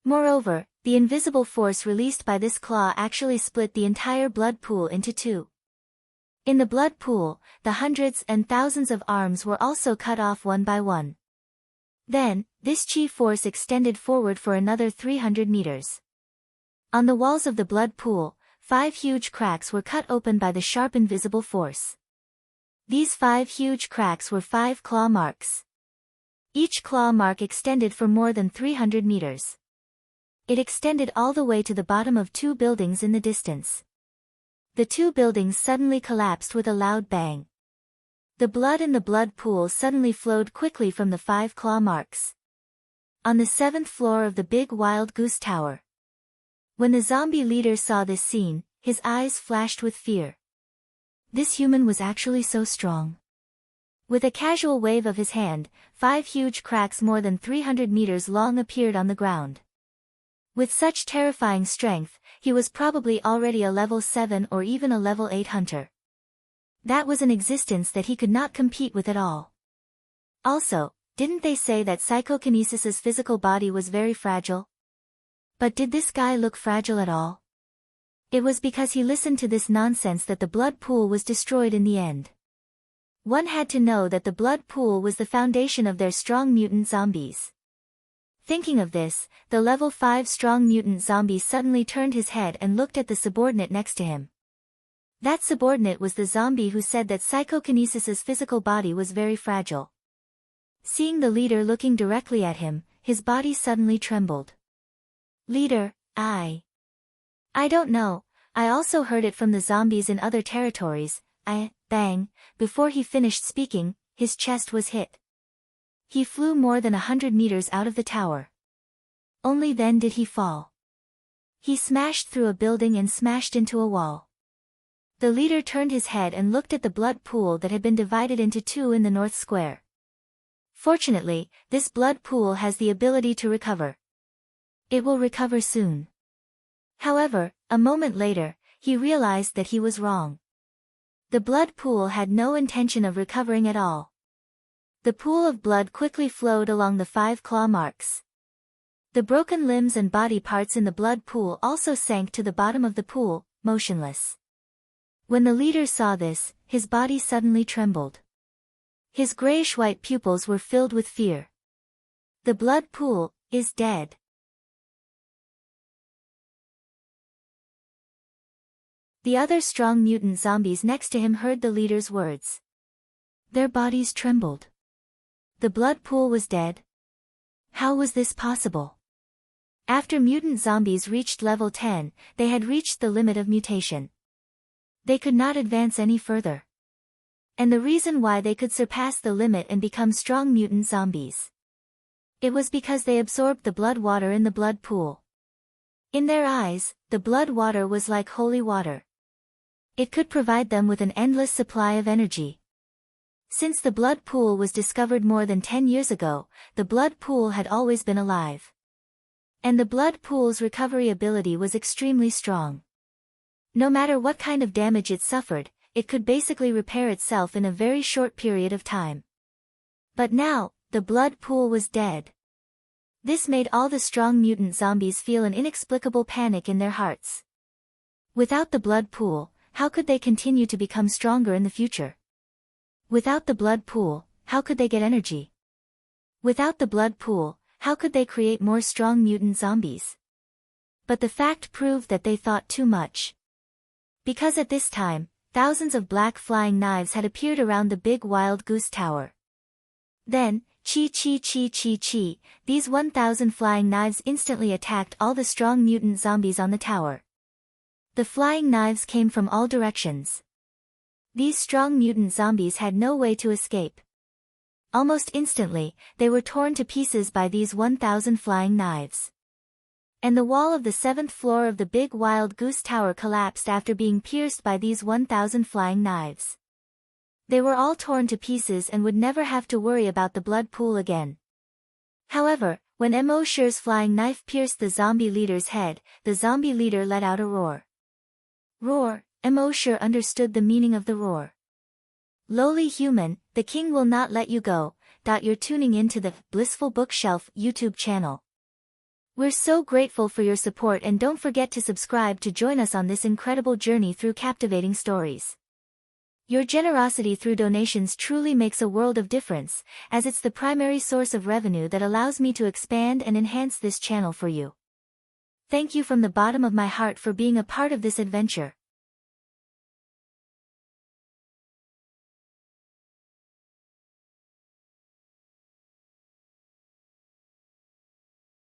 Moreover, the invisible force released by this claw actually split the entire blood pool into two. In the blood pool, the hundreds and thousands of arms were also cut off one by one. Then, this chi force extended forward for another 300 meters. On the walls of the blood pool, 5 huge cracks were cut open by the sharp invisible force. These 5 huge cracks were 5 claw marks. Each claw mark extended for more than 300 meters. It extended all the way to the bottom of 2 buildings in the distance. The 2 buildings suddenly collapsed with a loud bang. The blood in the blood pool suddenly flowed quickly from the 5 claw marks. On the 7th floor of the big wild goose tower. When the zombie leader saw this scene, his eyes flashed with fear. This human was actually so strong. With a casual wave of his hand, 5 huge cracks more than 300 meters long appeared on the ground. With such terrifying strength, he was probably already a level 7 or even a level 8 hunter. That was an existence that he could not compete with at all. Also, didn't they say that psychokinesis's physical body was very fragile? But did this guy look fragile at all? It was because he listened to this nonsense that the blood pool was destroyed in the end. One had to know that the blood pool was the foundation of their strong mutant zombies. Thinking of this, the level 5 strong mutant zombie suddenly turned his head and looked at the subordinate next to him. That subordinate was the zombie who said that psychokinesis's physical body was very fragile. Seeing the leader looking directly at him, his body suddenly trembled. Leader, I don't know, I also heard it from the zombies in other territories, bang, before he finished speaking, his chest was hit. He flew more than 100 meters out of the tower. Only then did he fall. He smashed through a building and smashed into a wall. The leader turned his head and looked at the blood pool that had been divided into 2 in the north square. Fortunately, this blood pool has the ability to recover. It will recover soon. However, a moment later, he realized that he was wrong. The blood pool had no intention of recovering at all. The pool of blood quickly flowed along the 5 claw marks. The broken limbs and body parts in the blood pool also sank to the bottom of the pool, motionless. When the leader saw this, his body suddenly trembled. His grayish-white pupils were filled with fear. The blood pool is dead. The other strong mutant zombies next to him heard the leader's words. Their bodies trembled. The blood pool was dead. How was this possible? After mutant zombies reached level 10, they had reached the limit of mutation. They could not advance any further. And the reason why they could surpass the limit and become strong mutant zombies. It was because they absorbed the blood water in the blood pool. In their eyes, the blood water was like holy water. It could provide them with an endless supply of energy. Since the blood pool was discovered more than 10 years ago, the blood pool had always been alive. And the blood pool's recovery ability was extremely strong. No matter what kind of damage it suffered, it could basically repair itself in a very short period of time. But now, the blood pool was dead. This made all the strong mutant zombies feel an inexplicable panic in their hearts. Without the blood pool, how could they continue to become stronger in the future? Without the blood pool, how could they get energy? Without the blood pool, how could they create more strong mutant zombies? But the fact proved that they thought too much. Because at this time, thousands of black flying knives had appeared around the big wild goose tower. Then, these 1,000 flying knives instantly attacked all the strong mutant zombies on the tower. The flying knives came from all directions. These strong mutant zombies had no way to escape. Almost instantly, they were torn to pieces by these 1,000 flying knives. And the wall of the 7th floor of the big wild goose tower collapsed after being pierced by these 1,000 flying knives. They were all torn to pieces and would never have to worry about the blood pool again. However, when Emosher's flying knife pierced the zombie leader's head, the zombie leader let out a roar. Roar, Emosher understood the meaning of the roar. Lowly human, the king will not let you go. You're tuning into the Blissful Bookshelf YouTube channel. We're so grateful for your support, and don't forget to subscribe to join us on this incredible journey through captivating stories. Your generosity through donations truly makes a world of difference, as it's the primary source of revenue that allows me to expand and enhance this channel for you. Thank you from the bottom of my heart for being a part of this adventure.